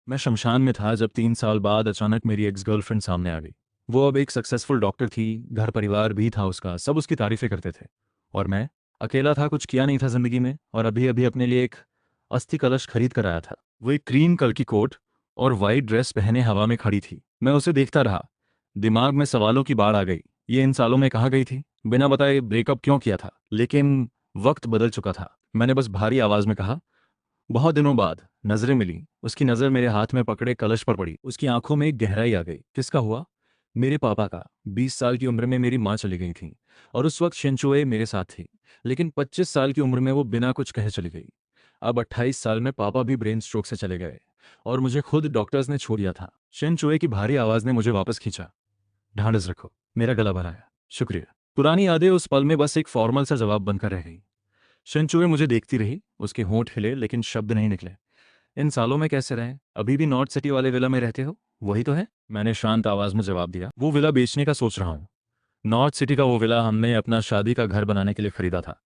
मैं शमशान में था जब 3 साल बाद अचानक मेरी एक्स गर्लफ्रेंड सामने आ गई। वो अब एक सक्सेसफुल डॉक्टर थी, घर परिवार भी था उसका, सब उसकी तारीफें करते थे। और मैं अकेला था, कुछ किया नहीं था जिंदगी में, और अभी अभी अपने लिए एक अस्थि कलश खरीद कर आया था। वो एक क्रीम कलर की कोट और वाइट ड्रेस पहने हवा में खड़ी थी। मैं उसे देखता रहा। दिमाग में सवालों की बाढ़ आ गई। ये इन सालों में कहाँ गई थी? बिना बताए ब्रेकअप क्यों किया था? लेकिन वक्त बदल चुका था। मैंने बस भारी आवाज में कहा, बहुत दिनों बाद नजरें मिली। उसकी नजर मेरे हाथ में पकड़े कलश पर पड़ी। उसकी आंखों में एक गहराई आ गई। किसका हुआ? मेरे पापा का। 20 साल की उम्र में मेरी माँ चली गई थी, और उस वक्त शिंचुए मेरे साथ थी। लेकिन 25 साल की उम्र में वो बिना कुछ कहे चली गई। अब 28 साल में पापा भी ब्रेन स्ट्रोक से चले गए, और मुझे खुद डॉक्टर्स ने छोड़ दिया था। शिंचुए की भारी आवाज ने मुझे वापस खींचा। ढांढस रखो। मेरा गला भराया। शुक्रिया। पुरानी यादें उस पल में बस एक फॉर्मल सा जवाब बनकर रह गई। शिंचुए मुझे देखती रही। उसके होंठ हिले लेकिन शब्द नहीं निकले। इन सालों में कैसे रहे? अभी भी नॉर्थ सिटी वाले विला में रहते हो? वही तो है, मैंने शांत आवाज में जवाब दिया। वो विला बेचने का सोच रहा हूँ। नॉर्थ सिटी का वो विला हमने अपना शादी का घर बनाने के लिए खरीदा था,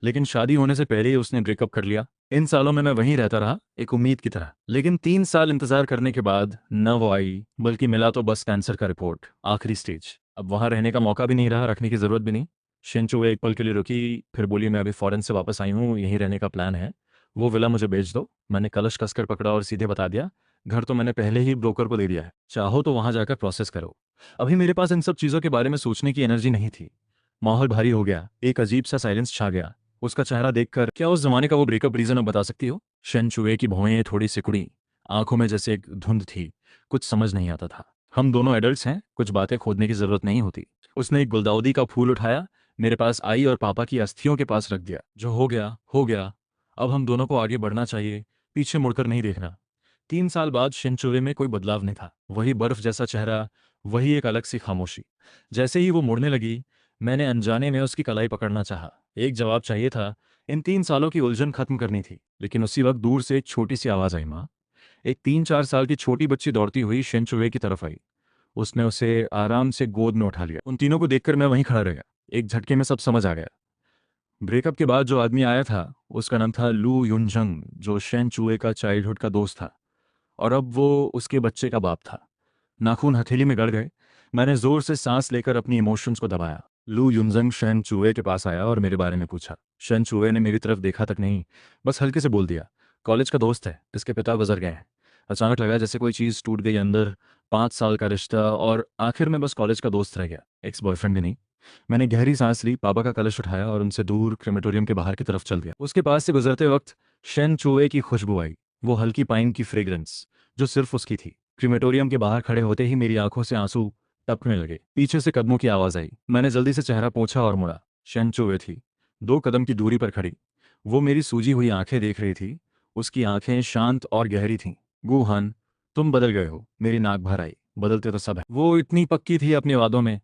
लेकिन शादी होने से पहले ही उसने ब्रेकअप कर लिया। इन सालों में मैं वहीं रहता रहा, एक उम्मीद की तरह। लेकिन 3 साल इंतजार करने के बाद न वो आई, बल्कि मिला तो बस कैंसर का रिपोर्ट, आखिरी स्टेज। अब वहां रहने का मौका भी नहीं रहा, रखने की जरूरत भी नहीं। शिंचो एक पल के लिए रुकी, फिर बोली, मैं अभी फॉरेन से वापस आई हूँ, यहीं रहने का प्लान है। वो विला मुझे बेच दो। मैंने कलश कसकर पकड़ा और सीधे बता दिया, घर तो मैंने पहले ही ब्रोकर को दे दिया है, चाहो तो वहां जाकर प्रोसेस करो। अभी मेरे पास इन सब चीजों के बारे में सोचने की एनर्जी नहीं थी। माहौल भारी हो गया, एक अजीब सा साइलेंस छा गया। उसका चेहरा देखकर, क्या उस जमाने का वो ब्रेकअप रीजन अब बता सकती हो? शेनचुए की भौहें थोड़ी सिकुड़ी, आंखों में जैसे एक धुंध थी। कुछ समझ नहीं आता था। हम दोनों एडल्ट्स हैं, कुछ बातें खोदने की जरूरत नहीं होती। उसने एक गुलदाउदी का फूल उठाया, मेरे पास आई और पापा की अस्थियों के पास रख दिया। जो हो गया हो गया। अब हम दोनों को आगे बढ़ना चाहिए, पीछे मुड़कर नहीं देखना। 3 साल बाद शिनचुए में कोई बदलाव नहीं था। वही बर्फ जैसा चेहरा, वही एक अलग सी खामोशी। जैसे ही वो मुड़ने लगी, मैंने अनजाने में उसकी कलाई पकड़ना चाहा। एक जवाब चाहिए था। इन 3 सालों की उलझन खत्म करनी थी। लेकिन उसी वक्त दूर से एक छोटी सी आवाज आई, माँ। एक 3-4 साल की छोटी बच्ची दौड़ती हुई शिनचुए की तरफ आई। उसने उसे आराम से गोद में उठा लिया। उन तीनों को देखकर मैं वहीं खड़ा रह गया। एक झटके में सब समझ आ गया। ब्रेकअप के बाद जो आदमी आया था, उसका नाम था लू युनजंग, जो शेन चुए का चाइल्डहुड का दोस्त था। और अब वो उसके बच्चे का बाप था। नाखून हथेली में गड़ गए। मैंने जोर से सांस लेकर अपनी इमोशंस को दबाया। लू युनजंग शेन चुए के पास आया और मेरे बारे में पूछा। शेन चुए ने मेरी तरफ देखा तक नहीं, बस हल्के से बोल दिया, कॉलेज का दोस्त है, इसके पिता गुजर गए हैं। अचानक लगा जैसे कोई चीज़ टूट गई अंदर। 5 साल का रिश्ता, और आखिर में बस कॉलेज का दोस्त रह गया, एक्स बॉयफ्रेंड भी नहीं। मैंने गहरी सांस ली, पापा का कलश उठाया और उनसे दूर क्रेमेटोरियम के बाहर की तरफ चल गया। उसके पास से गुजरते वक्त शेन चुए की खुशबू आई, वो हल्की पाइन की फ्रेग्रेंस जो सिर्फ उसकी थी। क्रीमेटोरियम के बाहर खड़े होते ही मेरी आंखों से आंसू टपकने लगे। पीछे से कदमों की आवाज आई। मैंने जल्दी से चेहरा पोंछा और मुड़ा। शेनचुए थी, 2 कदम की दूरी पर खड़ी। वो मेरी सूजी हुई आंखें देख रही थी। उसकी आंखें शांत और गहरी थीं। गुहान, तुम बदल गए हो। मेरी नाक भर आई। बदलते तो सब है। वो इतनी पक्की थी अपने वादों में।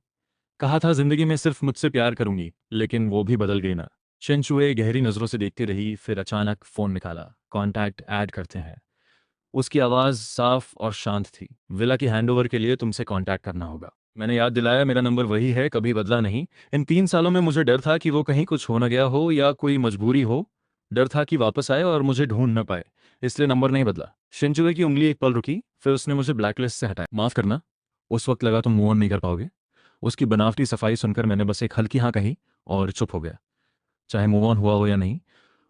कहा था जिंदगी में सिर्फ मुझसे प्यार करूंगी, लेकिन वो भी बदल गई ना। शेनचुए गहरी नजरों से देखती रही, फिर अचानक फोन निकाला। कॉन्टैक्ट ऐड करते हैं। उसकी आवाज़ साफ और शांत थी। विला की हैंडओवर के लिए तुमसे कांटेक्ट करना होगा। मैंने याद दिलाया, मेरा नंबर वही है, कभी बदला नहीं। इन 3 सालों में मुझे डर था कि वो कहीं कुछ हो न गया हो या कोई मजबूरी हो। डर था कि वापस आए और मुझे ढूंढ न पाए, इसलिए नंबर नहीं बदला। शिंजुए की उंगली एक पल रुकी, फिर उसने मुझे ब्लैकलिस्ट से हटाया। माफ करना, उस वक्त लगा तुम मूव ऑन नहीं कर पाओगे। उसकी बनावटी सफाई सुनकर मैंने बस एक हल्की हाँ कही और चुप हो गया। चाहे मूव ऑन हुआ हो या नहीं,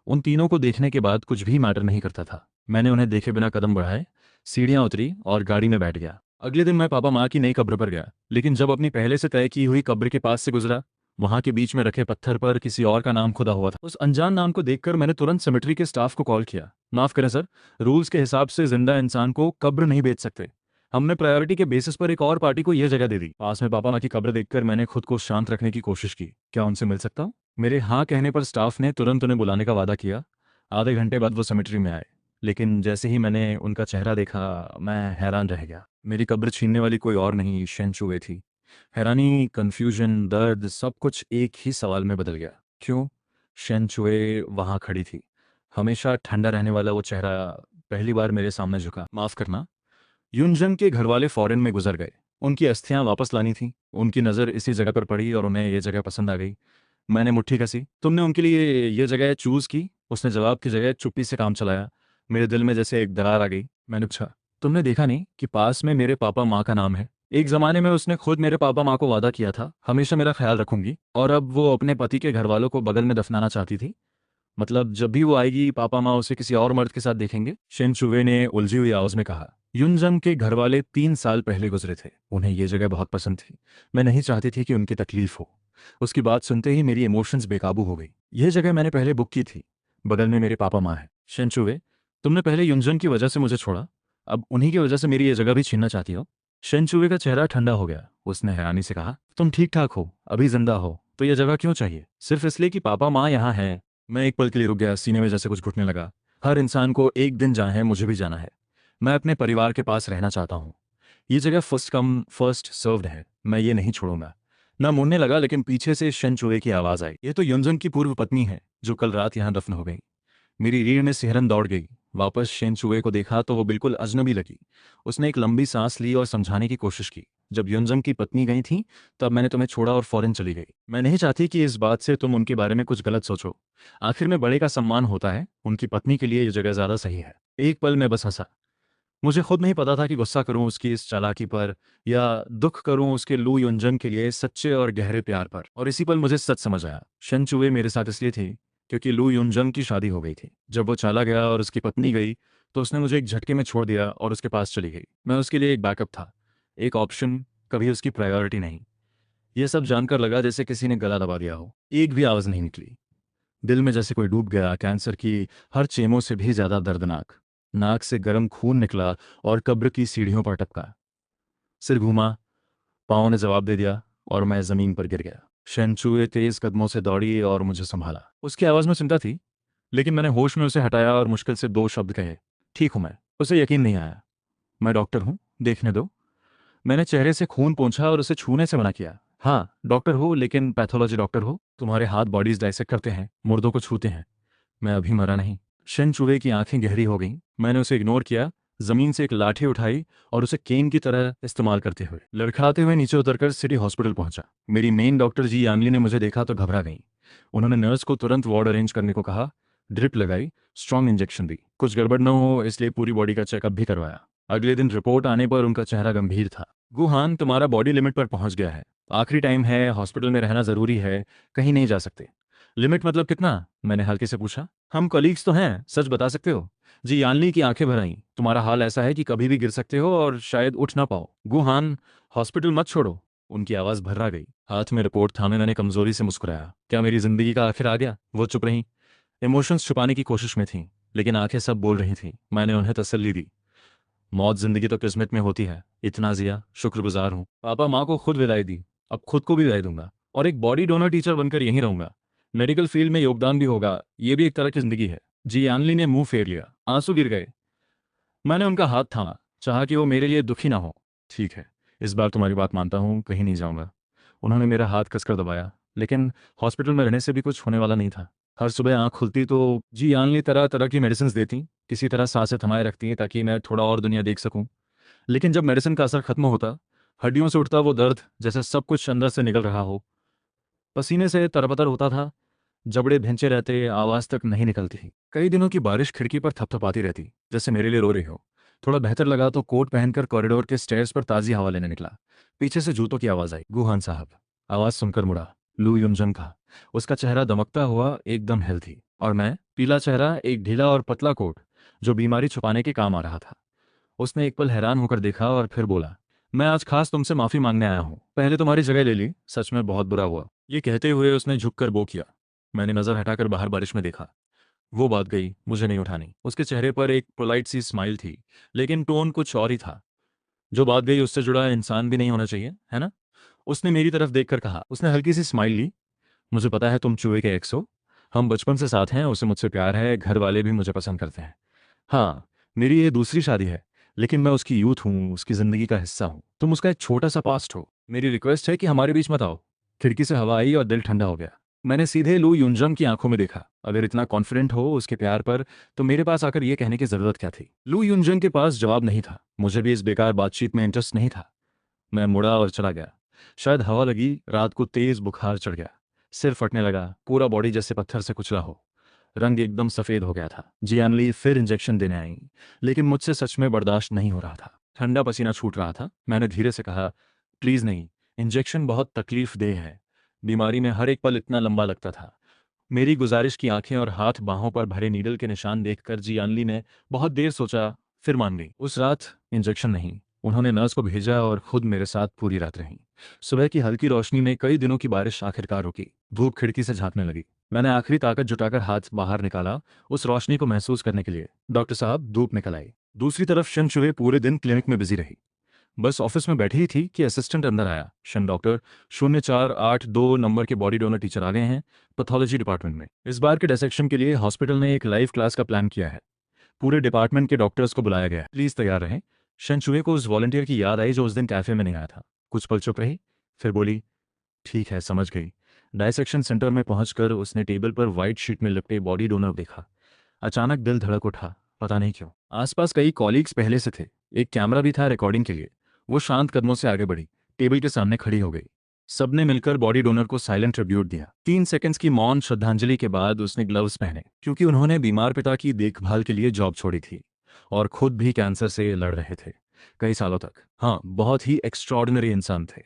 उन तीनों को देखने के बाद कुछ भी मैटर नहीं करता था। मैंने उन्हें देखे बिना कदम बढ़ाए, सीढ़ियां उतरी और गाड़ी में बैठ गया। अगले दिन मैं पापा माँ की नई कब्र पर गया, लेकिन जब अपनी पहले से तय की हुई कब्र के पास से गुजरा, वहां के बीच में रखे पत्थर पर किसी और का नाम खुदा हुआ था। उस अनजान नाम को देखकर मैंने तुरंत सेमेट्री के स्टाफ को कॉल किया। माफ करें सर, रूल्स के हिसाब से जिंदा इंसान को कब्र नहीं बेच सकते। हमने प्रायोरिटी के बेसिस पर एक और पार्टी को यह जगह दे दी। पास में पापा माँ की कब्र देखकर मैंने खुद को शांत रखने की कोशिश की। क्या उनसे मिल सकता हूँ? मेरे हाँ कहने पर स्टाफ ने तुरंत उन्हें बुलाने का वादा किया। आधे घंटे बाद वो सेमेट्री में आए, लेकिन जैसे ही मैंने उनका चेहरा देखा, मैं हैरान रह गया। मेरी कब्र छीनने वाली कोई और नहीं, शेनचुए थी। हैरानी, कंफ्यूजन, दर्द, सब कुछ एक ही सवाल में बदल गया। क्यों? शेनचुए वहां खड़ी थी, हमेशा ठंडा रहने वाला वो चेहरा पहली बार मेरे सामने झुका। माफ करना। युनजंग के घरवाले फॉरेन में गुजर गए। उनकी अस्थियां वापस लानी थी। उनकी नज़र इसी जगह पर पड़ी और उन्हें ये जगह पसंद आ गई। मैंने मुट्ठी कसी। तुमने उनके लिए ये जगह चूज की? उसने जवाब की जगह चुप्पी से काम चलाया। मेरे दिल में जैसे एक दरार आ गई। मैंने पूछा, तुमने देखा नहीं कि पास में मेरे पापा माँ का नाम है? एक जमाने में उसने खुद मेरे पापा माँ को वादा किया था हमेशा मेरा ख्याल रखूंगी, और अब वो अपने पति के घर वालों को बगल में दफनाना चाहती थी। मतलब जब भी वो आएगी पापा माँ उसे किसी और मर्द के साथ देखेंगे। शेन चुवे ने उलझी हुई आवाज में कहा। युनजंग के घर वाले 3 साल पहले गुजरे थे। उन्हें ये जगह बहुत पसंद थी। मैं नहीं चाहती थी कि उनकी तकलीफ हो। उसकी बात सुनते ही मेरी इमोशंस बेकाबू हो गई। यह जगह मैंने पहले बुक की थी। बगल में मेरे पापा माँ हैं। शेन चुवे, तुमने पहले युनजंग की वजह से मुझे छोड़ा, अब उन्हीं की वजह से मेरी ये जगह भी छीनना चाहती हो? शेन चुवे का चेहरा ठंडा हो गया। उसने हैरानी से कहा, तुम ठीक ठाक हो, अभी जिंदा हो, तो यह जगह क्यों चाहिए? सिर्फ इसलिए कि पापा माँ यहाँ हैं? मैं एक पल के लिए रुक गया, सीने में जैसे कुछ घुटने लगा। हर इंसान को एक दिन जाना है, मुझे भी जाना है। मैं अपने परिवार के पास रहना चाहता हूँ। ये जगह फर्स्ट कम फर्स्ट सर्व्ड है, मैं ये नहीं छोड़ूंगा। मैं मुड़ने लगा, लेकिन पीछे से शेन चुवे की आवाज आई। ये तो युनजंग की पूर्व पत्नी है जो कल रात यहाँ दफन हो गई। मेरी रीढ़ में सिहरन दौड़ गई। वापस शेन चुवे को देखा तो वो बिल्कुल अजनबी लगी। उसने एक लंबी सांस ली और समझाने की कोशिश की। जब युनजंग की पत्नी गई थी तब मैंने तुम्हें छोड़ा और फौरन चली गई। मैं नहीं चाहती कि इस बात से तुम उनके बारे में कुछ गलत सोचो। आखिर में बड़े का सम्मान होता है, उनकी पत्नी के लिए ये जगह ज्यादा सही है। एक पल में बस हंसा। मुझे खुद नहीं पता था कि गुस्सा करूं उसकी इस चालाकी पर या दुख करूं उसके लू युनजंग के लिए सच्चे और गहरे प्यार पर। और इसी पल मुझे सच समझ आया, शेन चुवे मेरे साथ इसलिए थी क्योंकि लू युनजंग की शादी हो गई थी। जब वो चला गया और उसकी पत्नी गई तो उसने मुझे एक झटके में छोड़ दिया और उसके पास चली गई। मैं उसके लिए एक बैकअप था, एक ऑप्शन, कभी उसकी प्रायोरिटी नहीं। यह सब जानकर लगा जैसे किसी ने गला दबा दिया हो। एक भी आवाज़ नहीं निकली। दिल में जैसे कोई डूब गया, कैंसर की हर चेमों से भी ज्यादा दर्दनाक। नाक से गर्म खून निकला और कब्र की सीढ़ियों पर टपका। सिर घूमा, पाँव ने जवाब दे दिया और मैं जमीन पर गिर गया। शेनचुए तेज कदमों से दौड़ी और मुझे संभाला। उसकी आवाज में चिंता थी, लेकिन मैंने होश में उसे हटाया और मुश्किल से 2 शब्द कहे, ठीक हूं मैं। उसे यकीन नहीं आया। मैं डॉक्टर हूं, देखने दो। मैंने चेहरे से खून पोंछा और उसे छूने से मना किया। हाँ डॉक्टर हो, लेकिन पैथोलॉजी डॉक्टर हो। तुम्हारे हाथ बॉडीज डाइसेक्ट करते हैं, मुर्दों को छूते हैं। मैं अभी मरा नहीं। शेन चुवे की आंखें गहरी हो गईं। मैंने उसे इग्नोर किया, जमीन से एक लाठी उठाई और उसे केन की तरह इस्तेमाल करते हुए लड़खड़ाते हुए नीचे उतरकर सिटी हॉस्पिटल पहुंचा। मेरी मेन डॉक्टर जी यानली ने मुझे देखा तो घबरा गई। उन्होंने नर्स को तुरंत वार्ड अरेंज करने को कहा, ड्रिप लगाई, स्ट्रॉन्ग इंजेक्शन दी। कुछ गड़बड़ न हो इसलिए पूरी बॉडी का चेकअप भी करवाया। अगले दिन रिपोर्ट आने पर उनका चेहरा गंभीर था। गुहान, तुम्हारा बॉडी लिमिट पर पहुंच गया है। आखिरी टाइम है, हॉस्पिटल में रहना जरूरी है, कहीं नहीं जा सकते। लिमिट मतलब कितना? मैंने हल्के से पूछा। हम कलीग्स तो हैं, सच बता सकते हो। जी यानली की आंखें भर आईं। तुम्हारा हाल ऐसा है कि कभी भी गिर सकते हो और शायद उठ ना पाओ। गुहान, हॉस्पिटल मत छोड़ो। उनकी आवाज भर्रा गई। हाथ में रिपोर्ट थामे मैंने कमजोरी से मुस्कुराया। क्या मेरी जिंदगी का आखिर आ गया? वो चुप रहीं। इमोशंस छुपाने की कोशिश में थीं, लेकिन आंखें सब बोल रही थीं। मैंने उन्हें तसल्ली दी। मौत जिंदगी तो किस्मत में होती है, इतना जिया, शुक्रगुजार हूँ। पापा माँ को खुद विदाई दी, अब खुद को भी विदाई दूंगा, और एक बॉडी डोनर टीचर बनकर यहीं रहूंगा। मेडिकल फील्ड में योगदान भी होगा, ये भी एक तरह की जिंदगी है। जी यानली ने मुंह फेर लिया, आंसू गिर गए। मैंने उनका हाथ थामा, चाहा कि वो मेरे लिए दुखी ना हो। ठीक है, इस बार तुम्हारी बात मानता हूँ, कहीं नहीं जाऊंगा। उन्होंने मेरा हाथ कसकर दबाया, लेकिन हॉस्पिटल में रहने से भी कुछ होने वाला नहीं था। हर सुबह आंख खुलती तो जी यानली तरह तरह की मेडिसिन देती, किसी तरह सांसें थमाए रखती ताकि मैं थोड़ा और दुनिया देख सकूं। लेकिन जब मेडिसिन का असर खत्म होता, हड्डियों से उठता वो दर्द, जैसे सब कुछ अंदर से निकल रहा हो। पसीने से तरबतर होता था, जबड़े भिंचे रहते, आवाज तक नहीं निकलती थी। कई दिनों की बारिश खिड़की पर थपथपाती रहती, जैसे मेरे लिए रो रही हो। थोड़ा बेहतर लगा तो कोट पहनकर कॉरिडोर के स्टेयर्स पर ताजी हवा लेने निकला। पीछे से जूतों की आवाज आई। गुहान साहब। आवाज सुनकर मुड़ा। लू युनजंग का। उसका चेहरा दमकता हुआ, एकदम हेल्थी, और मैं, पीला चेहरा, एक ढीला और पतला कोट जो बीमारी छुपाने के काम आ रहा था। उसने एक पल हैरान होकर देखा और फिर बोला, मैं आज खास तुमसे माफी मांगने आया हूँ। पहले तुम्हारी जगह ले ली, सच में बहुत बुरा हुआ। ये कहते हुए उसने झुककर बो किया। मैंने नजर हटाकर बाहर बारिश में देखा। वो बात गई, मुझे नहीं उठानी। उसके चेहरे पर एक पोलाइट सी स्माइल थी, लेकिन टोन कुछ और ही था। जो बात गई उससे जुड़ा इंसान भी नहीं होना चाहिए, है ना? उसने मेरी तरफ देखकर कहा। उसने हल्की सी स्माइल ली। मुझे पता है तुम चूहे के एक्स हो। हम बचपन से साथ हैं, उसे मुझसे प्यार है, घर वाले भी मुझे पसंद करते हैं। हाँ, मेरी ये दूसरी शादी है, लेकिन मैं उसकी यूथ हूँ, उसकी जिंदगी का हिस्सा हूँ। तुम उसका एक छोटा सा पास्ट हो। मेरी रिक्वेस्ट है कि हमारे बीच मत आओ। खिड़की से हवा आई और दिल ठंडा हो गया। मैंने सीधे लू युनजंग की आंखों में देखा। अगर इतना कॉन्फिडेंट हो उसके प्यार पर, तो मेरे पास आकर यह कहने की जरूरत क्या थी? लू युनजंग के पास जवाब नहीं था। मुझे भी इस बेकार बातचीत में इंटरेस्ट नहीं था। मैं मुड़ा और चला गया। शायद हवा लगी, रात को तेज बुखार चढ़ गया। सिर फटने लगा, पूरा बॉडी जैसे पत्थर से कुचला हो। रंग एकदम सफ़ेद हो गया था। जियानली फिर इंजेक्शन देने आई, लेकिन मुझसे सच में बर्दाश्त नहीं हो रहा था। ठंडा पसीना छूट रहा था। मैंने धीरे से कहा, प्लीज़ नहीं, इंजेक्शन बहुत तकलीफ देह है। बीमारी में हर एक पल इतना लंबा लगता था। मेरी गुजारिश की आंखें और हाथ बाहों पर भरे नीडल के निशान देखकर जियानली ने बहुत देर सोचा, फिर मान गई। उस रात इंजेक्शन नहीं, उन्होंने नर्स को भेजा और खुद मेरे साथ पूरी रात रहीं। सुबह की हल्की रोशनी में कई दिनों की बारिश आखिरकार रुकी। धूप खिड़की से झांकने लगी। मैंने आखिरी ताकत जुटाकर हाथ बाहर निकाला, उस रोशनी को महसूस करने के लिए। डॉक्टर साहब धूप निकल आई। दूसरी तरफ शनशुए पूरे दिन क्लिनिक में बिजी रही। बस ऑफिस में बैठी ही थी कि असिस्टेंट अंदर आया। शन डॉक्टर, 0482 नंबर के बॉडी डोनर टीचर आ गए हैं पैथोलॉजी डिपार्टमेंट में। इस बार के डिसेक्शन के लिए हॉस्पिटल ने एक लाइव क्लास का प्लान किया है। पूरे डिपार्टमेंट के डॉक्टर्स को बुलाया गया है, प्लीज तैयार रहें। शनशुए को उस वॉलंटियर की याद आई जो उस दिन कैफे में नहीं आया था। कुछ पल चुप रही, फिर बोली, ठीक है, समझ गई। डायसेक्शन सेंटर में पहुंचकर उसने टेबल पर व्हाइट शीट में लिपटे बॉडी डोनर देखा। अचानक दिल धड़क उठा, पता नहीं क्यों। आसपास कई कॉलीग्स पहले से थे, एक कैमरा भी था रिकॉर्डिंग के लिए। वो शांत कदमों से आगे बढ़ी, टेबल के सामने खड़ी हो गई। सबने मिलकर बॉडी डोनर को साइलेंट ट्रिब्यूट दिया। 3 सेकंड्स की मौन श्रद्धांजलि के बाद उसने ग्लव्स पहने, क्योंकि उन्होंने बीमार पिता की देखभाल के लिए जॉब छोड़ी थी और खुद भी कैंसर से लड़ रहे थे कई सालों तक। हाँ, बहुत ही एक्स्ट्रॉर्डिनरी इंसान थे।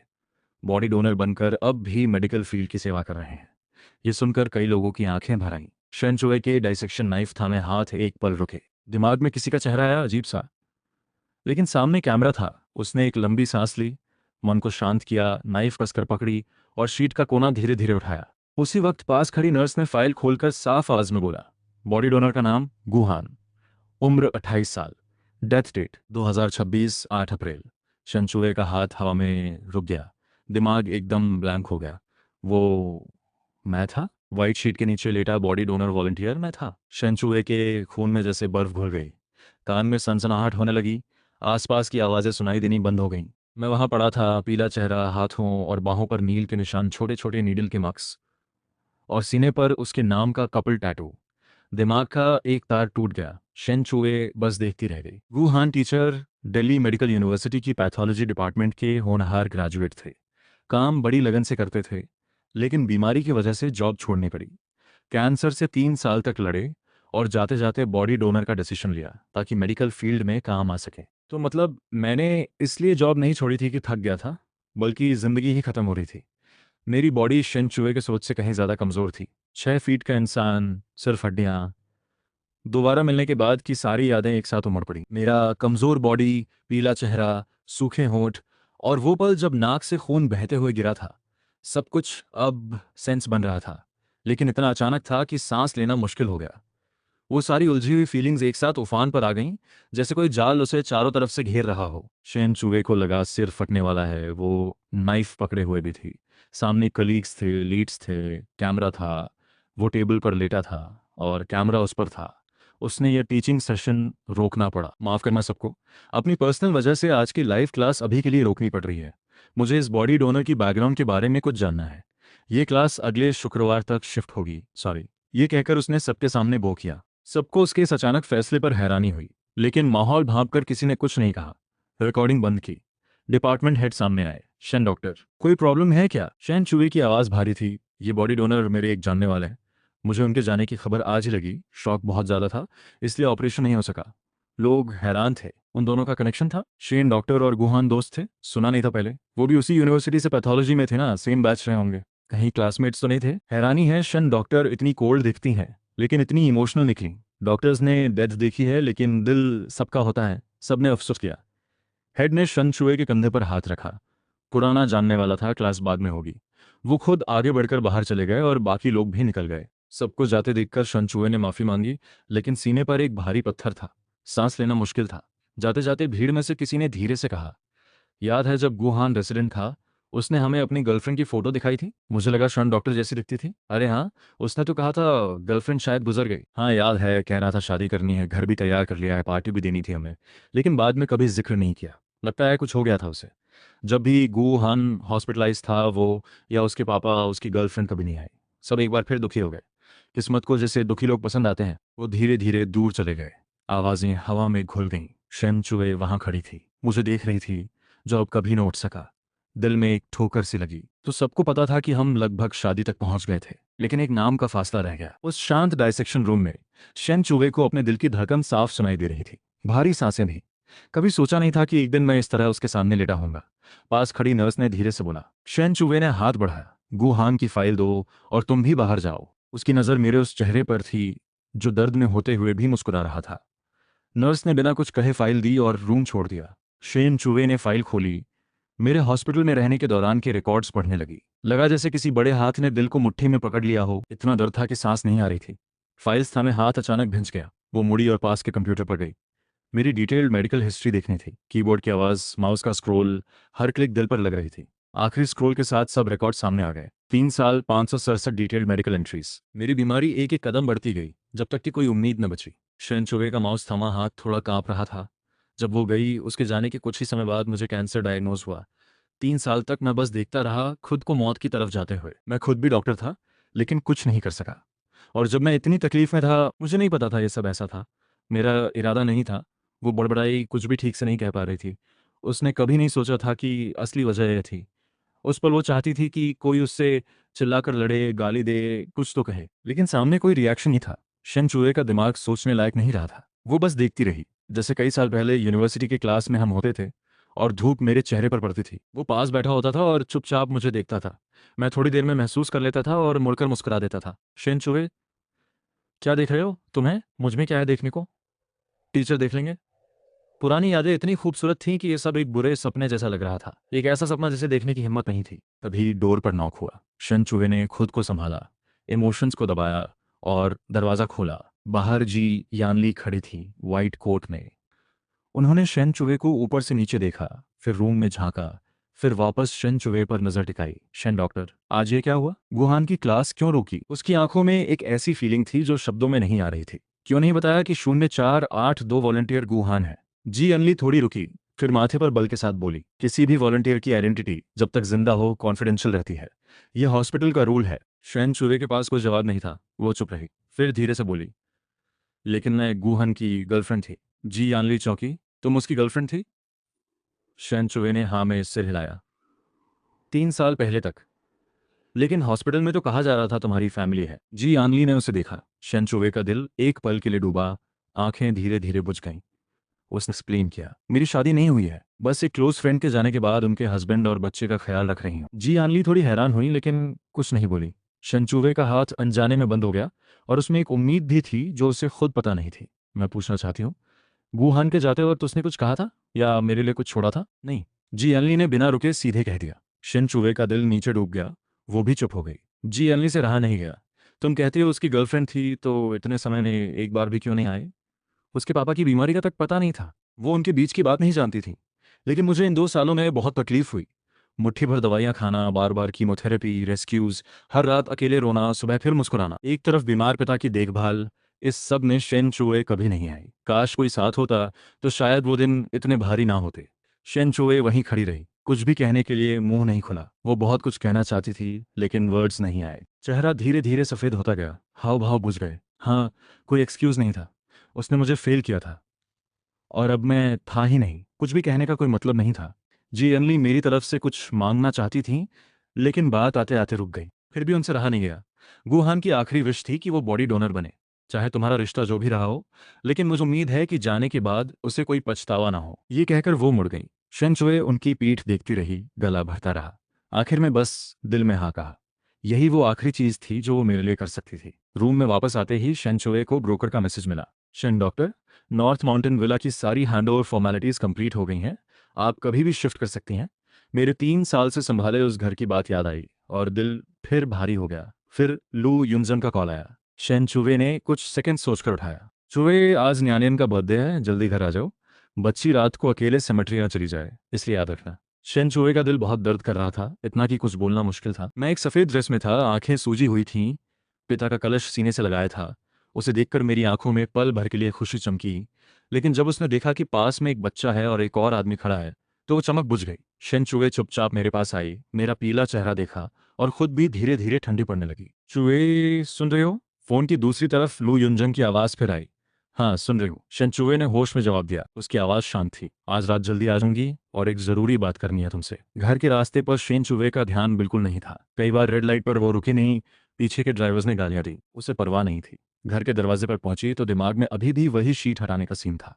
बॉडी डोनर बनकर अब भी मेडिकल फील्ड की सेवा कर रहे हैं। ये सुनकर कई लोगों की आंखें भर आईं। शेनचुए के डाइसेक्शन नाइफ थामे हाथ एक पल रुके। दिमाग में किसी का चेहरा आया, अजीब सा, लेकिन सामने कैमरा था। उसने एक लंबी सांस ली, मन को शांत किया, नाइफ कसकर पकड़ी और शीट का कोना धीरे धीरे उठाया। उसी वक्त पास खड़ी नर्स ने फाइल खोलकर साफ आवाज में बोला, बॉडी डोनर का नाम गुहान, उम्र 28 साल, डेथ डेट 2026 8 अप्रैल। शनचुए का हाथ हवा में रुक गया, दिमाग एकदम ब्लैंक हो गया। वो मैं था, व्हाइट शीट के नीचे लेटा बॉडी डोनर वॉलंटियर मैं था। शनचुए के खून में जैसे बर्फ घुल गई। कान में सनसनाहट होने लगी, आसपास की आवाज़ें सुनाई देनी बंद हो गईं। मैं वहाँ पड़ा था, पीला चेहरा, हाथों और बाहों पर नील के निशान, छोटे छोटे नीडल के मार्क्स, और सीने पर उसके नाम का कपल टैटू। दिमाग का एक तार टूट गया। शेन चुए बस देखती रह गई। वू हान टीचर, दिल्ली मेडिकल यूनिवर्सिटी की पैथोलॉजी डिपार्टमेंट के होनहार ग्रेजुएट थे। काम बड़ी लगन से करते थे, लेकिन बीमारी की वजह से जॉब छोड़नी पड़ी। कैंसर से 3 साल तक लड़े और जाते जाते बॉडी डोनर का डिसीजन लिया ताकि मेडिकल फील्ड में काम आ सके। तो मतलब मैंने इसलिए जॉब नहीं छोड़ी थी कि थक गया था, बल्कि ज़िंदगी ही ख़त्म हो रही थी। मेरी बॉडी शेन चुए के सोच से कहीं ज़्यादा कमज़ोर थी। 6 फीट का इंसान, सिर्फ हड्डियाँ। दोबारा मिलने के बाद की सारी यादें एक साथ उमड़ पड़ी। मेरा कमज़ोर बॉडी, पीला चेहरा, सूखे होंठ, और वो पल जब नाक से खून बहते हुए गिरा था। सब कुछ अब सेंस बन रहा था, लेकिन इतना अचानक था कि सांस लेना मुश्किल हो गया। वो सारी उलझी हुई फीलिंग्स एक साथ उफान पर आ गईं, जैसे कोई जाल उसे चारों तरफ से घेर रहा हो। शेन चूहे को लगा सिर फटने वाला है। वो नाइफ पकड़े हुए भी थी। सामने कलीग्स थे, लीड्स थे, कैमरा था। वो टेबल पर लेटा था और कैमरा उस पर था। उसने ये टीचिंग सेशन रोकना पड़ा। माफ़ करना सबको, अपनी पर्सनल वजह से आज की लाइव क्लास अभी के लिए रोकनी पड़ रही है। मुझे इस बॉडी डोनर की बैकग्राउंड के बारे में कुछ जानना है। ये क्लास अगले शुक्रवार तक शिफ्ट होगी, सॉरी। ये कहकर उसने सबके सामने बो किया। सबको उसके इस अचानक फैसले पर हैरानी हुई, लेकिन माहौल भांपकर किसी ने कुछ नहीं कहा। रिकॉर्डिंग बंद की। डिपार्टमेंट हेड सामने आए। शेन डॉक्टर, कोई प्रॉब्लम है क्या? शेन चुई की आवाज़ भारी थी। ये बॉडी डोनर मेरे एक जानने वाले हैं। मुझे उनके जाने की खबर आज ही लगी। शॉक बहुत ज़्यादा था, इसलिए ऑपरेशन नहीं हो सका। लोग हैरान थे। उन दोनों का कनेक्शन था। शेन डॉक्टर और गुहान दोस्त थे। सुना नहीं था पहले। वो भी उसी यूनिवर्सिटी से पैथोलॉजी में थे ना, सेम बैच रहे होंगे। कहीं क्लासमेट्स तो नहीं थे? हैरानी है, शेन डॉक्टर इतनी कोल्ड दिखती हैं, लेकिन इतनी इमोशनल निकली। डॉक्टर्स ने डेथ देखी है, लेकिन दिल सबका होता है। सबने अफसोस किया। हेड ने शन चुए के कंधे पर हाथ रखा। पुराना जानने वाला था, क्लास बाद में होगी। वो खुद आगे बढ़कर बाहर चले गए और बाकी लोग भी निकल गए। सबको जाते देखकर शनचुए ने माफी मांगी, लेकिन सीने पर एक भारी पत्थर था। सांस लेना मुश्किल था। जाते जाते भीड़ में से किसी ने धीरे से कहा, याद है जब गुहान रेसिडेंट था, उसने हमें अपनी गर्लफ्रेंड की फोटो दिखाई थी? मुझे लगा शन डॉक्टर जैसी दिखती थी। अरे हाँ, उसने तो कहा था गर्लफ्रेंड शायद गुजर गई। हाँ याद है, कह रहा था शादी करनी है, घर भी तैयार कर लिया है, पार्टी भी देनी थी हमें, लेकिन बाद में कभी जिक्र नहीं किया। लगता है कुछ हो गया था उसे। जब भी गुहान हॉस्पिटलाइज था, वो या उसके पापा, उसकी गर्लफ्रेंड कभी नहीं आई। सब एक बार फिर दुखी हो गए। किस्मत को जैसे दुखी लोग पसंद आते हैं। वो धीरे धीरे दूर चले गए। आवाजें हवा में घुल गईं। शेन चुए वहां खड़ी थी, मुझे देख रही थी, जो अब कभी न उठ सका। दिल में एक ठोकर सी लगी। तो सबको पता था कि हम लगभग शादी तक पहुंच गए थे, लेकिन एक नाम का फासला रह गया। उस शांत डायसेक्शन रूम में शेन चुवे को अपने दिल की धड़कन साफ सुनाई दे रही थी, भारी सांसें भी। कभी सोचा नहीं था कि एक दिन मैं इस तरह उसके सामने लेटा होऊंगा। पास खड़ी नर्स ने धीरे से बोला। शेन चुवे ने हाथ बढ़ाया। गुहान की फाइल दो और तुम भी बाहर जाओ। उसकी नज़र मेरे उस चेहरे पर थी जो दर्द में होते हुए भी मुस्कुरा रहा था। नर्स ने बिना कुछ कहे फाइल दी और रूम छोड़ दिया। शेन चुवे ने फाइल खोली। मेरे हॉस्पिटल में रहने के दौरान के रिकॉर्ड्स पढ़ने लगी। लगा जैसे किसी बड़े हाथ ने दिल को मुट्ठी में पकड़ लिया हो। इतना दर्द था कि सांस नहीं आ रही थी। फाइल्स था में हाथ अचानक भिंच गया। वो मुड़ी और पास के कंप्यूटर पर गई। मेरी डिटेल्ड मेडिकल हिस्ट्री देखनी थी। कीबोर्ड की आवाज़, माउस का स्क्रॉल, हर क्लिक दिल पर लग रही थी। आखिरी स्क्रॉल के साथ सब रिकॉर्ड सामने आ गए। 3 साल, 567 डिटेल्ड मेडिकल एंट्रीज। मेरी बीमारी एक एक कदम बढ़ती गई, जब तक कि कोई उम्मीद न बची। शेन चुवे का माउस थमा हाथ थोड़ा कांप रहा था। जब वो गई, उसके जाने के कुछ ही समय बाद मुझे कैंसर डायग्नोज हुआ। 3 साल तक मैं बस देखता रहा, खुद को मौत की तरफ जाते हुए। मैं खुद भी डॉक्टर था, लेकिन कुछ नहीं कर सका। और जब मैं इतनी तकलीफ में था, मुझे नहीं पता था ये सब ऐसा था। मेरा इरादा नहीं था। वो बड़बड़ाई, कुछ भी ठीक से नहीं कह पा रही थी। उसने कभी नहीं सोचा था कि असली वजह यह थी। उस पल वो चाहती थी कि कोई उससे चिल्लाकर लड़े, गाली दे, कुछ तो कहे, लेकिन सामने कोई रिएक्शन नहीं था। शन चूहे का दिमाग सोचने लायक नहीं रहा था। वो बस देखती रही, जैसे कई साल पहले यूनिवर्सिटी के क्लास में हम होते थे और धूप मेरे चेहरे पर पड़ती थी। वो पास बैठा होता था और चुपचाप मुझे देखता था। मैं थोड़ी देर में महसूस कर लेता था और मुड़कर मुस्कुरा देता था। शेन चूहे, क्या देख रहे हो? तुम्हें मुझ में क्या है देखने को? टीचर देख लेंगे। पुरानी यादें इतनी खूबसूरत थीं कि ये सब एक बुरे सपने जैसा लग रहा था, एक ऐसा सपना जिसे देखने की हिम्मत नहीं थी। तभी डोर पर नॉक हुआ। शन चूहे ने खुद को संभाला, इमोशंस को दबाया और दरवाजा खोला। बाहर जी यानली खड़ी थी, वाइट कोट में। उन्होंने शन चूहे को ऊपर से नीचे देखा, फिर रूम में झांका, फिर वापस शन चूहे पर नजर टिकाई। शन डॉक्टर, आज ये क्या हुआ? गुहान की क्लास क्यों रोकी? उसकी आंखों में एक ऐसी फीलिंग थी जो शब्दों में नहीं आ रही थी। क्यों नहीं बताया कि 0482 वॉलंटियर गुहान है? जी अनली थोड़ी रुकी, फिर माथे पर बल के साथ बोली, किसी भी वॉलंटियर की आइडेंटिटी जब तक जिंदा हो कॉन्फिडेंशियल रहती है। यह हॉस्पिटल का रूल है। शन चूहे के पास कोई जवाब नहीं था। वो चुप रही, फिर धीरे से बोली, लेकिन मैं गुहान की गर्लफ्रेंड थी। जी यानली चौकी, तुम उसकी गर्लफ्रेंड थी? शन चुवे ने हाँ में सिर हिलाया। 3 साल पहले तक। लेकिन हॉस्पिटल में तो कहा जा रहा था तुम्हारी फैमिली है। जी यानली ने उसे देखा। शन चुवे का दिल एक पल के लिए डूबा, आंखें धीरे धीरे बुझ गईं। उसने एक्सप्लेन किया, मेरी शादी नहीं हुई है, बस एक क्लोज फ्रेंड के जाने के बाद उनके हस्बैंड और बच्चे का ख्याल रख रही हूँ। जी आनली थोड़ी हैरान हुई, लेकिन कुछ नहीं बोली। शनचूवे का हाथ अनजाने में बंद हो गया और उसमें एक उम्मीद भी थी जो उसे खुद पता नहीं थी। मैं पूछना चाहती हूँ, वुहान के जाते वक्त उसने कुछ कहा था या मेरे लिए कुछ छोड़ा था? नहीं। जी एनली ने बिना रुके सीधे कह दिया। शिनचुए का दिल नीचे डूब गया। वो भी चुप हो गई। जी एनली से रहा नहीं गया। तुम कहती हो उसकी गर्लफ्रेंड थी, तो इतने समय में एक बार भी क्यों नहीं आए? उसके पापा की बीमारी का तक पता नहीं था। वो उनके बीच की बात नहीं जानती थी। लेकिन मुझे इन 2 सालों में बहुत तकलीफ हुई। मुट्ठी भर दवाइयाँ खाना, बार बार कीमोथेरेपी, रेस्क्यूज, हर रात अकेले रोना, सुबह फिर मुस्कुराना, एक तरफ बीमार पिता की देखभाल, इस सब में शेन चुए कभी नहीं आई। काश कोई साथ होता तो शायद वो दिन इतने भारी ना होते। शेन चुए वहीं खड़ी रही, कुछ भी कहने के लिए मुंह नहीं खुला। वो बहुत कुछ कहना चाहती थी, लेकिन वर्ड्स नहीं आए। चेहरा धीरे धीरे सफ़ेद होता गया, हाव भाव बुझ गए। हाँ, कोई एक्सक्यूज़ नहीं था। उसने मुझे फेल किया था और अब मैं था ही नहीं। कुछ भी कहने का कोई मतलब नहीं था। जी अनली मेरी तरफ से कुछ मांगना चाहती थी, लेकिन बात आते आते रुक गई। फिर भी उनसे रहा नहीं गया। गुहान की आखिरी विश थी कि वो बॉडी डोनर बने, चाहे तुम्हारा रिश्ता जो भी रहा हो, लेकिन मुझे उम्मीद है कि जाने के बाद उसे कोई पछतावा ना हो। ये कहकर वो मुड़ गई। शेनचुए उनकी पीठ देखती रही, गला भरता रहा। आखिर में बस दिल में हाँ कहा। यही वो आखिरी चीज थी जो वो मेरे लिए कर सकती थी। रूम में वापस आते ही शेनचुए को ब्रोकर का मैसेज मिला। शन डॉक्टर, नॉर्थ माउंटेन विला की सारी हैंडओवर फॉर्मेलिटीज़ कंप्लीट हो गई हैं। आप कभी भी शिफ्ट कर सकती हैं। मेरे 3 साल से संभाले उस घर की बात याद आई और दिल फिर भारी हो गया। फिर लू युनजन का कॉल आया। शेन चुवे ने कुछ सेकंड सोचकर उठाया। चुवे, आज न्यानियन का बर्थडे है, जल्दी घर आ जाओ। बच्ची रात को अकेले सेमेट्री ना चली जाए, इसलिए याद रखना। शेन चुवे का दिल बहुत दर्द कर रहा था, इतना कि कुछ बोलना मुश्किल था। मैं एक सफ़ेद ड्रेस में था, आंखें सूजी हुई थीं, पिता का कलश सीने से लगाया था। उसे देखकर मेरी आंखों में पल भर के लिए खुशी चमकी, लेकिन जब उसने देखा कि पास में एक बच्चा है और एक और आदमी खड़ा है, तो वो चमक बुझ गई। शेन चुए चुपचाप मेरे पास आई, मेरा पीला चेहरा देखा और खुद भी धीरे धीरे ठंडी पड़ने लगी। चुए, सुन रहे हो? फोन की दूसरी तरफ लू युनजंग की आवाज़ फिर आई। हाँ सुन रही हूँ, शेनचुए ने होश में जवाब दिया। उसकी आवाज़ शांत थी। आज रात जल्दी आ जाऊंगी और एक ज़रूरी बात करनी है तुमसे। घर के रास्ते पर शेनचुए का ध्यान बिल्कुल नहीं था। कई बार रेड लाइट पर वो रुके नहीं, पीछे के ड्राइवर्स ने गालियाँ दी, उसे परवाह नहीं थी। घर के दरवाजे पर पहुंची तो दिमाग में अभी भी वही शीट हटाने का सीन था।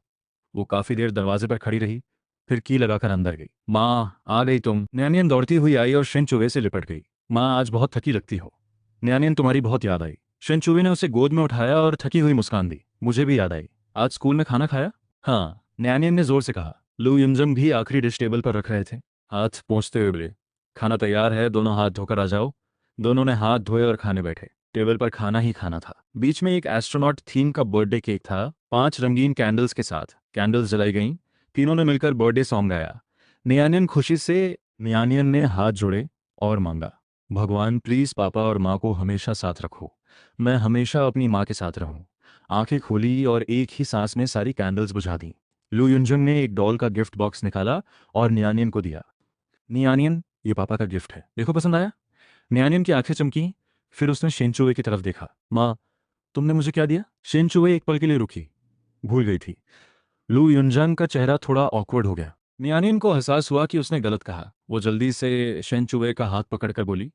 वो काफ़ी देर दरवाजे पर खड़ी रही, फिर की लगाकर अंदर गई। माँ आ गई तुम। न्यानियन दौड़ती हुई आई और शेनचुए से लिपट गई। माँ आज बहुत थकी लगती हो। न्यानियन तुम्हारी बहुत याद आई। शेनचुए ने उसे गोद में उठाया और थकी हुई मुस्कान दी। मुझे भी याद आई। आज स्कूल में खाना खाया? हाँ, न्यानियन ने जोर से कहा। लू युनजंग भी आखिरी डिश टेबल पर रख रहे थे। हाथ पहुंचते हुए बोले, खाना तैयार है, दोनों हाथ धोकर आ जाओ। दोनों ने हाथ धोए और खाने बैठे। टेबल पर खाना ही खाना था। बीच में एक एस्ट्रोनॉट थीम का बर्थडे केक था, 5 रंगीन कैंडल्स के साथ। कैंडल्स जलाई गईं। तीनों ने मिलकर बर्थडे सॉन्ग गाया। नियानियन ने हाथ जोड़े और मांगा, भगवान प्लीज पापा और माँ को हमेशा साथ रखो। मैं हमेशा अपनी माँ के साथ रहूं। आंखें खोली और एक ही सांस में सारी कैंडल्स बुझा दी। लू युनजंग ने एक डॉल का गिफ्ट बॉक्स निकाला और नियानियन को दिया। नियानियन, ये पापा का गिफ्ट है, देखो पसंद आया? नियानियन की आंखें चमकी। फिर उसने शेनचुए की तरफ देखा। माँ, तुमने मुझे क्या दिया? शेनचुए एक पल के लिए रुकी, भूल गई थी। लू युनजंग का चेहरा थोड़ा ऑकवर्ड हो गया। नियानियन को एहसास हुआ कि उसने गलत कहा। वो जल्दी से शेनचुए का हाथ पकड़कर बोली,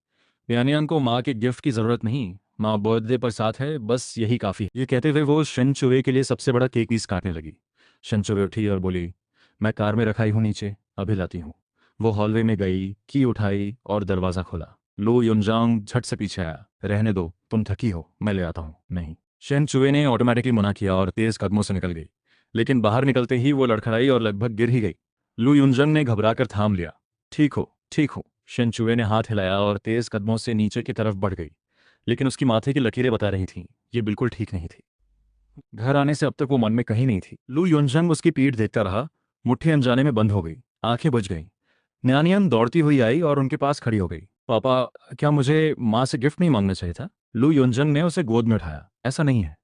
नियानियन को माँ के गिफ्ट की जरूरत नहीं, माँ बर्थडे पर साथ है, बस यही काफी है। ये कहते हुए वो शेनचुए के लिए सबसे बड़ा केक पीस काटने लगी। शेनचुए उठी और बोली, मैं कार में रखाई हूँ नीचे, अभी लाती हूँ। वो हॉलवे में गई, की उठाई और दरवाजा खोला। लो युनजांग झट से पीछे आया। रहने दो, तुम थकी हो, मैं ले आता हूँ। नहीं। शेनचुए ने ऑटोमेटिकली मना किया और तेज कदमों से निकल गई। लेकिन बाहर निकलते ही वो लड़खड़ाई और लगभग गिर ही गई। लू युनजंग ने घबराकर थाम लिया। ठीक हो, ठीक हो। शेनचुए ने हाथ हिलाया और तेज कदमों से नीचे की तरफ बढ़ गई। लेकिन उसकी माथे की लकीरें बता रही थीं, ये बिल्कुल ठीक नहीं थी। घर आने से अब तक वो मन में कहीं नहीं थी। लू युनजंग उसकी पीठ देखता रहा। मुट्ठी अनजाने में बंद हो गई, आंखें बुझ गईं। न्यानियन दौड़ती हुई आई और उनके पास खड़ी हो गई। पापा, क्या मुझे माँ से गिफ्ट नहीं मांगना चाहिए था? लू युनजंग ने उसे गोद में उठाया। ऐसा नहीं है।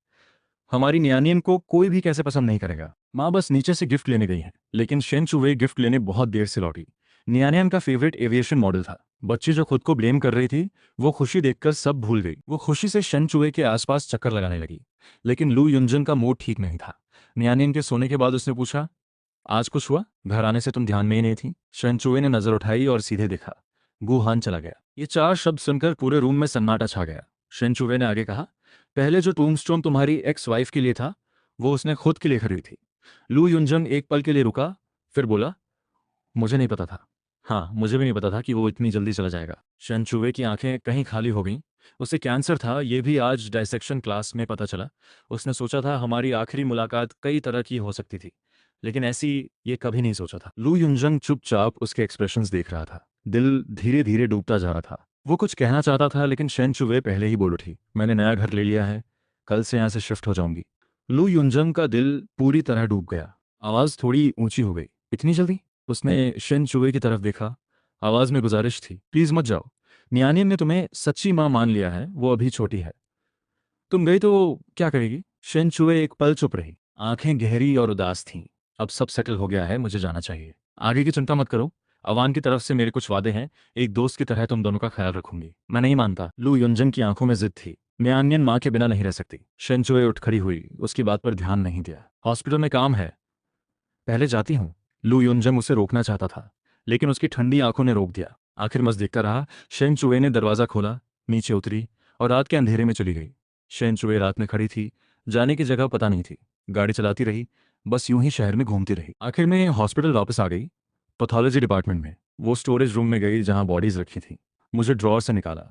हमारी न्यानियन को कोई भी कैसे पसंद नहीं करेगा। माँ बस नीचे से गिफ्ट लेने गई है। लेकिन शेनचुवे गिफ्ट लेने बहुत देर से लौटी। न्यानियन का फेवरेट एविएशन मॉडल था। बच्ची जो खुद को ब्लेम कर रही थी, वो खुशी देखकर सब भूल गई। वो खुशी से शेनचुवे के आसपास चक्कर लगाने लगी। लेकिन लू युनजन का मूड ठीक नहीं था। न्यानियन के सोने के बाद उसने पूछा, आज कुछ हुआ? घर आने से तुम ध्यान में ही नहीं थी। शेनचुवे ने नजर उठाई और सीधे देखा। गुहान चला गया। ये 4 शब्द सुनकर पूरे रूम में सन्नाटा छा गया। शेनचुवे ने आगे कहा, पहले जो टूम्बस्टोन तुम्हारी एक्स वाइफ के लिए था, वो उसने खुद के लिए खरीदी थी। लू युनजंग एक पल के लिए रुका, फिर बोला, मुझे नहीं पता था। हाँ, मुझे भी नहीं पता था कि वो इतनी जल्दी चला जाएगा। शेनचुवे की आंखें कहीं खाली हो गईं। उसे कैंसर था, ये भी आज डायसेक्शन क्लास में पता चला। उसने सोचा था हमारी आखिरी मुलाकात कई तरह की हो सकती थी, लेकिन ऐसी ये कभी नहीं सोचा था। लू युनजंग चुपचाप उसके एक्सप्रेशंस देख रहा था। दिल धीरे धीरे डूबता जा रहा था। वो कुछ कहना चाहता था, लेकिन शेनचुवे पहले ही बोल उठी, मैंने नया घर ले लिया है, कल से यहाँ से शिफ्ट हो जाऊंगी। लू युनजंग का दिल पूरी तरह डूब गया। आवाज़ थोड़ी ऊंची हो गई। इतनी जल्दी? उसने शेनचुवे की तरफ देखा। आवाज़ में गुजारिश थी, प्लीज़ मत जाओ। न्यानियन ने तुम्हें सच्ची माँ मान लिया है, वो अभी छोटी है। तुम गई तो वो क्या करेगी? शेनचुए एक पल चुप रही। आंखें गहरी और उदास थीं। अब सब सेटल हो गया है, मुझे जाना चाहिए। आगे की चिंता मत करो। अवान की तरफ से मेरे कुछ वादे हैं। एक दोस्त की तरह तुम दोनों का ख्याल रखूंगी। मैं नहीं मानता। लू युनजंग की आंखों में जिद थी। न्यानियन माँ के बिना नहीं रह सकती। शेनचुए उठ खड़ी हुई, उसकी बात पर ध्यान नहीं दिया। हॉस्पिटल में काम है, पहले जाती हूँ। लू युनजंग उसे रोकना चाहता था, लेकिन उसकी ठंडी आंखों ने रोक दिया। आखिर मस देखता रहा। शेनचुए ने दरवाजा खोला, नीचे उतरी और रात के अंधेरे में चली गई। शेनचुए रात में खड़ी थी, जाने की जगह पता नहीं थी। गाड़ी चलाती रही, बस यूं ही शहर में घूमती रही। आखिर में हॉस्पिटल वापस आ गई, पैथोलॉजी डिपार्टमेंट में। वो स्टोरेज रूम में गई जहां बॉडीज रखी थी। मुझे ड्रॉर से निकाला,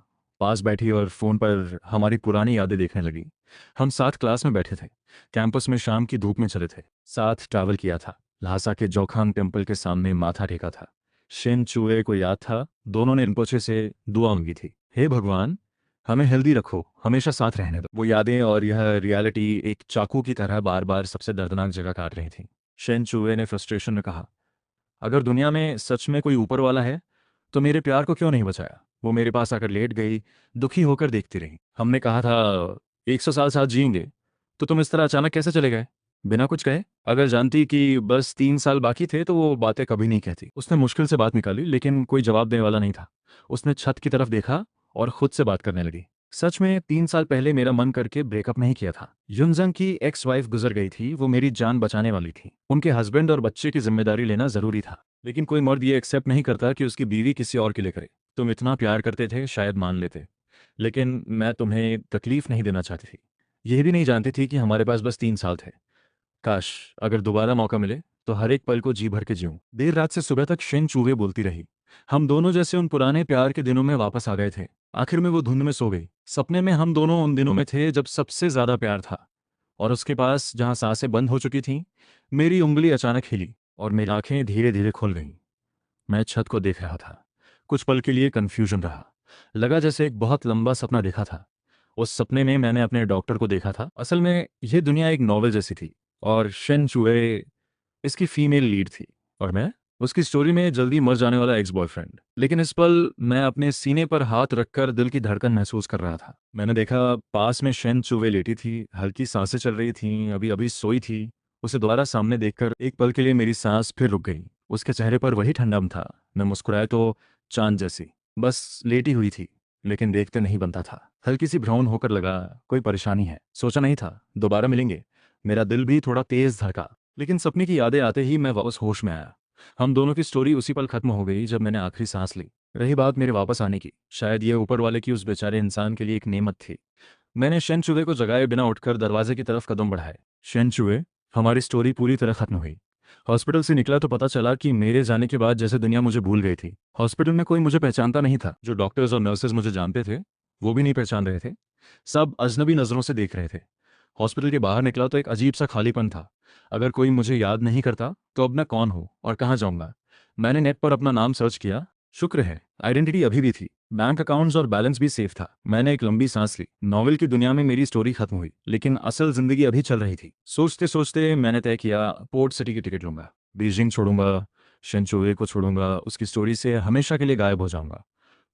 पास बैठी और फ़ोन पर हमारी पुरानी यादें देखने लगी। हम साथ क्लास में बैठे थे, कैंपस में शाम की धूप में चले थे, साथ ट्रैवल किया था। ल्हासा के जोखान टेम्पल के सामने माथा टेका था। शेनचुए को याद था, दोनों ने रिम्पोचे से दुआ मांगी थी, हे भगवान, हमें हेल्दी रखो, हमेशा साथ रहने दो। वो यादें और यह रियलिटी एक चाकू की तरह बार बार सबसे दर्दनाक जगह काट रही थी। शेनचुए ने फ्रस्ट्रेशन में कहा, अगर दुनिया में सच में कोई ऊपर वाला है, तो मेरे प्यार को क्यों नहीं बचाया? वो मेरे पास आकर लेट गई, दुखी होकर देखती रही। हमने कहा था 100 साल साथ जिएंगे, तो तुम इस तरह अचानक कैसे चले गए, बिना कुछ कहे? अगर जानती कि बस 3 साल बाकी थे तो वो बातें कभी नहीं कहती। उसने मुश्किल से बात निकाली, लेकिन कोई जवाब देने वाला नहीं था। उसने छत की तरफ देखा और खुद से बात करने लगी। सच में 3 साल पहले मेरा मन करके ब्रेकअप नहीं किया था। युनजंग की एक्स वाइफ गुजर गई थी, वो मेरी जान बचाने वाली थी। उनके हस्बैंड और बच्चे की जिम्मेदारी लेना जरूरी था। लेकिन कोई मर्द ये एक्सेप्ट नहीं करता कि उसकी बीवी किसी और के लिए करे। तुम इतना प्यार करते थे, शायद मान लेते, लेकिन मैं तुम्हें तकलीफ नहीं देना चाहती थी। यह भी नहीं जानती थी कि हमारे पास बस 3 साल थे। काश अगर दोबारा मौका मिले तो हर एक पल को जी भर के जीऊं। देर रात से सुबह तक शेन चूहे बोलती रही। हम दोनों जैसे उन पुराने प्यार के दिनों में वापस आ गए थे। आखिर में वो धुंध में सो गई। सपने में हम दोनों उन दिनों में थे जब सबसे ज्यादा प्यार था। और उसके पास जहां सांसें बंद हो चुकी थीं, मेरी उंगली अचानक हिली और मेरी आंखें धीरे धीरे खुल गईं। मैं छत को देख रहा था। कुछ पल के लिए कंफ्यूजन रहा। लगा जैसे एक बहुत लंबा सपना देखा था। उस सपने में मैंने अपने डॉक्टर को देखा था। असल में यह दुनिया एक नॉवेल जैसी थी और शेन चुए इसकी फीमेल लीड थी, और मैं उसकी स्टोरी में जल्दी मर जाने वाला एक्स बॉयफ्रेंड। लेकिन इस पल मैं अपने सीने पर हाथ रखकर दिल की धड़कन महसूस कर रहा था। मैंने देखा पास में शेन चुवे लेटी थी, हल्की सांसें चल रही थीं, अभी अभी सोई थी। उसे दोबारा सामने देखकर एक पल के लिए मेरी सांस फिर रुक गई। उसके चेहरे पर वही ठंडम था। मैं मुस्कुराया तो चांद जैसी, बस लेटी हुई थी, लेकिन देखते नहीं बनता था। हल्की सी भ्रौन होकर लगा कोई परेशानी है। सोचा नहीं था दोबारा मिलेंगे। मेरा दिल भी थोड़ा तेज धड़का। लेकिन सपने की यादें आते ही मैं वापस होश में आया। हम दोनों की स्टोरी उसी पल खत्म हो गई जब मैंने आखिरी सांस ली। रही बात मेरे वापस आने की, शायद ये ऊपर वाले की उस बेचारे इंसान के लिए एक नेमत थी। मैंने शेन चुवे को जगाए बिना उठकर दरवाजे की तरफ कदम बढ़ाए। शेन चुवे, हमारी स्टोरी पूरी तरह खत्म हुई। हॉस्पिटल से निकला तो पता चला कि मेरे जाने के बाद जैसे दुनिया मुझे भूल गई थी। हॉस्पिटल में कोई मुझे पहचानता नहीं था। जो डॉक्टर्स और नर्सेज मुझे जानते थे वो भी नहीं पहचान रहे थे। सब अजनबी नज़रों से देख रहे थे। हॉस्पिटल के बाहर निकला तो एक अजीब सा खालीपन था। अगर कोई मुझे याद नहीं करता तो अब मैं कौन हूँ और कहाँ जाऊँगा। मैंने नेट पर अपना नाम सर्च किया। शुक्र है आइडेंटिटी अभी भी थी, बैंक अकाउंट्स और बैलेंस भी सेफ था। मैंने एक लंबी सांस ली। नॉवेल की दुनिया में मेरी स्टोरी खत्म हुई, लेकिन असल जिंदगी अभी चल रही थी। सोचते सोचते मैंने तय किया पोर्ट सिटी की टिकट लूंगा। बीजिंग छोड़ूंगा, शेनचुए को छोड़ूंगा, उसकी स्टोरी से हमेशा के लिए गायब हो जाऊंगा।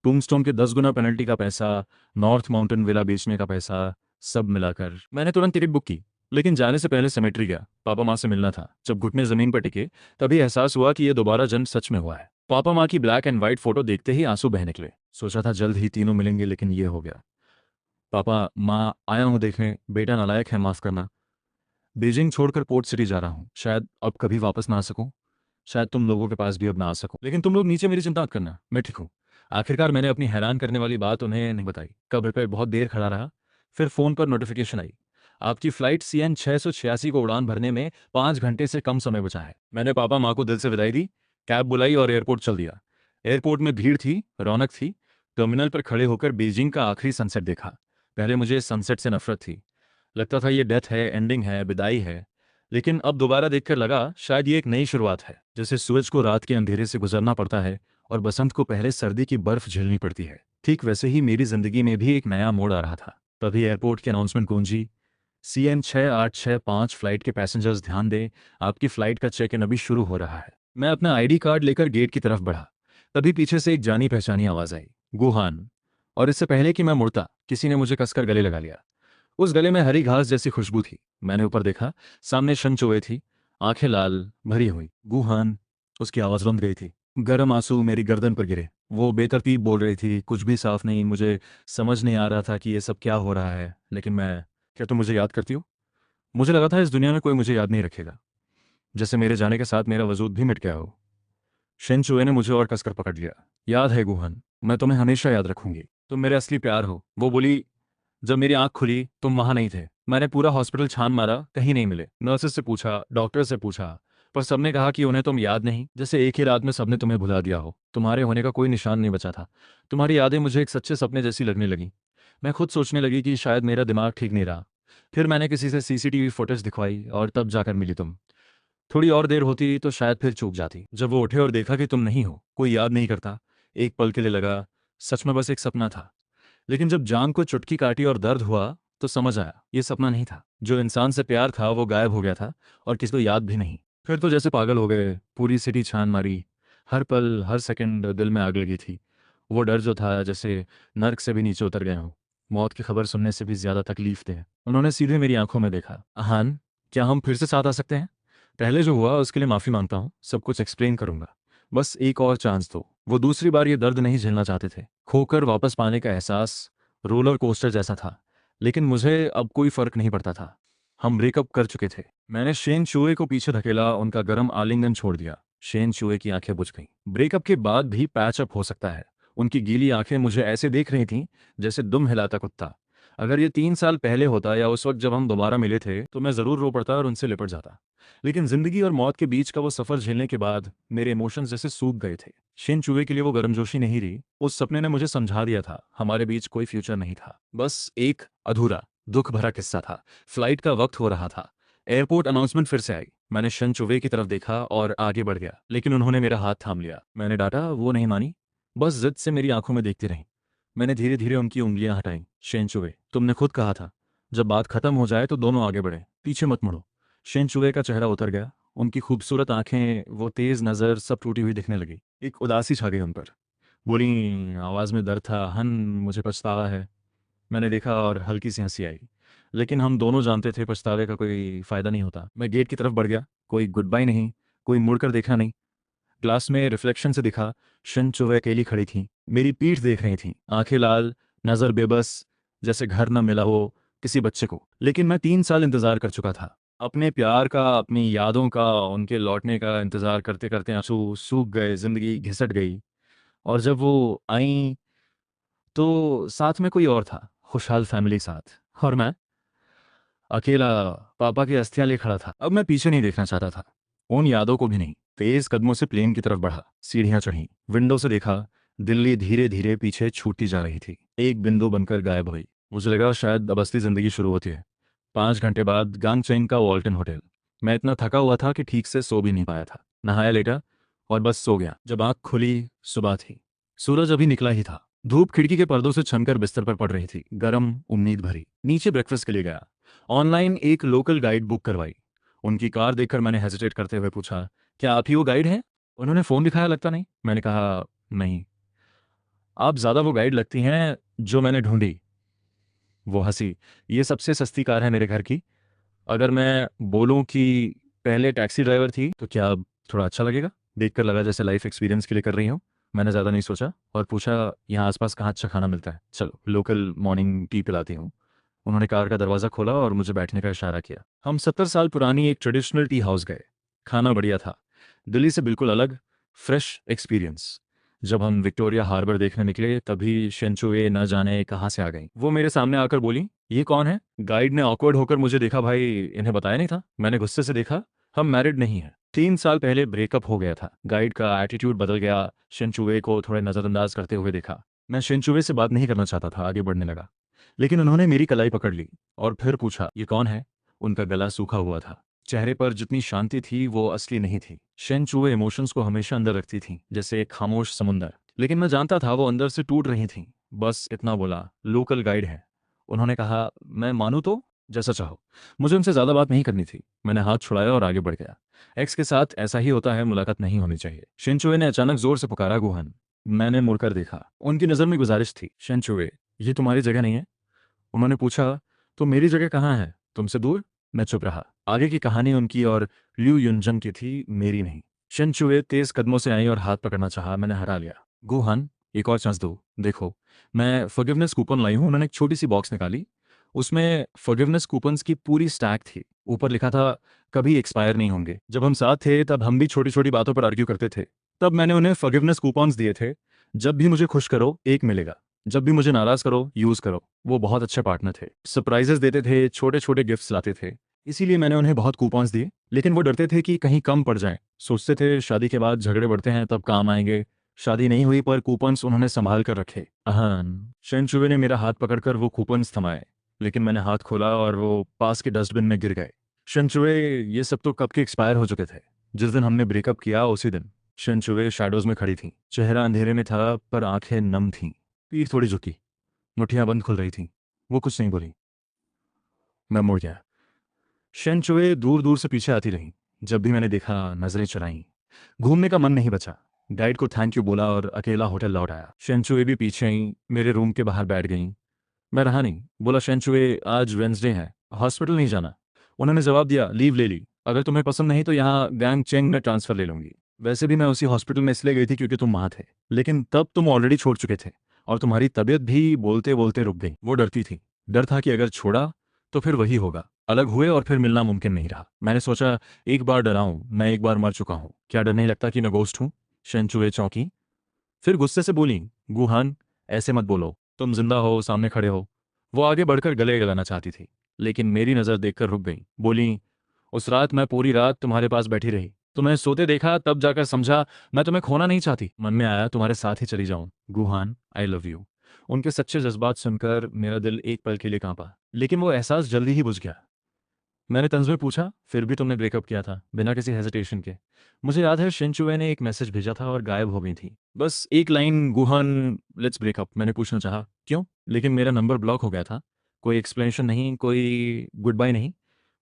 टूम्बस्टोन के 10 गुना पेनल्टी का पैसा, नॉर्थ माउंटेन विला बेचने का पैसा, सब मिलाकर मैंने तुरंत टिकट बुक की। लेकिन जाने से पहले सेमेट्री गया। पापा माँ से मिलना था। जब घुटने जमीन पर टिके तभी एहसास हुआ कि यह दोबारा जन्म सच में हुआ है। पापा माँ की ब्लैक एंड व्हाइट फोटो देखते ही आंसू बह निकले। सोचा था जल्द ही तीनों मिलेंगे, लेकिन ये हो गया। पापा माँ, आया हूँ देखने, बेटा नालायक है, माफ करना। बीजिंग छोड़कर पोर्ट सिटी जा रहा हूँ। शायद अब कभी वापस ना आ सकूं। शायद तुम लोगों के पास भी अब ना आ सकूं। लेकिन तुम लोग नीचे मेरी चिंता मत करना, मैं ठीक हूँ। आखिरकार मैंने अपनी हैरान करने वाली बात उन्हें नहीं बताई। कब्र पर बहुत देर खड़ा रहा। फिर फोन पर नोटिफिकेशन आई, आपकी फ्लाइट CN 686 को उड़ान भरने में 5 घंटे से कम समय बचा है। मैंने पापा माँ को दिल से विदाई दी, कैब बुलाई और एयरपोर्ट चल दिया। एयरपोर्ट में भीड़ थी, रौनक थी। टर्मिनल पर खड़े होकर बीजिंग का आखिरी सनसेट देखा। पहले मुझे सनसेट से नफरत थी। लगता था ये डेथ है, एंडिंग है, विदाई है। लेकिन अब दोबारा देखकर लगा शायद ये एक नई शुरुआत है। जैसे सूरज को रात के अंधेरे से गुजरना पड़ता है और बसंत को पहले सर्दी की बर्फ झेलनी पड़ती है, ठीक वैसे ही मेरी जिंदगी में भी एक नया मोड़ आ रहा था। तभी एयरपोर्ट की अनाउंसमेंट गूंजी, CN 6865 फ्लाइट के पैसेंजर्स ध्यान दें, आपकी फ्लाइट का चेक इन अभी शुरू हो रहा है। मैं अपना ID कार्ड लेकर गेट की तरफ बढ़ा। तभी पीछे से एक जानी पहचानी आवाज आई, गुहान। और इससे पहले कि मैं मुड़ता किसी ने मुझे कसकर गले लगा लिया। उस गले में हरी घास जैसी खुशबू थी। मैंने ऊपर देखा, सामने शनचोए थी, आंखें लाल भरी हुई। गुहान, उसकी आवाज रुंध गई थी। गर्म आंसू मेरी गर्दन पर गिरे। वो बेतरतीब बोल रही थी, कुछ भी साफ नहीं। मुझे समझ नहीं आ रहा था कि ये सब क्या हो रहा है, लेकिन मैं, क्या तुम मुझे याद करती हो? मुझे लगा था इस दुनिया में कोई मुझे याद नहीं रखेगा, जैसे मेरे जाने के साथ मेरा वजूद भी मिट गया हो। शेनचुए ने मुझे और कसकर पकड़ लिया। याद है गुहान, मैं तुम्हें हमेशा याद रखूंगी। तुम मेरे असली प्यार हो, वो बोली। जब मेरी आंख खुली तुम वहां नहीं थे। मैंने पूरा हॉस्पिटल छान मारा, कहीं नहीं मिले। नर्सेस से पूछा, डॉक्टर से पूछा, पर सबने कहा कि उन्हें तुम याद नहीं, जैसे एक ही रात में सबने तुम्हें भुला दिया हो। तुम्हारे होने का कोई निशान नहीं बचा था। तुम्हारी यादें मुझे एक सच्चे सपने जैसी लगने लगी। मैं खुद सोचने लगी कि शायद मेरा दिमाग ठीक नहीं रहा। फिर मैंने किसी से CCTV फुटेज दिखवाई और तब जाकर मिली तुम। थोड़ी और देर होती तो शायद फिर चूक जाती। जब वो उठे और देखा कि तुम नहीं हो, कोई याद नहीं करता, एक पल के लिए लगा सच में बस एक सपना था। लेकिन जब जान को चुटकी काटी और दर्द हुआ तो समझ आया ये सपना नहीं था। जो इंसान से प्यार था वो गायब हो गया था और किसी को याद भी नहीं। फिर तो जैसे पागल हो गए, पूरी सिटी छान मारी। हर पल हर सेकंड दिल में आग लगी थी। वो डर जो था जैसे नर्क से भी नीचे उतर गए हो। मौत की खबर सुनने से भी ज्यादा तकलीफ थे। उन्होंने सीधे मेरी आंखों में देखा। अहान, क्या हम फिर से साथ आ सकते हैं? पहले जो हुआ उसके लिए माफी मांगता हूँ, सब कुछ एक्सप्लेन करूंगा। बस एक और चांस दो। वो दूसरी बार ये दर्द नहीं झेलना चाहते थे। खोकर वापस पाने का एहसास, रोलर कोस्टर जैसा था। लेकिन मुझे अब कोई फर्क नहीं पड़ता था। हम ब्रेकअप कर चुके थे। मैंने शेन चूहे को पीछे धकेला, उनका गर्म आलिंगन छोड़ दिया। शेन चूहे की आंखें बुझ गईं। ब्रेकअप के बाद भी पैच अप हो सकता है। उनकी गीली आंखें मुझे ऐसे देख रही थीं जैसे दुम हिलाता कुत्ता। अगर ये 3 साल पहले होता या उस वक्त जब हम दोबारा मिले थे तो मैं ज़रूर रो पड़ता और उनसे लिपट जाता। लेकिन ज़िंदगी और मौत के बीच का वो सफ़र झेलने के बाद मेरे इमोशंस जैसे सूख गए थे। शेन चूहे के लिए वो गर्मजोशी नहीं रही। उस सपने ने मुझे समझा दिया था हमारे बीच कोई फ्यूचर नहीं था, बस एक अधूरा दुख भरा किस्सा था। फ्लाइट का वक्त हो रहा था। एयरपोर्ट अनाउंसमेंट फिर से आई। मैंने शन चुवे की तरफ देखा और आगे बढ़ गया, लेकिन उन्होंने मेरा हाथ थाम लिया। मैंने डांटा, वो नहीं मानी, बस जिद से मेरी आंखों में देखती रही। मैंने धीरे धीरे उनकी उंगलियां हटाई। शेन चुवे, तुमने खुद कहा था जब बात खत्म हो जाए तो दोनों आगे बढ़े, पीछे मत मुड़ो। शेन चुवे का चेहरा उतर गया। उनकी खूबसूरत आंखें, वो तेज नज़र सब टूटी हुई दिखने लगी। एक उदासी छा गई उन पर। बोली, आवाज़ में दर्द था, हन, मुझे पछतावा है। मैंने देखा और हल्की सी हंसी आई। लेकिन हम दोनों जानते थे पछतावे का कोई फ़ायदा नहीं होता। मैं गेट की तरफ बढ़ गया। कोई गुड बाय नहीं, कोई मुड़कर देखा नहीं। ग्लास में रिफ्लेक्शन से दिखा, शन चुवे अकेली खड़ी थी, मेरी पीठ देख रही थी, आंखें लाल, नज़र बेबस, जैसे घर न मिला हो किसी बच्चे को। लेकिन मैं 3 साल इंतज़ार कर चुका था, अपने प्यार का, अपनी यादों का, उनके लौटने का इंतज़ार करते करते आंसू सूख गए, ज़िंदगी घिसट गई। और जब वो आई तो साथ में कोई और था, खुशहाल फैमिली साथ, और मैं अकेला पापा की अस्थियां ले खड़ा था। अब मैं पीछे नहीं देखना चाहता था, उन यादों को भी नहीं। तेज कदमों से प्लेन की तरफ बढ़ा, सीढ़ियां चढ़ी, विंडो से देखा। दिल्ली धीरे धीरे पीछे छूटती जा रही थी, एक बिंदु बनकर गायब हुई। मुझे लगा शायद अब असली जिंदगी शुरू होती है। 5 घंटे बाद गांगचेन का वॉल्टन होटल। मैं इतना थका हुआ था कि ठीक से सो भी नहीं पाया था। नहाया, लेटा और बस सो गया। जब आँख खुली, सुबह थी। सूरज अभी निकला ही था। धूप खिड़की के पर्दों से छनकर बिस्तर पर पड़ रही थी, गरम, उम्मीद भरी। नीचे ब्रेकफास्ट के लिए गया। ऑनलाइन एक लोकल गाइड बुक करवाई। उनकी कार देखकर मैंने हेजिटेट करते हुए पूछा, क्या आप ही वो गाइड हैं? उन्होंने फ़ोन दिखाया, लगता नहीं। मैंने कहा, नहीं, आप ज़्यादा वो गाइड लगती हैं जो मैंने ढूंढी। वो हंसी, ये सबसे सस्ती कार है मेरे घर की। अगर मैं बोलूं कि पहले टैक्सी ड्राइवर थी तो क्या अब थोड़ा अच्छा लगेगा? देखकर लगा जैसे लाइफ एक्सपीरियंस के लिए कर रही हूँ। मैंने ज़्यादा नहीं सोचा और पूछा, यहाँ आसपास कहाँ अच्छा खाना मिलता है? चलो लोकल मॉर्निंग टी पिलाती हूँ। उन्होंने कार का दरवाज़ा खोला और मुझे बैठने का इशारा किया। हम 70 साल पुरानी एक ट्रेडिशनल टी हाउस गए। खाना बढ़िया था, दिल्ली से बिल्कुल अलग, फ्रेश एक्सपीरियंस। जब हम विक्टोरिया हार्बर देखने निकले तभी शेंचुए न जाने कहाँ से आ गई। वो मेरे सामने आकर बोली, ये कौन है? गाइड ने ऑकवर्ड होकर मुझे देखा। भाई, इन्हें बताया नहीं था? मैंने गुस्से से देखा। हम मैरिड नहीं हैं, 3 साल पहले ब्रेकअप हो गया था। गाइड का एटीट्यूड बदल गया। शेंचुए को थोड़े नज़रअंदाज करते हुए देखा। मैं शेंचुए से बात नहीं करना चाहता था, आगे बढ़ने लगा। लेकिन उन्होंने मेरी कलाई पकड़ ली और फिर पूछा, ये कौन है? उनका गला सूखा हुआ था, चेहरे पर जितनी शांति थी वो असली नहीं थी। शेन चूहे इमोशंस को हमेशा अंदर रखती थी, जैसे एक खामोश समुंदर। लेकिन मैं जानता था वो अंदर से टूट रही थी। बस इतना बोला, लोकल गाइड है। उन्होंने कहा, मैं मानूं तो? जैसा चाहो। मुझे उनसे ज्यादा बात नहीं करनी थी। मैंने हाथ छुड़ाया और आगे बढ़ गया। एक्स के साथ ऐसा ही होता है, मुलाकात नहीं होनी चाहिए। शिनचुए ने अचानक जोर से पुकारा, गुहन। मैंने मुड़कर देखा। उनकी नज़र में गुजारिश थी। शिनचुए, ये तुम्हारी जगह नहीं है। उन्होंने पूछा, तो मेरी जगह कहाँ है? तुमसे दूर? मैं चुप रहा। आगे की कहानी उनकी और ल्यू युनजंग की थी, मेरी नहीं। शिनचुए तेज कदमों से आई और हाथ पकड़ना चाहा। मैंने हरा लिया। गुहान, एक और चांस दो। देखो, मैं फॉरगिवनेस कूपन लाई हूँ। उन्होंने एक छोटी सी बॉक्स निकाली। उसमें फॉरगिवनेस कूपन्स की पूरी स्टैक थी। ऊपर लिखा था, कभी एक्सपायर नहीं होंगे। जब हम साथ थे तब हम भी छोटी छोटी बातों पर आर्ग्यू करते थे। तब मैंने उन्हें फॉरगिवनेस कूपन्स दिए थे। जब भी मुझे खुश करो, एक मिलेगा। जब भी मुझे नाराज करो, यूज करो। वो बहुत अच्छे पार्टनर थे, सरप्राइजेस देते थे, छोटे छोटे गिफ्ट्स लाते थे। इसीलिए मैंने उन्हें बहुत कूपन्स दिए। लेकिन वो डरते थे कि कहीं कम पड़ जाए। सोचते थे शादी के बाद झगड़े बढ़ते हैं तब काम आएंगे। शादी नहीं हुई पर कूपन्स उन्होंने संभाल कर रखे। अहन। शेनचुए ने मेरा हाथ पकड़कर वो कूपन्स थमाए। लेकिन मैंने हाथ खोला और वो पास के डस्टबिन में गिर गए। शेनचुए, ये सब तो कब के एक्सपायर हो चुके थे। जिस दिन हमने ब्रेकअप किया उसी दिन। शेनचुए शैडोज में खड़ी थी। चेहरा अंधेरे में था पर आंखें नम थीं। पीठ थोड़ी झुकी, मुठ्ठियां बंद खुल रही थीं। वो कुछ नहीं बोली। मैं मुड़ गया। शेनचुए दूर दूर से पीछे आती रही। जब भी मैंने देखा, नजरें चुराई। घूमने का मन नहीं बचा। गाइड को थैंक यू बोला और अकेला होटल लौट आया। शेनचुए भी पीछे आई, मेरे रूम के बाहर बैठ गई। मैं रहा नहीं, बोला, शेनचुए, आज वेंसडे है, हॉस्पिटल नहीं जाना? उन्होंने जवाब दिया, लीव ले ली। अगर तुम्हें पसंद नहीं तो यहाँ गैंग चेंग में ट्रांसफर ले लूंगी। वैसे भी मैं उसी हॉस्पिटल में इसलिए गई थी क्योंकि तुम वहाँ थे। लेकिन तब तुम ऑलरेडी छोड़ चुके थे और तुम्हारी तबीयत भी बोलते बोलते रुक गई। वो डरती थी। डर था कि अगर छोड़ा तो फिर वही होगा, अलग हुए और फिर मिलना मुमकिन नहीं रहा। मैंने सोचा, एक बार डरा हूं, मैं एक बार मर चुका हूं, क्या डर नहीं लगता कि मैं गोस्ट हूं? शेंचुए चौंकी, फिर गुस्से से बोली, गुहान, ऐसे मत बोलो, तुम जिंदा हो, सामने खड़े हो। वो आगे बढ़कर गले लगाना चाहती थी, लेकिन मेरी नज़र देखकर रुक गई। बोली, उस रात मैं पूरी रात तुम्हारे पास बैठी रही, तुम्हें सोते देखा, तब जाकर समझा मैं तुम्हें खोना नहीं चाहती। मन में आया तुम्हारे साथ ही चली जाऊं। Gohan, I love you. उनके सच्चे जज्बात सुनकर मेरा दिल एक पल के लिए कांपा, लेकिन वो एहसास जल्दी ही बुझ गया। मैंने तंज में पूछा, फिर भी तुमने ब्रेकअप किया था बिना किसी हेजिटेशन के? मुझे याद है शिनचुए ने एक मैसेज भेजा था और गायब हो गई थी, बस एक लाइन, गुहान लेट्स ब्रेकअप। मैंने पूछना चाहा, क्यों? लेकिन मेरा नंबर ब्लॉक हो गया था। कोई एक्सप्लेनेशन नहीं, कोई गुड बाय नहीं।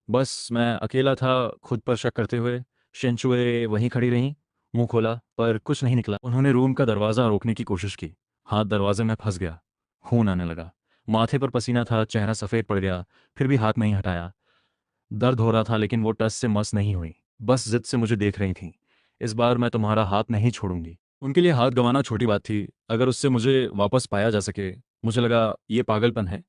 बस मैं अकेला था, खुद पर शक करते हुए। शिनचुए वहीं खड़ी रहीं, मुंह खोला पर कुछ नहीं निकला। उन्होंने रूम का दरवाज़ा रोकने की कोशिश की, हाथ दरवाजे में फंस गया। खून आने लगा, माथे पर पसीना था, चेहरा सफ़ेद पड़ गया, फिर भी हाथ नहीं हटाया। दर्द हो रहा था, लेकिन वो टस से मस नहीं हुई, बस जिद से मुझे देख रही थी। इस बार मैं तुम्हारा हाथ नहीं छोड़ूंगी। उनके लिए हाथ गंवाना छोटी बात थी, अगर उससे मुझे वापस पाया जा सके। मुझे लगा ये पागलपन है,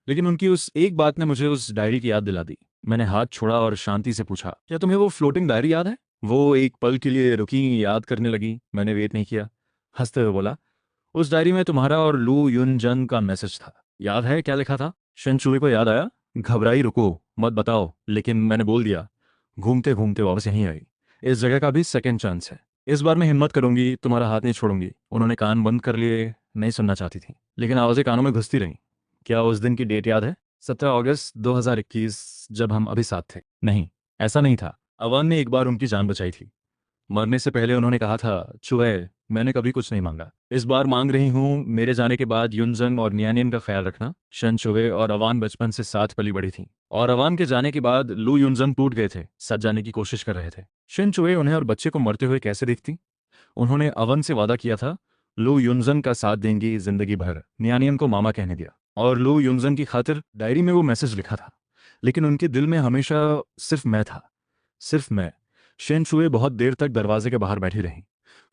लेकिन उनकी उस एक बात ने मुझे उस डायरी की याद दिला दी। मैंने हाथ छोड़ा और शांति से पूछा, क्या तुम्हें वो फ्लोटिंग डायरी याद है? वो एक पल के लिए रुकी, याद करने लगी। मैंने वेट नहीं किया, हंसते हुए बोला, उस डायरी में तुम्हारा और लू युन जन का मैसेज था। याद है क्या लिखा था? शेनचुई को याद आया। घबराई, रुको, मत बताओ। लेकिन मैंने बोल दिया, घूमते घूमते वापस यहीं आई। इस जगह का भी सेकंड चांस है। इस बार मैं हिम्मत करूंगी, तुम्हारा हाथ नहीं छोड़ूंगी। उन्होंने कान बंद कर लिए, नहीं सुनना चाहती थी, लेकिन आवाज़ें कानों में घुसती रहीं। क्या उस दिन की डेट याद है? 17 अगस्त 2021, जब हम अभी साथ थे। नहीं, ऐसा नहीं था। अवान ने एक बार उनकी जान बचाई थी। मरने से पहले उन्होंने कहा था, चुए, मैंने कभी कुछ नहीं मांगा, इस बार मांग रही हूँ। मेरे जाने के बाद युनजंग और नियानियन का ख्याल रखना। शन चुए और अवान बचपन से साथ पली बड़ी थी, और अवान के जाने के बाद लू युनजंग टूट गए थे, सच जाने की कोशिश कर रहे थे। शन चुए उन्हें और बच्चे को मरते हुए कैसे देखती? उन्होंने अवन से वादा किया था, लू युनजंग का साथ देंगी जिंदगी भर। नियानियन को मामा कहने दिया, और लू युनजंग की खातिर डायरी में वो मैसेज लिखा था। लेकिन उनके दिल में हमेशा सिर्फ मैं था, सिर्फ मैं। शेन चुए बहुत देर तक दरवाजे के बाहर बैठी रहीं।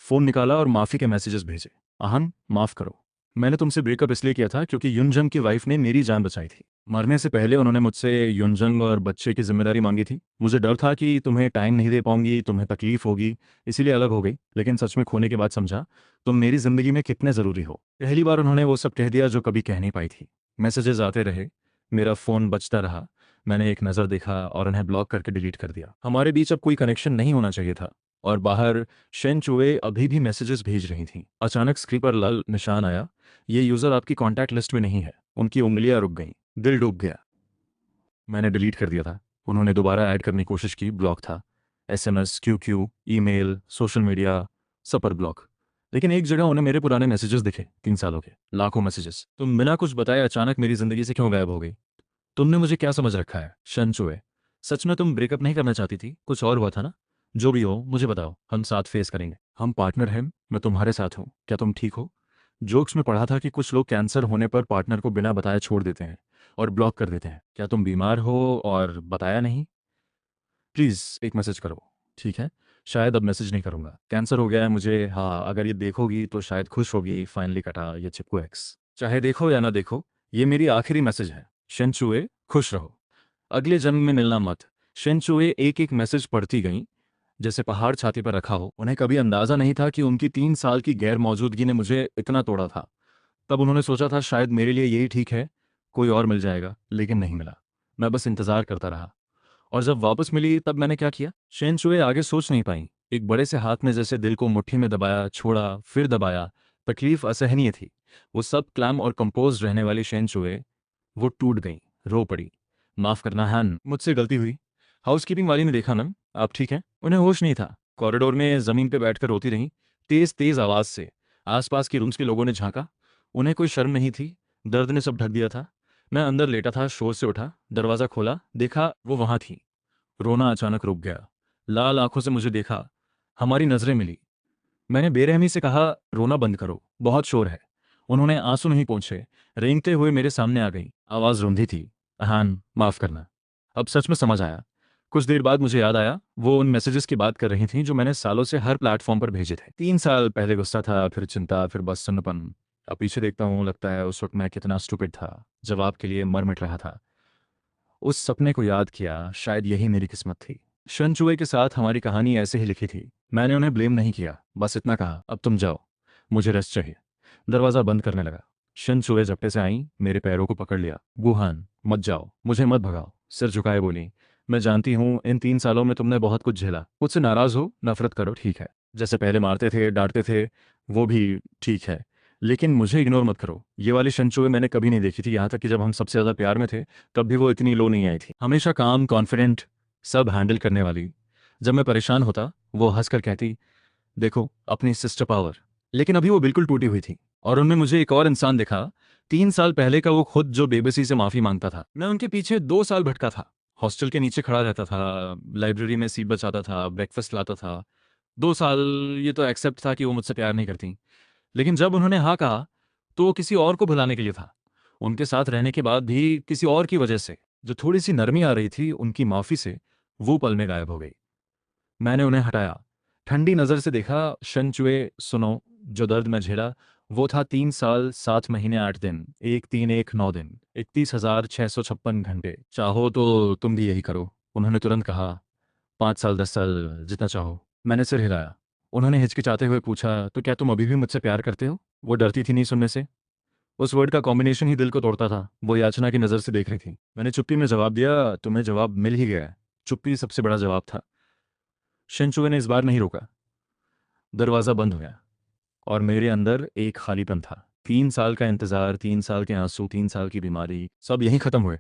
फोन निकाला और माफी के मैसेजेस भेजे। आहन, माफ करो, मैंने तुमसे ब्रेकअप इसलिए किया था क्योंकि युनजंग की वाइफ ने मेरी जान बचाई थी। मरने से पहले उन्होंने मुझसे युनजंग और बच्चे की जिम्मेदारी मांगी थी। मुझे डर था कि तुम्हें टाइम नहीं दे पाऊंगी, तुम्हें तकलीफ होगी, इसीलिए अलग हो गई। लेकिन सच में खोने के बाद समझा तुम मेरी जिंदगी में कितने ज़रूरी हो। पहली बार उन्होंने वो सब कह दिया जो कभी कह नहीं पाई थी। मैसेजेस आते रहे, मेरा फ़ोन बजता रहा। मैंने एक नज़र देखा और उन्हें ब्लॉक करके डिलीट कर दिया। हमारे बीच अब कोई कनेक्शन नहीं होना चाहिए था। और बाहर शेन चुए अभी भी मैसेजेस भेज रही थीं। अचानक स्क्रीन पर लाल निशान आया, ये यूज़र आपकी कॉन्टैक्ट लिस्ट में नहीं है। उनकी उंगलियां रुक गईं, दिल डूब गया। मैंने डिलीट कर दिया था। उन्होंने दोबारा ऐड करने की कोशिश की, ब्लॉक था। SMS, QQ, email, social media, सब पर ब्लॉक। लेकिन एक जगह उन्हें मेरे पुराने मैसेजेस दिखे, 3 सालों के, लाखों मैसेजेस। तुम बिना कुछ बताए अचानक मेरी जिंदगी से क्यों गायब हो गई? तुमने मुझे क्या समझ रखा है? शनचुए, सच में तुम ब्रेकअप नहीं करना चाहती थी? कुछ और हुआ था ना? जो भी हो मुझे बताओ, हम साथ फेस करेंगे। हम पार्टनर हैं, मैं तुम्हारे साथ हूँ, क्या तुम ठीक हो? जोक्स में पढ़ा था कि कुछ लोग कैंसर होने पर पार्टनर को बिना बताए छोड़ देते हैं और ब्लॉक कर देते हैं। क्या तुम बीमार हो और बताया नहीं? प्लीज़ एक मैसेज करो। ठीक है, शायद अब मैसेज नहीं करूँगा। कैंसर हो गया है मुझे, हाँ, अगर ये देखोगी तो शायद खुश होगी। फाइनली कटा ये चिपकू एक्स। चाहे देखो या ना देखो, ये मेरी आखिरी मैसेज है। शेनचुए, खुश रहो, अगले जन्म में मिलना मत। शेनचुए एक एक मैसेज पढ़ती गईं, जैसे पहाड़ छाती पर रखा हो। उन्हें कभी अंदाजा नहीं था कि उनकी 3 साल की गैर मौजूदगी ने मुझे इतना तोड़ा था। तब उन्होंने सोचा था शायद मेरे लिए यही ठीक है, कोई और मिल जाएगा, लेकिन नहीं मिला। मैं बस इंतजार करता रहा, और जब वापस मिली तब मैंने क्या किया? शेनचुए आगे सोच नहीं पाई। एक बड़े से हाथ ने जैसे दिल को मुट्ठी में दबाया, छोड़ा, फिर दबाया। तकलीफ असहनीय थी। वो सब क्लैम और कंपोज रहने वाली शेनचुए, वो टूट गई, रो पड़ी। माफ करना हैन, मुझसे गलती हुई। हाउसकीपिंग वाली ने देखा ना, आप ठीक हैं? उन्हें होश नहीं था। कॉरिडोर में जमीन पे बैठकर रोती रहीं, तेज तेज आवाज से। आसपास के रूम्स के लोगों ने झांका, उन्हें कोई शर्म नहीं थी। दर्द ने सब ढक दिया था। मैं अंदर लेटा था, शोर से उठा, दरवाजा खोला, देखा वो वहां थी। रोना अचानक रुक गया। लाल आंखों से मुझे देखा, हमारी नजरें मिली। मैंने बेरहमी से कहा, रोना बंद करो, बहुत शोर है। उन्होंने आंसू नहीं पोंछे, रेंगते हुए मेरे सामने आ गई। आवाज रुंधी थी, अहान, माफ करना। अब सच में समझ आया। कुछ देर बाद मुझे याद आया, वो उन मैसेजेस की बात कर रही थी जो मैंने सालों से हर प्लेटफॉर्म पर भेजे थे। 3 साल पहले गुस्सा था, फिर चिंता, फिर बस सुन्नपन। अब पीछे देखता हूँ, लगता है उस वक्त मैं कितना स्टूपिड था, जवाब के लिए मर मिट रहा था। उस सपने को याद किया, शायद यही मेरी किस्मत थी। शनचुए के साथ हमारी कहानी ऐसे ही लिखी थी। मैंने उन्हें ब्लेम नहीं किया, बस इतना कहा, अब तुम जाओ, मुझे रेस्ट चाहिए। दरवाज़ा बंद करने लगा। शनचुए झपटे से आई, मेरे पैरों को पकड़ लिया। गुहान, मत जाओ, मुझे मत भगाओ। सिर झुकाए बोली, मैं जानती हूँ इन 3 सालों में तुमने बहुत कुछ झेला। मुझसे नाराज़ हो, नफरत करो, ठीक है। जैसे पहले मारते थे, डांटते थे, वो भी ठीक है। लेकिन मुझे इग्नोर मत करो। ये वाली शनचुए मैंने कभी नहीं देखी थी, यहाँ तक कि जब हम सबसे ज़्यादा प्यार में थे तब भी वो इतनी लो नहीं आई थी। हमेशा काम, कॉन्फिडेंट, सब हैंडल करने वाली। जब मैं परेशान होता वो हंसकर कहती, देखो अपनी सिस्टर पावर। लेकिन अभी वो बिल्कुल टूटी हुई थी और उनमें मुझे एक और इंसान दिखा। 3 साल पहले का वो खुद, जो बेबसी से माफ़ी मांगता था। मैं उनके पीछे 2 साल भटका था। हॉस्टल के नीचे खड़ा रहता था, लाइब्रेरी में सीट बचाता था, ब्रेकफास्ट लाता था। 2 साल ये तो एक्सेप्ट था कि वो मुझसे प्यार नहीं करती। लेकिन जब उन्होंने हाँ कहा तो वो किसी और को भुलाने के लिए था। उनके साथ रहने के बाद भी किसी और की वजह से जो थोड़ी सी नरमी आ रही थी उनकी माफ़ी से, वो पल में गायब हो गई। मैंने उन्हें हटाया, ठंडी नज़र से देखा। शनचुए, सुनो, जो दर्द मैं झेला वो था 3 साल 7 महीने 8 दिन, 1319 दिन, 31,656 घंटे। चाहो तो तुम भी यही करो, उन्होंने तुरंत कहा। 5 साल 10 साल जितना चाहो। मैंने सिर हिलाया। उन्होंने हिचकिचाते हुए पूछा, तो क्या तुम अभी भी मुझसे प्यार करते हो? वो डरती थी नहीं सुनने से। उस वर्ड का कॉम्बिनेशन ही दिल को तोड़ता था। वो याचना की नज़र से देख रही थी। मैंने चुप्पी में जवाब दिया, तुम्हें जवाब मिल ही गया है। चुप्पी सबसे बड़ा जवाब था। शिनचुए ने इस बार नहीं रोका। दरवाज़ा बंद हुआ और मेरे अंदर एक खालीपन था। 3 साल का इंतज़ार, 3 साल के आंसू, 3 साल की बीमारी, सब यहीं ख़त्म हुए।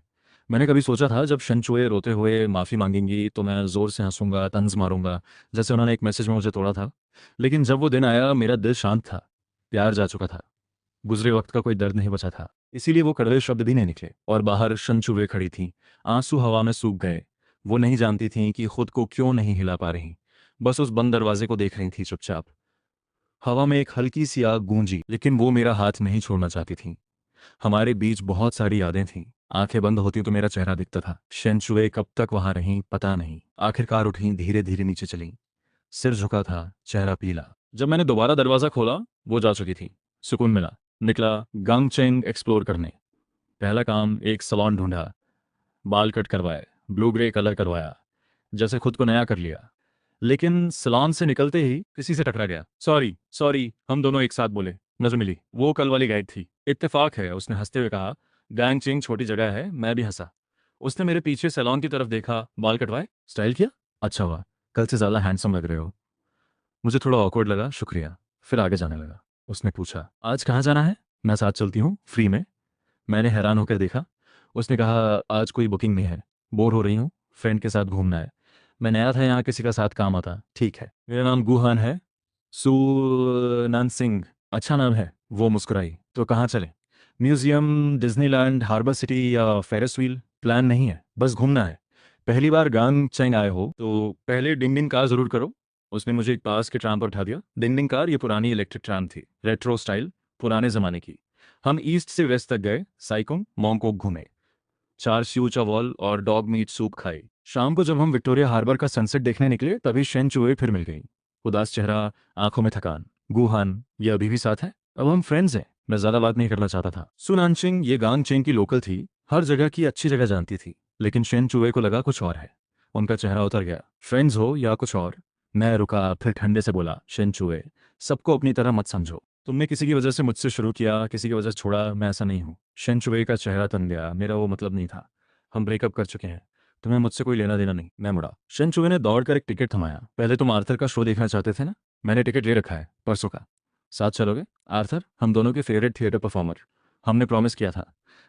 मैंने कभी सोचा था जब शनचुए रोते हुए माफ़ी मांगेंगी तो मैं ज़ोर से हंसूंगा, तंज मारूंगा, जैसे उन्होंने एक मैसेज में मुझे तोड़ा था। लेकिन जब वो दिन आया मेरा दिल शांत था। प्यार जा चुका था, गुजरे वक्त का कोई दर्द नहीं बचा था। इसीलिए वो कड़वे शब्द भी नहीं निकले। और बाहर शनचुए खड़ी थी, आंसू हवा में सूख गए। वो नहीं जानती थी कि खुद को क्यों नहीं हिला पा रही, बस उस बंद दरवाजे को देख रही थी चुपचाप। हवा में एक हल्की सी आग गूंजी, लेकिन वो मेरा हाथ नहीं छोड़ना चाहती थी। हमारे बीच बहुत सारी यादें थीं। आंखें बंद होती तो मेरा चेहरा दिखता था। शेनचुए कब तक वहां रहीं पता नहीं। आखिरकार उठी, धीरे धीरे नीचे चली। सिर झुका था, चेहरा पीला। जब मैंने दोबारा दरवाजा खोला वो जा चुकी थी। सुकून मिला। निकला गांगचेंग एक्सप्लोर करने। पहला काम, एक सलॉन ढूंढा, बाल कट करवाए, ब्लू ग्रे कलर करवाया, जैसे खुद को नया कर लिया। लेकिन सलॉन से निकलते ही किसी से टकरा गया। सॉरी सॉरी, हम दोनों एक साथ बोले। नजर मिली, वो कल वाली गाइड थी। इत्तेफाक है, उसने हंसते हुए कहा। गैंगचिंग छोटी जगह है। मैं भी हंसा। उसने मेरे पीछे सैलून की तरफ देखा। बाल कटवाए, स्टाइल किया, अच्छा हुआ, कल से ज़्यादा हैंडसम लग रहे हो। मुझे थोड़ा ऑकवर्ड लगा, शुक्रिया। फिर आगे जाने लगा। उसने पूछा, आज कहाँ जाना है? मैं साथ चलती हूँ, फ्री में। मैंने हैरान होकर देखा। उसने कहा, आज कोई बुकिंग नहीं है, बोर हो रही हूँ, फ्रेंड के साथ घूमना है। मैं नया था यहाँ, किसी का साथ काम आता। ठीक है, मेरा नाम गुहान है, सुनान सिंह। अच्छा नाम है। वो मुस्कुराई। तो कहाँ चले? म्यूजियम, डिज्नीलैंड, हार्बर सिटी या फेरिस व्हील? प्लान नहीं है, बस घूमना है। पहली बार गांग चैंग आए हो तो पहले डिंग डिंग कार जरूर करो। उसने मुझे एक पास के ट्राम पर उठा दिया। डिंग डिंग कार ये पुरानी इलेक्ट्रिक ट्राम थी, रेट्रो स्टाइल, पुराने जमाने की। हम ईस्ट से वेस्ट तक गए, साइकोंग, मोंगकोक घूमे, 4 स्यूचा वॉल और डॉग मीट सूप खाई। शाम को जब हम विक्टोरिया हार्बर का सनसेट देखने निकले तभी शेन चुए फिर मिल गई। उदास चेहरा, आंखों में थकान। गुहान, ये अभी भी साथ है? अब हम फ्रेंड्स हैं। मैं ज्यादा बात नहीं करना चाहता था। सुनानचिंग ये गांग चेंग की लोकल थी, हर जगह की अच्छी जगह जानती थी। लेकिन शेन चुए को लगा कुछ और है। उनका चेहरा उतर गया। फ्रेंड्स हो या कुछ और? मैं रुका, फिर ठंडे से बोला, शेन चुए, सबको अपनी तरह मत समझो। तुमने किसी की वजह से मुझसे शुरू किया, किसी की वजह से छोड़ा, मैं ऐसा नहीं हूँ। शेनचुए का चेहरा तन गया। मेरा वो मतलब नहीं था। हम ब्रेकअप कर चुके हैं, तुम्हें मुझसे कोई लेना देना नहीं। मैं मुड़ा। शेनचुए ने दौड़कर एक टिकट थमाया। पहले तुम आर्थर का शो देखना चाहते थे ना? मैंने टिकट ले रखा है, परसों का। साथ चलोगे? आर्थर हम दोनों के फेवरेट थिएटर परफॉर्मर। हमने प्रॉमिस किया था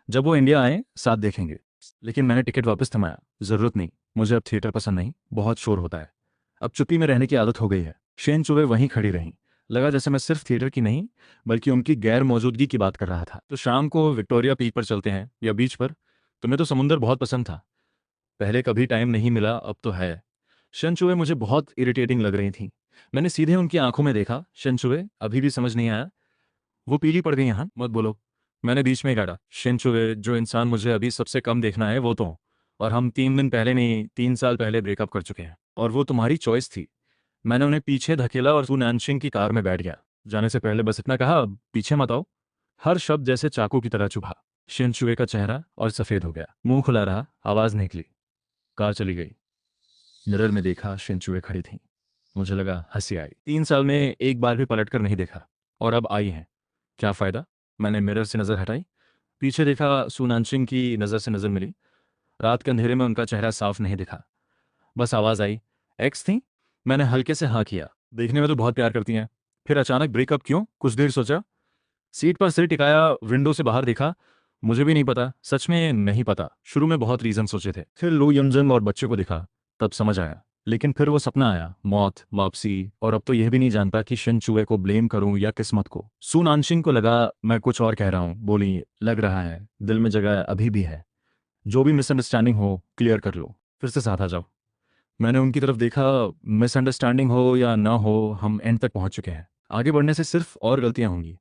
जब वो इंडिया आए साथ देखेंगे। लेकिन मैंने टिकट वापस थमाया। जरूरत नहीं, मुझे अब थिएटर पसंद नहीं, बहुत शोर होता है। अब चुप्पी में रहने की आदत हो गई है। शेनचुए वहीं खड़ी रहीं। लगा जैसे मैं सिर्फ थिएटर की नहीं बल्कि उनकी गैर मौजूदगी की बात कर रहा था। तो शाम को विक्टोरिया पीक पर चलते हैं या बीच पर? तुम्हें तो समुंदर बहुत पसंद था। पहले कभी टाइम नहीं मिला, अब तो है। शनचुए मुझे बहुत इरिटेटिंग लग रही थी। मैंने सीधे उनकी आंखों में देखा। शनचुए, अभी भी समझ नहीं आया? वो पीली पड़ गई। यहाँ मत बोलो, मैंने बीच में गाड़ा। शनचुए, जो इंसान मुझे अभी सबसे कम देखना है वो तो, और हम 3 दिन पहले नहीं 3 साल पहले ब्रेकअप कर चुके हैं, और वो तुम्हारी चॉइस थी। मैंने उन्हें पीछे धकेला और तू नैनशिंग की कार में बैठ गया। जाने से पहले बस इतना कहा, पीछे मत आओ। हर शब्द जैसे चाकू की तरह चुभा। शिनचुए का चेहरा और सफ़ेद हो गया, मुंह खुला रहा, आवाज़ नहीं निकली। कार चली गई। मिरर में देखा, शिनचुए खड़ी थी। मुझे लगा हंसी आई। 3 साल में एक बार भी पलट कर नहीं देखा, और अब आई हैं। क्या फ़ायदा? मैंने मिरर से नज़र हटाई। पीछे देखा, सुनानचिंग की नज़र से नज़र मिली। रात के अंधेरे में उनका चेहरा साफ नहीं दिखा। बस आवाज़ आई, एक्स थी? मैंने हल्के से हाँ किया। देखने में तो बहुत प्यार करती हैं। फिर अचानक ब्रेकअप क्यों? कुछ देर सोचा, सीट पर सिर टिकाया, विंडो से बाहर देखा। मुझे भी नहीं पता, सच में नहीं पता। शुरू में बहुत रीज़न सोचे थे, फिर लू युनजन और बच्चों को दिखा, तब समझ आया। लेकिन फिर वो सपना आया, मौत, वापसी, और अब तो यह भी नहीं जानता कि शिन चुए को ब्लेम करूं या किस्मत को। सू नानशिंग को लगा मैं कुछ और कह रहा हूं। बोली, लग रहा है दिल में जगह अभी भी है। जो भी मिसअंडरस्टैंडिंग हो क्लियर कर लो, फिर से साथ आ जाओ। मैंने उनकी तरफ देखा। मिसअंडरस्टैंडिंग हो या ना हो, हम एंड तक पहुंच चुके हैं। आगे बढ़ने से सिर्फ और गलतियां होंगी।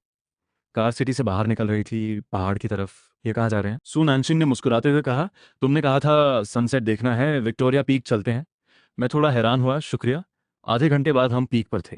कार सिटी से बाहर निकल रही थी, पहाड़ की तरफ। ये कहाँ जा रहे हैं? सू नानशिन ने मुस्कुराते हुए कहा, तुमने कहा था सनसेट देखना है, विक्टोरिया पीक चलते हैं। मैं थोड़ा हैरान हुआ। शुक्रिया। आधे घंटे बाद हम पीक पर थे।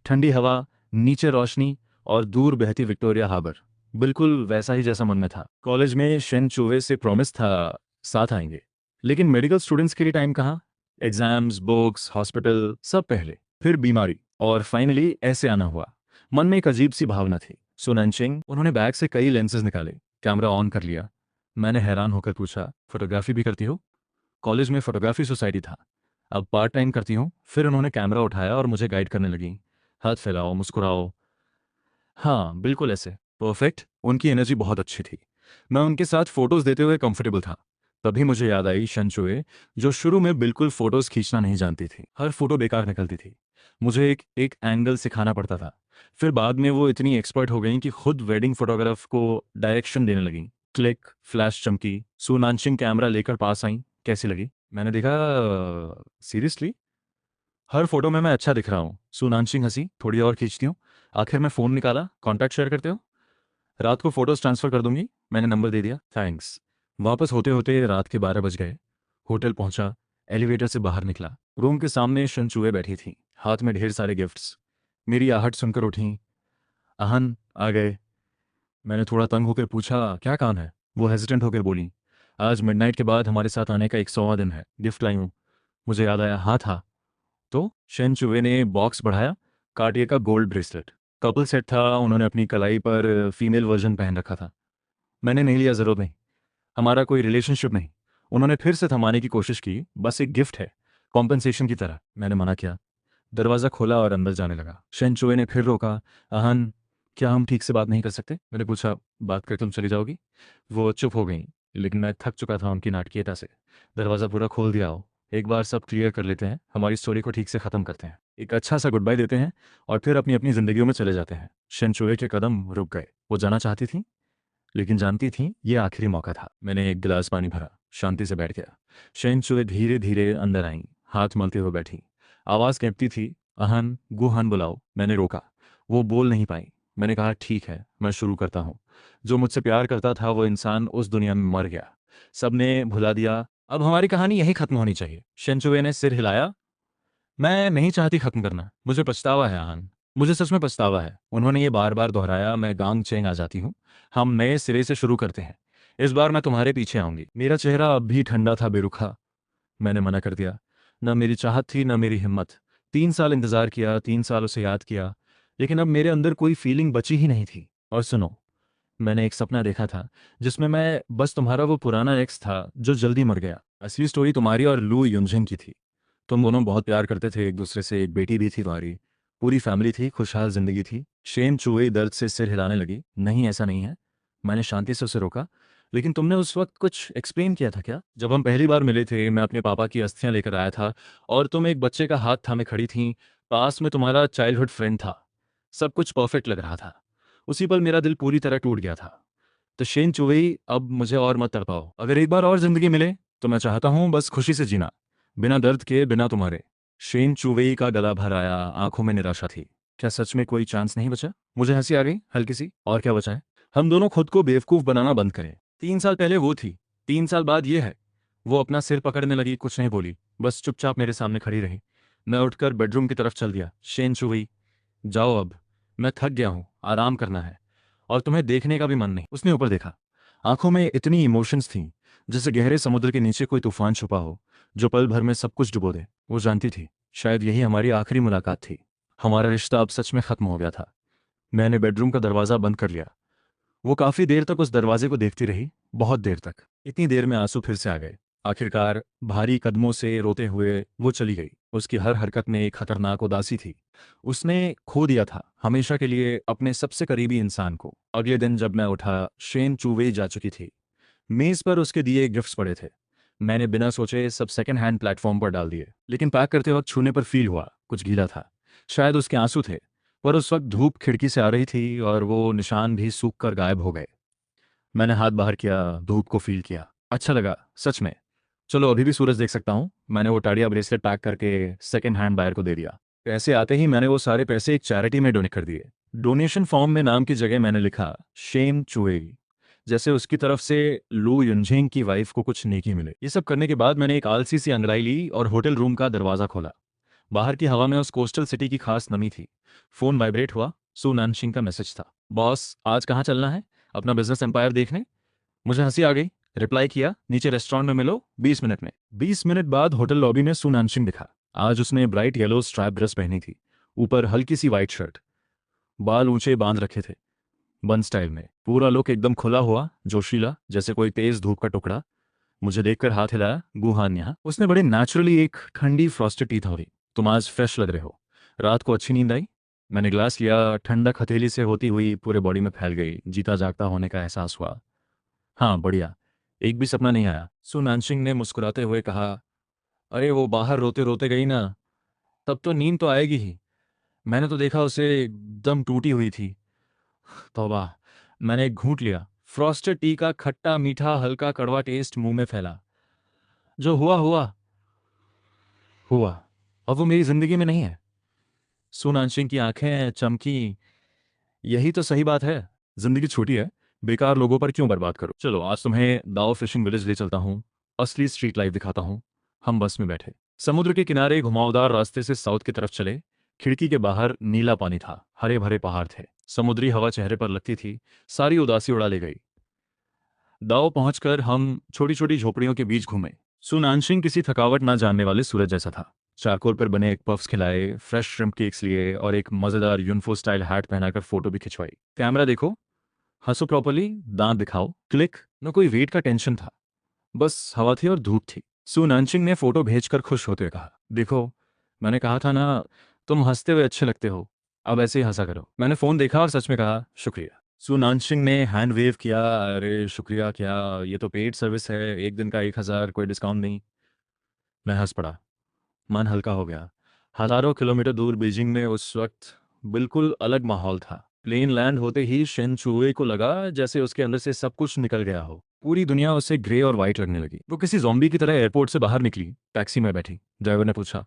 ठंडी हवा, नीचे रोशनी, और दूर बहती विक्टोरिया हार्बर। बिल्कुल वैसा ही जैसा मन में था। कॉलेज में शेन चुवे से प्रॉमिस था साथ आएंगे, लेकिन मेडिकल स्टूडेंट्स के लिए टाइम कहाँ? एग्जाम्स, बुक्स, हॉस्पिटल, सब पहले, फिर बीमारी, और फाइनली ऐसे आना हुआ। मन में एक अजीब सी भावना थी। सुननचिंग, उन्होंने बैग से कई लेंसेज निकाले, कैमरा ऑन कर लिया। मैंने हैरान होकर पूछा, फोटोग्राफी भी करती हो? कॉलेज में फोटोग्राफी सोसाइटी था, अब पार्ट टाइम करती हूँ। फिर उन्होंने कैमरा उठाया और मुझे गाइड करने लगी। हाथ फैलाओ, मुस्कुराओ। हाँ, बिल्कुल ऐसे। परफेक्ट। उनकी एनर्जी बहुत अच्छी थी। मैं उनके साथ फोटोज देते हुए कंफर्टेबल था। तभी मुझे याद आई शनचुए, जो शुरू में बिल्कुल फोटोज खींचना नहीं जानती थी। हर फोटो बेकार निकलती थी। मुझे एक एक एंगल सिखाना पड़ता था। फिर बाद में वो इतनी एक्सपर्ट हो गई कि खुद वेडिंग फोटोग्राफ को डायरेक्शन देने लगी। क्लिक, फ्लैश चमकी, सुनानशिंग कैमरा लेकर पास आई। कैसी लगी? मैंने देखा, सीरियसली हर फोटो में मैं अच्छा दिख रहा हूँ। सुनानशिंग हंसी, थोड़ी और खींचती हूँ। आखिर में फ़ोन निकाला, कॉन्टैक्ट शेयर करते हो? रात को फोटोज ट्रांसफ़र कर दूंगी। मैंने नंबर दे दिया, थैंक्स। वापस होते होते रात के 12 बज गए। होटल पहुंचा, एलिवेटर से बाहर निकला। रूम के सामने शनचुए बैठी थी, हाथ में ढेर सारे गिफ्ट्स। मेरी आहट सुनकर उठी। अहन, आ गए। मैंने थोड़ा तंग होकर पूछा, क्या काम है? वो हेजिटेंट होकर बोली, आज मिडनाइट के बाद हमारे साथ आने का 100वां दिन है, गिफ्ट लाई हूँ। मुझे याद आया, हाँ था। तो शेन चुवे ने बॉक्स बढ़ाया। कार्टियर का गोल्ड ब्रेसलेट, कपल सेट था। उन्होंने अपनी कलाई पर फीमेल वर्जन पहन रखा था। मैंने नहीं लिया, ज़रूरत नहीं, हमारा कोई रिलेशनशिप नहीं। उन्होंने फिर से थमाने की कोशिश की, बस एक गिफ्ट है, कॉम्पेंसेशन की तरह। मैंने मना किया। दरवाज़ा खोला और अंदर जाने लगा। शेन चुवे ने फिर रोका। अहन, क्या हम ठीक से बात नहीं कर सकते? मैंने पूछा, बात कर तुम चली जाओगी? वो चुप हो गई, लेकिन मैं थक चुका था उनकी नाटकीयता से। दरवाज़ा पूरा खोल दिया हो, एक बार सब क्लियर कर लेते हैं, हमारी स्टोरी को ठीक से ख़त्म करते हैं, एक अच्छा सा गुड बाय देते हैं, और फिर अपनी अपनी ज़िंदगियों में चले जाते हैं। शेन चुवे के कदम रुक गए। वो जाना चाहती थी, लेकिन जानती थी ये आखिरी मौका था। मैंने एक गिलास पानी भरा, शांति से बैठ गया। शेन चुए धीरे धीरे अंदर आईं, हाथ मलते हुए बैठी। आवाज़ कैंपती थी, अहन, गुहन बुलाओ। मैंने रोका, वो बोल नहीं पाई। मैंने कहा, ठीक है, मैं शुरू करता हूँ। जो मुझसे प्यार करता था वो इंसान उस दुनिया में मर गया, सबने भुला दिया। अब हमारी कहानी यहीं खत्म होनी चाहिए। शेनचुए ने सिर हिलाया। मैं नहीं चाहती खत्म करना, मुझे पछतावा है आहान, मुझे सच में पछतावा है। उन्होंने ये बार बार दोहराया। मैं गांग चेंग आ जाती हूँ, हम नए सिरे से शुरू करते हैं। इस बार मैं तुम्हारे पीछे आऊंगी। मेरा चेहरा अब भी ठंडा था, बेरुखा। मैंने मना कर दिया। न मेरी चाहत थी, न मेरी हिम्मत। 3 साल इंतजार किया, 3 साल उसे याद किया, लेकिन अब मेरे अंदर कोई फीलिंग बची ही नहीं थी। और सुनो, मैंने एक सपना देखा था जिसमें मैं बस तुम्हारा वो पुराना एक्स था जो जल्दी मर गया। असली स्टोरी तुम्हारी और लू युनजिन की थी। तुम दोनों बहुत प्यार करते थे एक दूसरे से, एक बेटी भी थी तुम्हारी, पूरी फैमिली थी, खुशहाल जिंदगी थी। शेन चुए दर्द से सिर हिलाने लगी। नहीं, ऐसा नहीं है। मैंने शांति से उसे रोका। लेकिन तुमने उस वक्त कुछ एक्सप्लेन किया था क्या? जब हम पहली बार मिले थे, मैं अपने पापा की अस्थियां लेकर आया था, और तुम एक बच्चे का हाथ थामे खड़ी थी, पास में तुम्हारा चाइल्डहुड फ्रेंड था। सब कुछ परफेक्ट लग रहा था। उसी पल मेरा दिल पूरी तरह टूट गया था। तो शेन चुवेई, अब मुझे और मत तड़पाओ। अगर एक बार और जिंदगी मिले तो मैं चाहता हूँ बस खुशी से जीना, बिना दर्द के, बिना तुम्हारे। शेन चुवेई का गला भर आया, आंखों में निराशा थी। क्या सच में कोई चांस नहीं बचा? मुझे हंसी आ गई, हल्की सी। और क्या बचा है? हम दोनों खुद को बेवकूफ़ बनाना बंद करें। 3 साल पहले वो थी, 3 साल बाद ये है। वो अपना सिर पकड़ने लगी, कुछ नहीं बोली, बस चुपचाप मेरे सामने खड़ी रही। मैं उठकर बेडरूम की तरफ चल दिया। शेन चुवेई, जाओ अब, मैं थक गया हूँ, आराम करना है। और तुम्हें देखने का भी मन नहीं। उसने ऊपर देखा। आंखों में इतनी इमोशंस थी जैसे गहरे समुद्र के नीचे कोई तूफान छुपा हो जो पल भर में सब कुछ डुबो दे। वो जानती थी शायद यही हमारी आखिरी मुलाकात थी। हमारा रिश्ता अब सच में खत्म हो गया था। मैंने बेडरूम का दरवाज़ा बंद कर लिया। वो काफ़ी देर तक उस दरवाजे को देखती रही, बहुत देर तक। इतनी देर में आंसू फिर से आ गए। आखिरकार भारी कदमों से रोते हुए वो चली गई। उसकी हर हरकत में एक खतरनाक उदासी थी। उसने खो दिया था हमेशा के लिए अपने सबसे करीबी इंसान को। अगले दिन जब मैं उठा, शेन चूवे जा चुकी थी। मेज पर उसके दिए गिफ्ट्स पड़े थे। मैंने बिना सोचे सब सेकंड हैंड प्लेटफॉर्म पर डाल दिए, लेकिन पैक करते वक्त छूने पर फील हुआ कुछ गीला था। शायद उसके आंसू थे। पर उस वक्त धूप खिड़की से आ रही थी और वो निशान भी सूख कर गायब हो गए। मैंने हाथ बाहर किया, धूप को फील किया। अच्छा लगा सच में। चलो अभी भी सूरज देख सकता हूँ। मैंने वो टाड़िया ब्रेसलेट पैक करके सेकंड हैंड बायर को दे दिया। पैसे आते ही मैंने वो सारे पैसे एक चैरिटी में डोनेट कर दिए। डोनेशन फॉर्म में नाम की जगह मैंने लिखा शेन चुएगी, जैसे उसकी तरफ से लू युनझेंग की वाइफ को कुछ नेकी मिले। ये सब करने के बाद मैंने एक आलसी सी अंगड़ाई ली और होटल रूम का दरवाज़ा खोला। बाहर की हवा में उस कोस्टल सिटी की खास नमी थी। फोन वाइब्रेट हुआ। सू नानशिंग का मैसेज था। बॉस आज कहाँ चलना है? अपना बिजनेस एम्पायर देखने। मुझे हंसी आ गई। रिप्लाई किया, नीचे रेस्टोरेंट में मिलो 20 मिनट में। 20 मिनट बाद होटल लॉबी में सू नानशिंग दिखा। आज उसने ब्राइट येलो स्ट्राइप ड्रेस पहनी थी, ऊपर हल्की सी वाइट शर्ट। बाल ऊंचे बांध रखे थे, बन स्टाइल में। पूरा लुक एकदम खुला हुआ, जोशीला, जैसे कोई तेज धूप का टुकड़ा। मुझे देखकर हाथ हिलाया, गुहान यहाँ। उसने बड़े नेचुरली एक ठंडी फ्रॉस्टेड टी था। तुम आज फ्रेश लग रहे हो। रात को अच्छी नींद आई? मैंने ग्लास लिया। ठंडक हथेली से होती हुई पूरे बॉडी में फैल गई। जीता जागता होने का एहसास हुआ। हाँ बढ़िया, एक भी सपना नहीं आया। सु नानशिंग ने मुस्कुराते हुए कहा, अरे वो बाहर रोते रोते गई ना, तब तो नींद तो आएगी ही। मैंने तो देखा उसे एकदम टूटी हुई थी। तौबा। मैंने एक घूंट लिया। फ्रॉस्टेड टी का खट्टा मीठा हल्का कड़वा टेस्ट मुंह में फैला। जो हुआ हुआ हुआ। अब वो मेरी जिंदगी में नहीं है। सुनानशिंग की आंखें चमकी। यही तो सही बात है। जिंदगी छोटी है, बेकार लोगों पर क्यों बर्बाद करो। चलो आज तुम्हें दाओ फिशिंग विलेज ले चलता हूँ, असली स्ट्रीट लाइफ दिखाता हूँ। हम बस में बैठे, समुद्र के किनारे घुमावदार रास्ते से साउथ की तरफ चले। खिड़की के बाहर नीला पानी था, हरे भरे पहाड़ थे, समुद्री हवा चेहरे पर लगती थी, सारी उदासी उड़ा ले गई। दाओ पहुंचकर हम छोटी छोटी झोपड़ियों के बीच घूमे। सुनानशिंग किसी थकावट ना जानने वाले सूरज जैसा था। चारकोल पर बने एक पफ्स खिलाए, फ्रेश श्रिम्प केक्स लिए और एक मजेदार यूनफो स्टाइल हैट पहनाकर फोटो भी खिंचवाई। कैमरा देखो, हंसो प्रॉपर्ली, दांत दिखाओ, क्लिक। न कोई वेट का टेंशन था, बस हवा थी और धूप थी। सुनानशिंग ने फोटो भेजकर खुश होते हुए कहा, देखो मैंने कहा था ना, तुम हंसते हुए अच्छे लगते हो। अब ऐसे ही हंसा करो। मैंने फोन देखा और सच में कहा शुक्रिया। सुनानशिंग ने हैंड वेव किया। अरे शुक्रिया क्या, ये तो पेड सर्विस है, एक दिन का 1000, कोई डिस्काउंट नहीं। मैं हंस पड़ा, मन हल्का हो गया। हजारों किलोमीटर दूर बीजिंग में उस वक्त बिल्कुल अलग माहौल था। प्लेन लैंड होते ही शेन चुए को लगा जैसे उसके अंदर से सब कुछ निकल गया हो। पूरी दुनिया उसे ग्रे और वाइट लगने लगी। वो किसी ज़ॉम्बी की तरह एयरपोर्ट से बाहर निकली। टैक्सी में बैठी। ड्राइवर ने पूछा,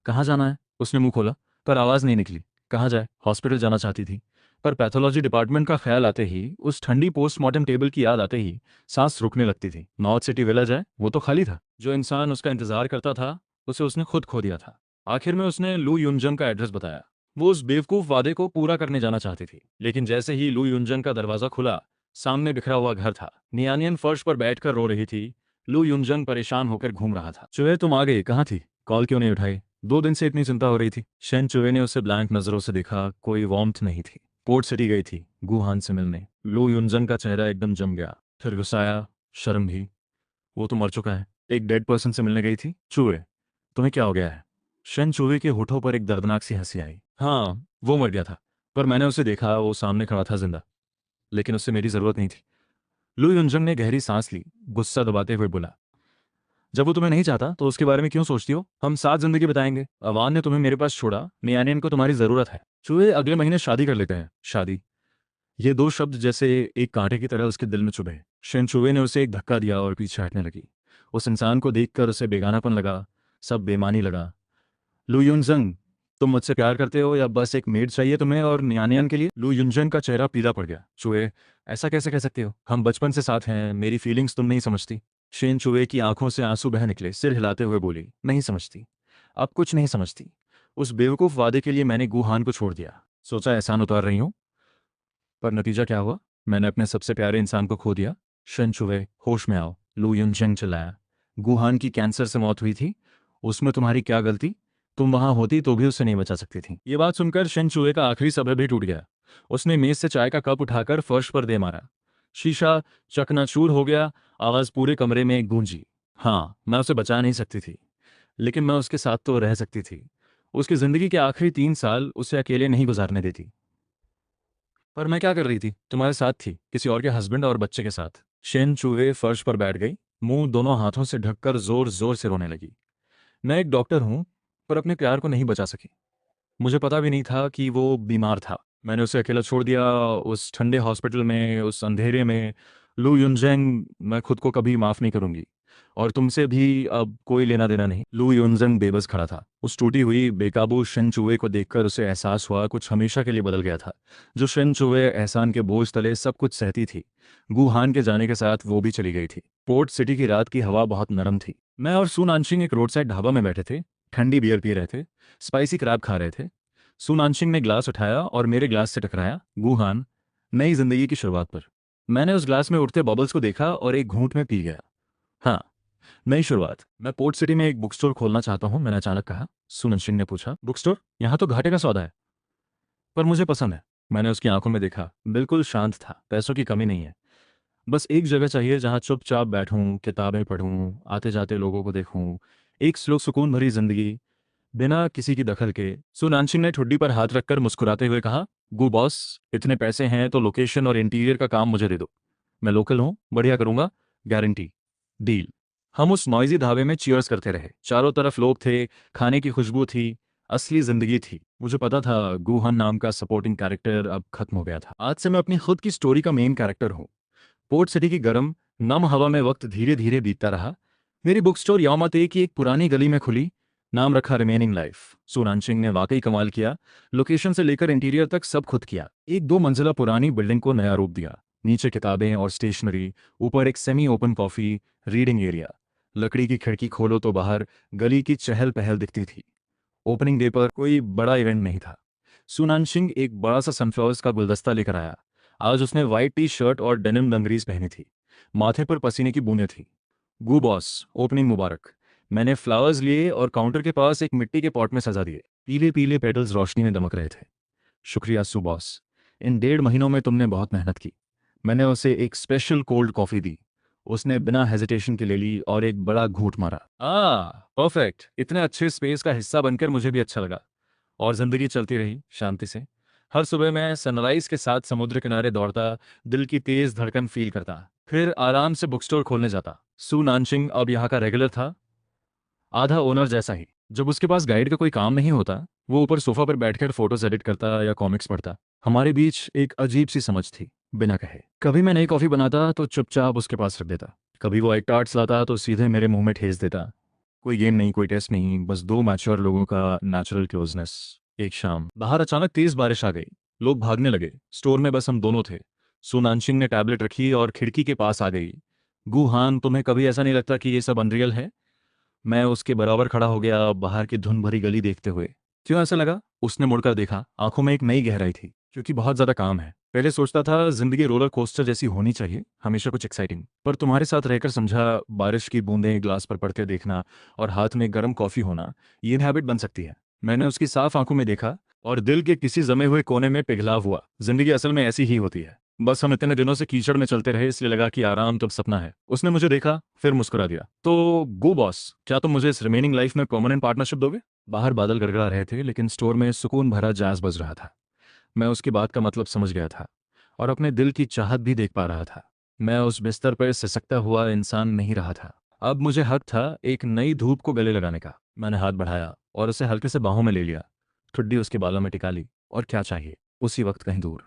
कहाँ जाना है? उसने मुंह खोला, पर आवाज़ नहीं निकली। कहाँ जाए? हॉस्पिटल जाना चाहती थी, पर पैथोलॉजी डिपार्टमेंट का ख्याल आते ही, उस ठंडी पोस्टमार्टम टेबल की याद आते ही सांस रुकने लगती थी। नॉर्थ सिटी विला जाए, वो तो खाली था। जो इंसान उसका इंतजार करता था उसे उसने खुद खो दिया था। आखिर में उसने लू युनजंग का एड्रेस बताया। वो उस बेवकूफ़ वादे को पूरा करने जाना चाहती थी, लेकिन जैसे ही लू युनजंग का दरवाज़ा खुला, सामने बिखरा हुआ घर था। नियानियन फर्श पर बैठकर रो रही थी। लू युनजंग परेशान होकर घूम रहा था। चुहे तुम आ गई, कहाँ थी? कॉल क्यों नहीं उठाई? 2 दिन से इतनी चिंता हो रही थी। शेन चुए ने उसे ब्लैंक नजरों से देखा। कोई वार्मथ नहीं थी। पोर्ट सिटी गई थी गुहान से मिलने। लू युनजंग का चेहरा एकदम जम गया। फिर गुस्सा आया, शर्म भी। वो तो मर चुका है। एक डेड पर्सन से मिलने गई थी। चूहे, तुम्हें क्या हो गया है? शन चूहे के होठों पर एक दर्दनाक सी हंसी आई। हाँ वो मर गया था, पर मैंने उसे देखा, वो सामने खड़ा था जिंदा। लेकिन उससे मेरी जरूरत नहीं थी। लू युनजंग ने गहरी सांस ली, गुस्सा दबाते हुए बोला, जब वो तुम्हें नहीं चाहता तो उसके बारे में क्यों सोचती हो? हम साथ जिंदगी बिताएंगे। अवान ने तुम्हें मेरे पास छोड़ा, मियानियन को तुम्हारी जरूरत है। चूहे अगले महीने शादी कर लेते हैं। शादी? ये दो शब्द जैसे एक कांटे की तरह उसके दिल में चुभे। शेन चुवे ने उसे एक धक्का दिया और पीछे हटने लगी। उस इंसान को देखकर उसे बेगानापन लगा, सब बेमानी लगा। लू युनजंग, तुम मुझसे प्यार करते हो या बस एक मेड चाहिए तुम्हें और नियानियन के लिए? लू युनजंग का चेहरा पीला पड़ गया। चुए, ऐसा कैसे कह सकते हो? हम बचपन से साथ हैं, मेरी फीलिंग्स तुम नहीं समझती। शेन चुए की आंखों से आंसू बह निकले। सिर हिलाते हुए बोली, नहीं समझती, अब कुछ नहीं समझती। उस बेवकूफ़ वादे के लिए मैंने गुहान को छोड़ दिया। सोचा एहसान उतार रही हूँ। पर नतीजा क्या हुआ? मैंने अपने सबसे प्यारे इंसान को खो दिया। शन चुवे, होश में आओ, लू युनजेंग चिल्लाया। गुहान की कैंसर से मौत हुई थी। उसमें तुम्हारी क्या गलती? तुम वहां होती तो भी उसे नहीं बचा सकती थी। ये बात सुनकर शन चुवे का आखिरी सब्र भी टूट गया। उसने मेज से चाय का कप उठाकर फर्श पर दे मारा। शीशा चकनाचूर हो गया। आवाज पूरे कमरे में गूंजी। हाँ, मैं उसे बचा नहीं सकती थी, लेकिन मैं उसके साथ तो रह सकती थी। उसकी जिंदगी के आखिरी 3 साल उसे अकेले नहीं गुजारने देती। पर मैं क्या कर रही थी? तुम्हारे साथ थी, किसी और के हस्बैंड और बच्चे के साथ। शेन चूहे फर्श पर बैठ गई, मुंह दोनों हाथों से ढककर जोर जोर से रोने लगी। मैं एक डॉक्टर हूं, पर अपने प्यार को नहीं बचा सकी। मुझे पता भी नहीं था कि वो बीमार था। मैंने उसे अकेला छोड़ दिया, उस ठंडे हॉस्पिटल में, उस अंधेरे में। लू युनजेंग, मैं खुद को कभी माफ नहीं करूंगी। और तुमसे भी अब कोई लेना देना नहीं। लू युनजेंग बेबस खड़ा था। उस टूटी हुई बेकाबू शेन चूहे को देखकर उसे एहसास हुआ कुछ हमेशा के लिए बदल गया था। जो शेन चूहे एहसान के बोझ तले सब कुछ सहती थी, गुहान के जाने के साथ वो भी चली गई थी। पोर्ट सिटी की रात की हवा बहुत नरम थी। मैं और सुन आंशिंग एक रोड साइड ढाबा में बैठे थे, ठंडी बियर पी रहे थे, स्पाइसी क्रैब खा रहे थे। सुनानशिंग ने ग्लास उठाया और मेरे ग्लास से टकराया। गुहान, नई जिंदगी की शुरुआत पर। मैंने उस ग्लास में उठते बबल्स को देखा और एक घूंट में पी गया। हाँ, नई शुरुआत। मैं पोर्ट सिटी में एक बुक स्टोर खोलना चाहता हूँ, मैंने अचानक कहा। सुननशिंग ने पूछा, बुक स्टोर? यहाँ तो घाटे का सौदा है। पर मुझे पसंद है। मैंने उसकी आंखों में देखा, बिल्कुल शांत था। पैसों की कमी नहीं है, बस एक जगह चाहिए जहाँ चुपचाप बैठूं, किताबें पढूं, आते जाते लोगों को देखूं। एक स्लो सुकून भरी जिंदगी, बिना किसी की दखल के। सुनांशिन ने ठुड्डी पर हाथ रखकर मुस्कुराते हुए कहा, गु बॉस, इतने पैसे हैं तो लोकेशन और इंटीरियर का काम मुझे दे दो। मैं लोकल हूँ, बढ़िया करूंगा, गारंटी। डील। हम उस नॉइजी ढाबे में चीयर्स करते रहे। चारों तरफ लोग थे, खाने की खुशबू थी, असली जिंदगी थी। मुझे पता था गुहन नाम का सपोर्टिंग कैरेक्टर अब खत्म हो गया था। आज से मैं अपनी खुद की स्टोरी का मेन कैरेक्टर हूँ। पोर्ट सिटी की गर्म नम हवा में वक्त धीरे धीरे बीतता रहा। मेरी बुक स्टोर यामाते की एक पुरानी गली में खुली। नाम रखा रिमेनिंग लाइफ। सोनानशिंग ने वाकई कमाल किया। लोकेशन से लेकर इंटीरियर तक सब खुद किया। एक 2 मंजिला पुरानी बिल्डिंग को नया रूप दिया। नीचे किताबें और स्टेशनरी, ऊपर एक semi open coffee reading area. लकड़ी की खिड़की खोलो तो बाहर गली की चहल पहल दिखती थी। ओपनिंग डे पर कोई बड़ा इवेंट नहीं था। सुनानशिंग एक बड़ा सा सनफ्लावर्स का गुलदस्ता लेकर आया। आज उसने वाइट टी शर्ट और डेनिम डंगरीज पहनी थी। माथे पर पसीने की बूंदें थी। गू बॉस, ओपनिंग मुबारक। मैंने फ्लावर्स लिए और काउंटर के पास एक मिट्टी के पॉट में सजा दिए। पीले पीले पेटल्स रोशनी में दमक रहे थे। शुक्रिया सु बॉस, इन 1.5 महीनों में तुमने बहुत मेहनत की। मैंने उसे एक स्पेशल कोल्ड कॉफ़ी दी। उसने बिना हेजिटेशन के ले ली और एक बड़ा घूंट मारा। परफेक्ट। इतने अच्छे स्पेस का हिस्सा बनकर मुझे भी अच्छा लगा। और जिंदगी चलती रही शांति से। हर सुबह मैं सनराइज के साथ समुद्र किनारे दौड़ता, दिल की तेज धड़कन फील करता, फिर आराम से बुक स्टोर खोलने जाता। सू नानशिंग अब यहाँ का रेगुलर था, आधा ओनर जैसा ही। जब उसके पास गाइड का कोई काम नहीं होता, वो ऊपर सोफा पर बैठकर फोटोज एडिट करता या कॉमिक्स पढ़ता। हमारे बीच एक अजीब सी समझ थी, बिना कहे। कभी मैं नई कॉफी बनाता तो चुपचाप उसके पास रख देता। कभी वो एक टार्ट्स लाता तो सीधे मेरे मुंह में ठेस देता। कोई गेम नहीं, कोई टेस्ट नहीं, बस 2 मैच्योर लोगों का नेचुरल क्लोजनेस। एक शाम बाहर अचानक तेज बारिश आ गई। लोग भागने लगे। स्टोर में बस हम दोनों थे। सुनानशिंग ने टैबलेट रखी और खिड़की के पास आ गई। गुहान, तुम्हें कभी ऐसा नहीं लगता कि ये सब अनरियल है? मैं उसके बराबर खड़ा हो गया, बाहर की धुंध भरी गली देखते हुए। क्यों ऐसा लगा? उसने मुड़कर देखा। आंखों में एक नई गहराई थी। क्योंकि बहुत ज्यादा काम है। पहले सोचता था जिंदगी रोलर कोस्टर जैसी होनी चाहिए, हमेशा कुछ एक्साइटिंग। पर तुम्हारे साथ रहकर समझा, बारिश की बूंदें ग्लास पर पड़ते देखना और हाथ में गर्म कॉफी होना, ये हैबिट बन सकती है। मैंने उसकी साफ आंखों में देखा और दिल के किसी जमे हुए कोने में पिघलाव हुआ। जिंदगी असल में ऐसी ही होती है। बस हम इतने दिनों से कीचड़ में चलते रहे, इसलिए लगा कि आराम तो अब सपना है। उसने मुझे देखा, फिर मुस्कुरा दिया। तो गो बॉस, क्या तुम मुझे इस रिमेनिंग लाइफ में परमानेंट पार्टनरशिप दोगे? बाहर बादल गड़गड़ा रहे थे, लेकिन स्टोर में सुकून भरा जैज़ बज रहा था। मैं उसकी बात का मतलब समझ गया था और अपने दिल की चाहत भी देख पा रहा था। मैं उस बिस्तर पर सिसकता हुआ इंसान नहीं रहा था। अब मुझे हक था एक नई धूप को गले लगाने का। मैंने हाथ बढ़ाया और उसे हल्के से बाहों में ले लिया। ठुड्डी उसके बालों में टिका ली। और क्या चाहिए? उसी वक्त कहीं दूर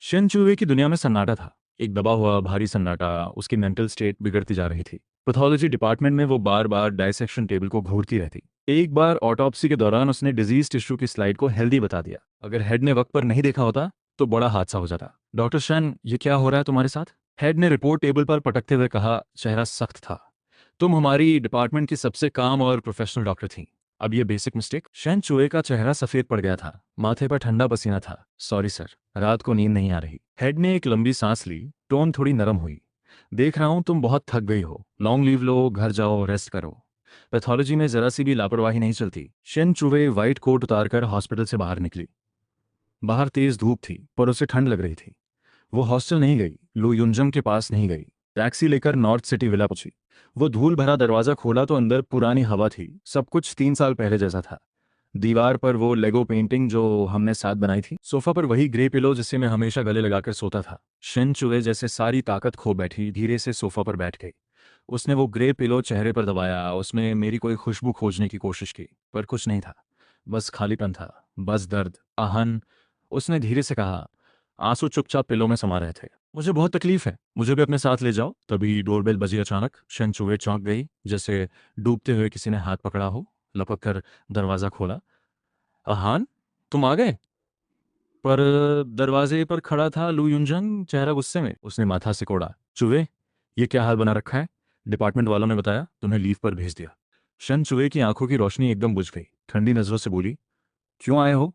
शिन चूहे की दुनिया में सन्नाटा था। एक दबा हुआ भारी सन्नाटा। उसकी मेंटल स्टेट बिगड़ती जा रही थी। पैथोलॉजी डिपार्टमेंट में वो बार बार डायसेक्शन टेबल को घूरती रहती। एक बार ऑटोप्सी के दौरान उसने डिजीज टिश्यू की स्लाइड को हेल्दी बता दिया। अगर हेड ने वक्त पर नहीं देखा होता तो बड़ा हादसा हो जाता। डॉक्टर शैन, ये क्या हो रहा है तुम्हारे साथ? हेड ने रिपोर्ट टेबल पर पटकते हुए कहा, चेहरा सख्त था। तुम हमारी डिपार्टमेंट की सबसे काम और प्रोफेशनल डॉक्टर थी। अब ये बेसिक मिस्टेक। शेन चूहे का चेहरा सफेद पड़ गया था, माथे पर ठंडा पसीना था। सॉरी सर, रात को नींद नहीं आ रही। हेड ने एक लंबी सांस ली, टोन थोड़ी नरम हुई। देख रहा हूं तुम बहुत थक गई हो, लॉन्ग लीव लो, घर जाओ, रेस्ट करो। पैथोलॉजी में जरा सी भी लापरवाही नहीं चलती। शेन चूहे व्हाइट कोट उतारकर हॉस्पिटल से बाहर निकली। बाहर तेज धूप थी पर उसे ठंड लग रही थी। वो हॉस्टल नहीं गई, लू युनजंग के पास नहीं गई। टैक्सी लेकर नॉर्थ सिटी विला पहुंची। वो धूल भरा दरवाजा खोला तो अंदर पुरानी हवा थी, सब कुछ 3 साल पहले जैसा था। दीवार पर वो लेगो पेंटिंग जो हमने साथ बनाई थी, सोफा पर वही ग्रे पिलो जिससे मैं हमेशा गले लगाकर सोता था। शिन चूहे जैसे सारी ताकत खो बैठी धीरे से सोफा पर बैठ गई। उसने वो ग्रे पिलो चेहरे पर दबाया, उसमें मेरी कोई खुशबू खोजने की कोशिश की, पर कुछ नहीं था। बस खालीपन था, बस दर्द, आहन। उसने धीरे से कहा, आंसू चुपचाप पिलो में समा रहे थे। मुझे बहुत तकलीफ है, मुझे भी अपने साथ ले जाओ। तभी डोरबेल बजी अचानक। शिन चूहे चौंक गई, जैसे डूबते हुए किसी ने हाथ पकड़ा हो। लपक कर दरवाजा खोला। अहान, तुम आ गए? पर दरवाजे पर खड़ा था लू युनजंग, चेहरा गुस्से में। उसने माथा सिकोड़ा। चूहे, ये क्या हाल बना रखा है? डिपार्टमेंट वालों ने बताया तुम्हें लीव पर भेज दिया। शन चूहे की आंखों की रोशनी एकदम बुझ गई। ठंडी नजरों से बोली, क्यों आए हो?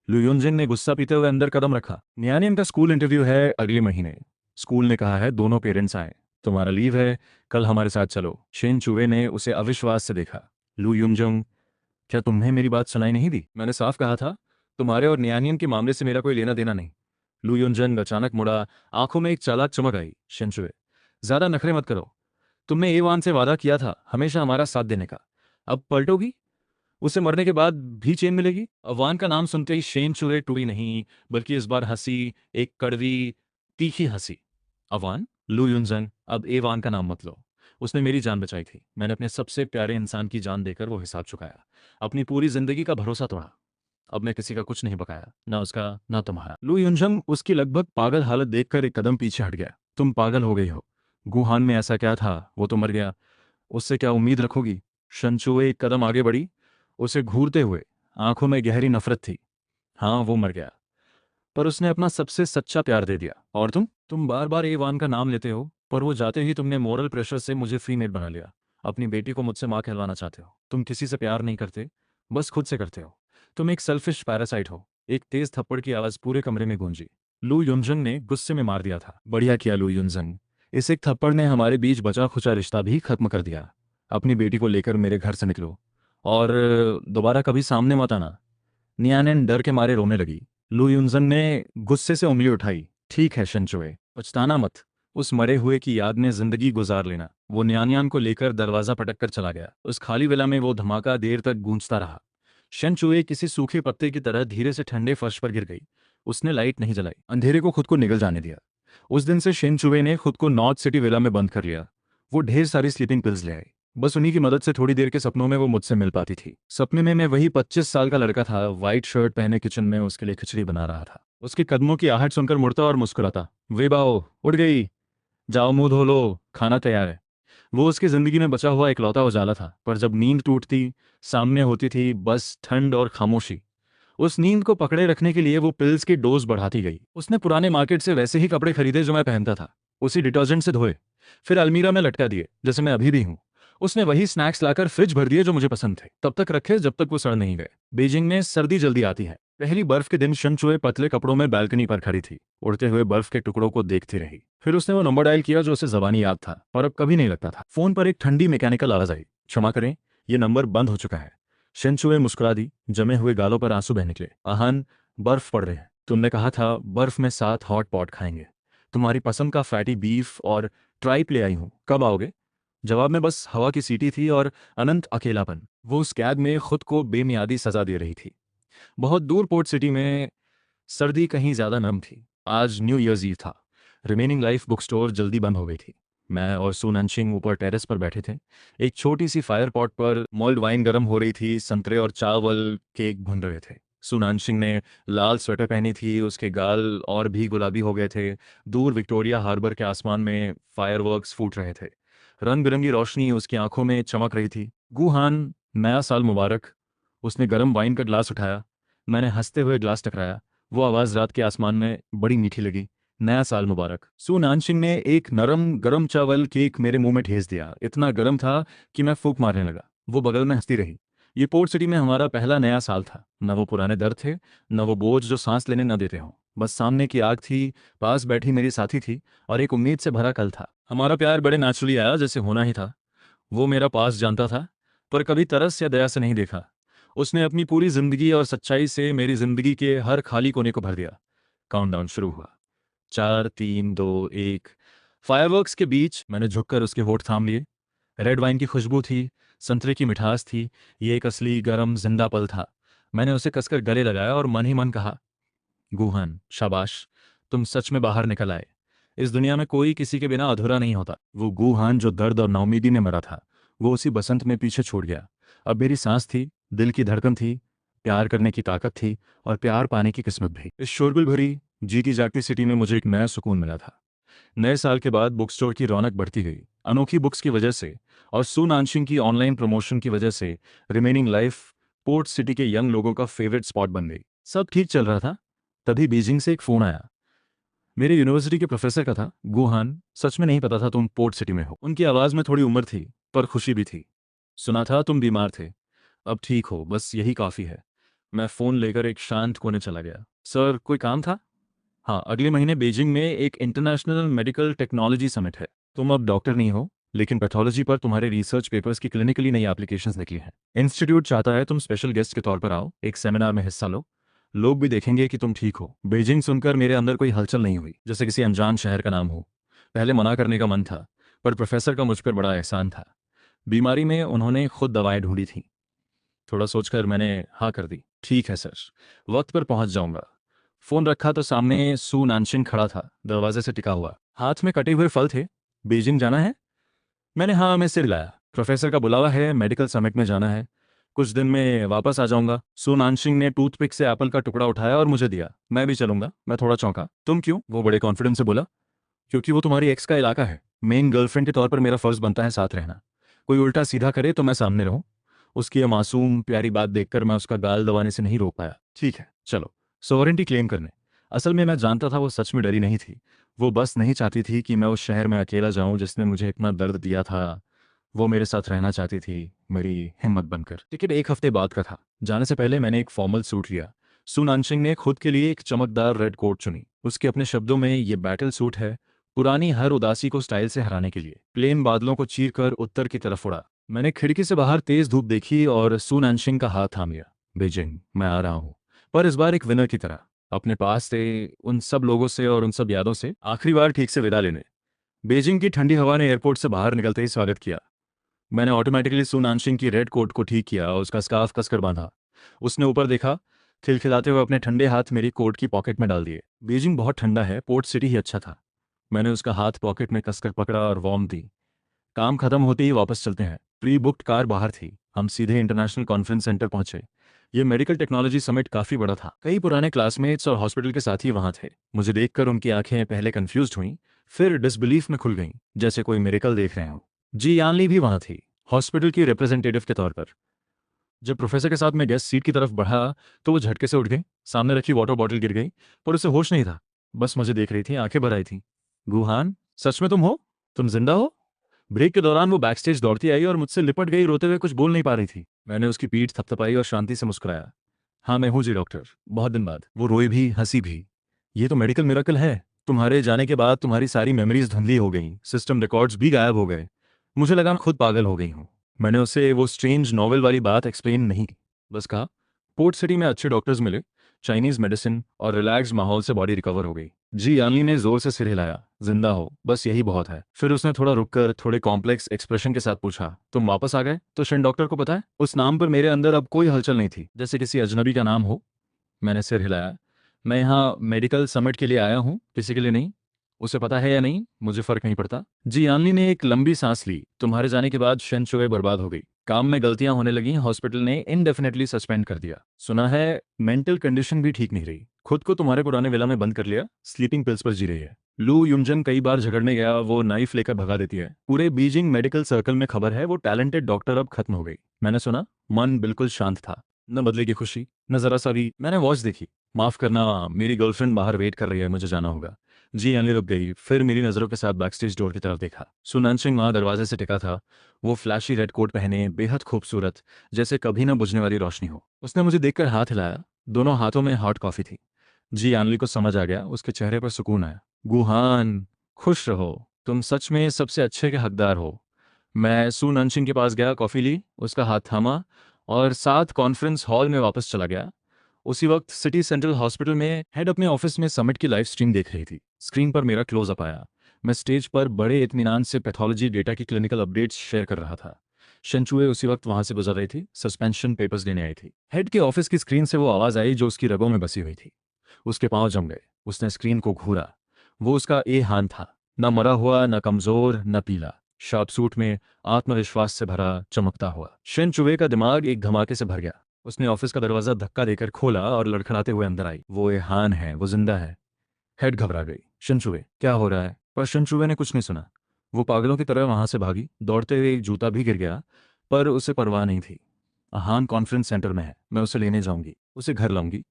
लू युनजंग ने गुस्सा पीते हुए अंदर कदम रखा। न्यानियन का स्कूल इंटरव्यू है अगले महीने। स्कूल ने कहा है दोनों पेरेंट्स आए। तुम्हारा लीव है, कल हमारे साथ चलो। शेन चूहे ने उसे अविश्वास से देखा। लू युनजंग, क्या तुमने मेरी बात सुनाई नहीं दी? मैंने साफ कहा था, तुम्हारे और न्यानियन के मामले से मेरा कोई लेना देना नहीं। लू युनजंग अचानक मुड़ा, आंखों में एक चालाक चमक आई। शिनचुए, ज्यादा नखरे मत करो। तुमने एवान से वादा किया था हमेशा हमारा साथ देने का। अब पलटोगी? उसे मरने के बाद भी चैन मिलेगी? अवान का नाम सुनते ही शेन चुरे टूटी नहीं, बल्कि इस बार हंसी, एक कड़वी तीखी हंसी। अवान? लू युनजंग, अब एवान का नाम मत लो। उसने मेरी जान बचाई थी, मैंने अपने सबसे प्यारे इंसान की जान देकर वो हिसाब चुकाया, अपनी पूरी जिंदगी का भरोसा तोड़ा। अब मैं किसी का कुछ नहीं बकाया, ना उसका ना तुम्हारा। लू युनजंग उसकी लगभग पागल हालत देखकर एक कदम पीछे हट गया। तुम पागल हो गई हो। गुहान में ऐसा क्या था? वो तो मर गया, उससे क्या उम्मीद रखोगी? शंचुए एक कदम आगे बढ़ी, उसे घूरते हुए। आंखों में गहरी नफरत थी। हाँ, वो मर गया, पर उसने अपना सबसे सच्चा प्यार दे दिया। और तुम बार बार एवान का नाम लेते हो, पर वो जाते ही तुमने मोरल प्रेशर से मुझे फ्री मेड बना लिया। अपनी बेटी को मुझसे मां कहलवाना चाहते हो। तुम किसी से प्यार नहीं करते, बस खुद से करते हो। तुम एक सेल्फिश पैरासाइट हो। एक तेज थप्पड़ की आवाज पूरे कमरे में गूंजी। लू युनजंग ने गुस्से में मार दिया था। बढ़िया किया लू युनजंग, इस एक थप्पड़ ने हमारे बीच बचा खुचा रिश्ता भी खत्म कर दिया। अपनी बेटी को लेकर मेरे घर से निकलो और दोबारा कभी सामने मत आना। नियानेन डर के मारे रोने लगी। लू युनजन ने गुस्से से उंगली उठाई। ठीक है शंचुए, पछताना मत। उस मरे हुए की याद में जिंदगी गुजार लेना। वो न्यानियान को लेकर दरवाजा पटक कर चला गया। उस खाली विला में वो धमाका देर तक गूंजता रहा। शंचुए किसी सूखे पत्ते की तरह धीरे से ठंडे फर्श पर गिर गई। उसने लाइट नहीं जलाई, अंधेरे को खुद को निगल जाने दिया। उस दिन से शेनचुए ने खुद को नॉर्थ सिटी विला में बंद कर लिया। वो ढेर सारी स्लीपिंग पिल्स ले आई, बस उन्हीं की मदद से थोड़ी देर के सपनों में वो मुझसे मिल पाती थी। सपने में मैं वही 25 साल का लड़का था, व्हाइट शर्ट पहने किचन में उसके लिए खिचड़ी बना रहा था। उसके कदमों की आहट सुनकर मुड़ता और मुस्कुराता। वे बाओ, उठ गई, जाओ मुंह धो लो, खाना तैयार है। वो उसकी जिंदगी में बचा हुआ इकलौता उजाला था, पर जब नींद टूटती, सामने होती थी बस ठंड और खामोशी। उस नींद को पकड़े रखने के लिए वो पिल्स की डोज बढ़ाती गई। उसने पुराने मार्केट से वैसे ही कपड़े खरीदे जो मैं पहनता था, उसी डिटर्जेंट से धोए, फिर अलमीरा में लटका दिए जैसे मैं अभी भी हूं। उसने वही स्नैक्स लाकर फ्रिज भर दिए जो मुझे पसंद थे, तब तक रखे जब तक वो सड़ नहीं गए। बीजिंग में सर्दी जल्दी आती है। पहली बर्फ के दिन शंचुए पतले कपड़ों में बालकनी पर खड़ी थी, उड़ते हुए बर्फ के टुकड़ों को देखती रही। फिर उसने वो नंबर डायल किया जो उसे जबानी याद था, पर अब कभी नहीं लगता था। फोन पर एक ठंडी मैकेनिकल आवाज आई। क्षमा करें, ये नंबर बंद हो चुका है। शंचुए मुस्कुरा दी, जमे हुए गालों पर आंसू बह निकले। आहन, बर्फ पड़ रहे हैं। तुमने कहा था बर्फ में 7 हॉट पॉट खाएंगे। तुम्हारी पसंद का फैटी बीफ और ट्राइप ले आई हूं, कब आओगे? जवाब में बस हवा की सीटी थी और अनंत अकेलापन। वो उस कैद में खुद को बेमियादी सजा दे रही थी। बहुत दूर पोर्ट सिटी में सर्दी कहीं ज्यादा नरम थी। आज न्यू ईयर्स ईव था। रिमेनिंग लाइफ बुक स्टोर जल्दी बंद हो गई थी। मैं और सुननशिंग ऊपर टेरेस पर बैठे थे। एक छोटी सी फायर पॉट पर मॉल्ड वाइन गर्म हो रही थी, संतरे और चावल केक भुन रहे थे। सुनानशिंग ने लाल स्वेटर पहनी थी, उसके गाल और भी गुलाबी हो गए थे। दूर विक्टोरिया हार्बर के आसमान में फायरवर्क्स फूट रहे थे। रंग बिरंगी रोशनी उसकी आंखों में चमक रही थी। गुहान, नया साल मुबारक। उसने गर्म वाइन का ग्लास उठाया। मैंने हंसते हुए ग्लास टकराया। वो आवाज़ रात के आसमान में बड़ी मीठी लगी। नया साल मुबारक। सू नानशिंग ने एक नरम गरम चावल केक मेरे मुंह में ठेस दिया। इतना गर्म था कि मैं फूंक मारने लगा। वो बगल में हंसती रही। ये पोर्ट सिटी में हमारा पहला नया साल था। न वो पुराने दर्द थे, न वो बोझ जो सांस लेने न देते हों। बस सामने की आग थी, पास बैठी मेरी साथी थी, और एक उम्मीद से भरा कल था। हमारा प्यार बड़े नेचुरली आया, जैसे होना ही था। वो मेरा पास जानता था, पर कभी तरस या दया से नहीं देखा। उसने अपनी पूरी जिंदगी और सच्चाई से मेरी जिंदगी के हर खाली कोने को भर दिया। काउंटडाउन शुरू हुआ। 4, 3, 2, 1। फायरवर्क्स के बीच मैंने झुककर उसके होठ थाम लिए। रेड वाइन की खुशबू थी, संतरे की मिठास थी। ये एक असली गरम जिंदा पल था। मैंने उसे कसकर गले लगाया और मन ही मन कहा, गुहान शाबाश, तुम सच में बाहर निकल आए। इस दुनिया में कोई किसी के बिना अधूरा नहीं होता। वो गुहान जो दर्द और नाउमीदी में मरा था, वो उसी बसंत में पीछे छोड़ गया। अब मेरी सांस थी, दिल की धड़कन थी, प्यार करने की ताकत थी, और प्यार पाने की किस्मत भी। इस शोरगुल भरी जीती जागती सिटी में मुझे एक नया सुकून मिला था। नए साल के बाद बुक स्टोर की रौनक बढ़ती गई। अनोखी बुक्स की वजह से और सू नानशिंग की ऑनलाइन प्रमोशन की वजह से रिमेनिंग लाइफ पोर्ट सिटी के यंग लोगों का फेवरेट स्पॉट बन गई। सब ठीक चल रहा था, तभी बीजिंग से एक फ़ोन आया। मेरे यूनिवर्सिटी के प्रोफेसर का था। गुहान, सच में नहीं पता था तुम पोर्ट सिटी में हो। उनकी आवाज़ में थोड़ी उम्र थी, पर खुशी भी थी। सुना था तुम बीमार थे, अब ठीक हो, बस यही काफ़ी है। मैं फ़ोन लेकर एक शांत कोने चला गया। सर, कोई काम था? हाँ, अगले महीने बीजिंग में एक इंटरनेशनल मेडिकल टेक्नोलॉजी समिट है। तुम अब डॉक्टर नहीं हो, लेकिन पैथोलॉजी पर तुम्हारे रिसर्च पेपर्स की क्लिनिकली नई एप्लीकेशंस निकली हैं। इंस्टीट्यूट चाहता है तुम स्पेशल गेस्ट के तौर पर आओ, एक सेमिनार में हिस्सा लो। लोग भी देखेंगे कि तुम ठीक हो। बीजिंग सुनकर मेरे अंदर कोई हलचल नहीं हुई, जैसे किसी अनजान शहर का नाम हो। पहले मना करने का मन था, पर प्रोफेसर का मुझ पर बड़ा एहसान था। बीमारी में उन्होंने खुद दवाएं ढूंढी थीं। थोड़ा सोचकर मैंने हाँ कर दी। ठीक है सर, वक्त पर पहुंच जाऊंगा। फोन रखा तो सामने सू नानशिन खड़ा था, दरवाजे से टिका हुआ। हाथ में कटे हुए फल थे। बीजिंग जाना है? मैंने हाँ में सिर हिलाया। प्रोफेसर का बुलावा है, मेडिकल समिट में जाना है। कुछ दिन में वापस आ जाऊंगा। सू नानशिंग ने टूथपिक से एप्पल का टुकड़ा उठाया और मुझे दिया। मैं भी चलूंगा। मैं थोड़ा चौंका। तुम क्यों? वो बड़े कॉन्फिडेंस से बोला, क्योंकि वो तुम्हारी एक्स का इलाका है। मेन गर्लफ्रेंड के तौर पर मेरा फर्ज बनता है साथ रहना। कोई उल्टा सीधा करे तो मैं सामने रहूं। उसकी ये मासूम प्यारी बात देखकर मैं उसका गाल दबाने से नहीं रोक पाया। ठीक है, चलो सॉवरेंटी क्लेम करने। असल में मैं जानता था वो सच में डरी नहीं थी। वो बस नहीं चाहती थी कि मैं उस शहर में अकेला जाऊं जिसने मुझे इतना दर्द दिया था। वो मेरे साथ रहना चाहती थी, मेरी हिम्मत बनकर। टिकट एक हफ्ते बाद का था। जाने से पहले मैंने एक फॉर्मल सूट लिया। सू नानशिंग ने खुद के लिए एक चमकदार रेड कोट चुनी। उसके अपने शब्दों में, ये बैटल सूट है, पुरानी हर उदासी को स्टाइल से हराने के लिए। प्लेन बादलों को चीरकर उत्तर की तरफ उड़ा। मैंने खिड़की से बाहर तेज धूप देखी और सू नानशिंग का हाथ थाम लिया। बीजिंग, मैं आ रहा हूँ, पर इस बार एक विनर की तरह। अपने पास से, उन सब लोगों से और उन सब यादों से आखिरी बार ठीक से विदा लेने। बीजिंग की ठंडी हवा ने एयरपोर्ट से बाहर निकलते ही स्वागत किया। मैंने ऑटोमेटिकली सू नानशिंग की रेड कोट को ठीक किया और उसका स्कार्फ कसकर बांधा। उसने ऊपर देखा, खिलखिलाते हुए अपने ठंडे हाथ मेरी कोट की पॉकेट में डाल दिए। बीजिंग बहुत ठंडा है, पोर्ट सिटी ही अच्छा था। मैंने उसका हाथ पॉकेट में कसकर पकड़ा और वार्म दी। काम खत्म होते ही वापस चलते हैं। प्री बुक्ड कार बाहर थी। हम सीधे इंटरनेशनल कॉन्फ्रेंस सेंटर पहुंचे। ये मेडिकल टेक्नोलॉजी समिट काफी बड़ा था। कई पुराने क्लासमेट्स और हॉस्पिटल के साथी वहां थे। मुझे देखकर उनकी आंखें पहले कंफ्यूज्ड हुईं, फिर डिसबिलीफ में खुल गईं, जैसे कोई मिरेकल देख रहे हों। जी यानली भी वहां थी, हॉस्पिटल की रिप्रेजेंटेटिव के तौर पर। जब प्रोफेसर के साथ मैं गेस्ट सीट की तरफ बढ़ा तो वो झटके से उठ गई। सामने रखी वाटर बॉटल गिर गई, पर उसे होश नहीं था। बस मुझे देख रही थी, आंखें भर आई थी। गुहान, सच में तुम हो? तुम जिंदा हो? ब्रेक के दौरान वो बैकस्टेज दौड़ती आई और मुझसे लिपट गई, रोते हुए कुछ बोल नहीं पा रही थी। मैंने उसकी पीठ थपथपाई और शांति से मुस्कुराया। हाँ मैं हूँ जी डॉक्टर, बहुत दिन बाद। वो रोई भी, हंसी भी। ये तो मेडिकल मिरेकल है। तुम्हारे जाने के बाद तुम्हारी सारी मेमोरीज धुंधली हो गई, सिस्टम रिकॉर्ड्स भी गायब हो गए। मुझे लगा मैं खुद पागल हो गई हूँ। मैंने उसे वो स्ट्रेंज नॉवेल वाली बात एक्सप्लेन नहीं की। बस कहा, पोर्ट सिटी में अच्छे डॉक्टर्स मिले, चाइनीज मेडिसिन और रिलैक्स माहौल से बॉडी रिकवर हो गई। जी यानी ने जोर से सिर हिलाया। जिंदा हो, बस यही बहुत है। फिर उसने थोड़ा रुककर थोड़े कॉम्प्लेक्स एक्सप्रेशन के साथ पूछा, तुम वापस आ गए तो शिन डॉक्टर को पता है? उस नाम पर मेरे अंदर अब कोई हलचल नहीं थी, जैसे किसी अजनबी का नाम हो। मैंने सिर हिलाया। मैं यहाँ मेडिकल समिट के लिए आया हूँ, किसी के लिए नहीं। उसे पता है या नहीं, मुझे फर्क नहीं पड़ता। जी यानली ने एक लंबी सांस ली। तुम्हारे जाने के बाद शेन चुए बर्बाद हो गई, काम में गलतियां होने लगी, हॉस्पिटल ने इनडेफिनेटली सस्पेंड कर दिया। सुना है मेंटल कंडीशन भी ठीक नहीं रही। खुद को तुम्हारे पुराने विला में बंद कर लिया, स्लीपिंग पिल्स पर जी रही है। लू युमजन कई बार झगड़ने गया, वो नाइफ लेकर भगा देती है। पूरे बीजिंग मेडिकल सर्कल में खबर है वो टैलेंटेड डॉक्टर अब खत्म हो गई। मैंने सुना। मन बिल्कुल शांत था, न बदले की खुशी, न जरा सा भी। मैंने वॉच देखी। माफ करना, मेरी गर्लफ्रेंड बाहर वेट कर रही है, मुझे जाना होगा। जी यानी रुक गई। फिर मेरी नज़रों के साथ बैकस्टेज डोर की तरफ देखा। सुनान सिंह वहाँ दरवाजे से टिका था। वो फ्लैशी रेड कोट पहने, बेहद खूबसूरत, जैसे कभी न बुझने वाली रोशनी हो। उसने मुझे देखकर हाथ हिलाया। दोनों हाथों में हॉट कॉफ़ी थी। जी यानली को समझ आ गया। उसके चेहरे पर सुकून आया। गुहान, खुश रहो, तुम सच में सबसे अच्छे के हकदार हो। मैं सू ननशिंग के पास गया, कॉफ़ी ली, उसका हाथ थामा और साथ कॉन्फ्रेंस हॉल में वापस चला गया। उसी वक्त सिटी सेंट्रल हॉस्पिटल में हेड अपने ऑफिस में समिट की लाइव स्ट्रीम देख रही थी। स्क्रीन पर मेरा क्लोजअप आया। मैं स्टेज पर बड़े इत्मीनान से पैथोलॉजी डेटा की क्लिनिकल अपडेट्स शेयर कर रहा था। शेंचुए उसी वक्त वहां से गुजर रही थी, सस्पेंशन पेपर्स लेने आई थी। हेड के ऑफिस की स्क्रीन से वो आवाज़ आई जो उसकी रगों में बसी हुई थी। उसके पांव जम गए। उसने स्क्रीन को घूरा। वो उसका ए हान था, न मरा हुआ, न कमजोर, न पीला, शार्प सूट में, आत्मविश्वास से भरा, चमकता हुआ। शेन चुवे का दिमाग एक धमाके से भर गया। उसने ऑफिस का दरवाजा धक्का देकर खोला और लड़खड़ाते हुए अंदर आई। वो ए हान है, वो जिंदा है। हेड घबरा गई। शिनचुए, क्या हो रहा है? पर शिनचुए ने कुछ नहीं सुना। वो पागलों की तरह वहां से भागी। दौड़ते हुए एक जूता भी गिर गया, पर उसे परवाह नहीं थी। अहान कॉन्फ्रेंस सेंटर में है, मैं उसे लेने जाऊंगी, उसे घर लाऊंगी।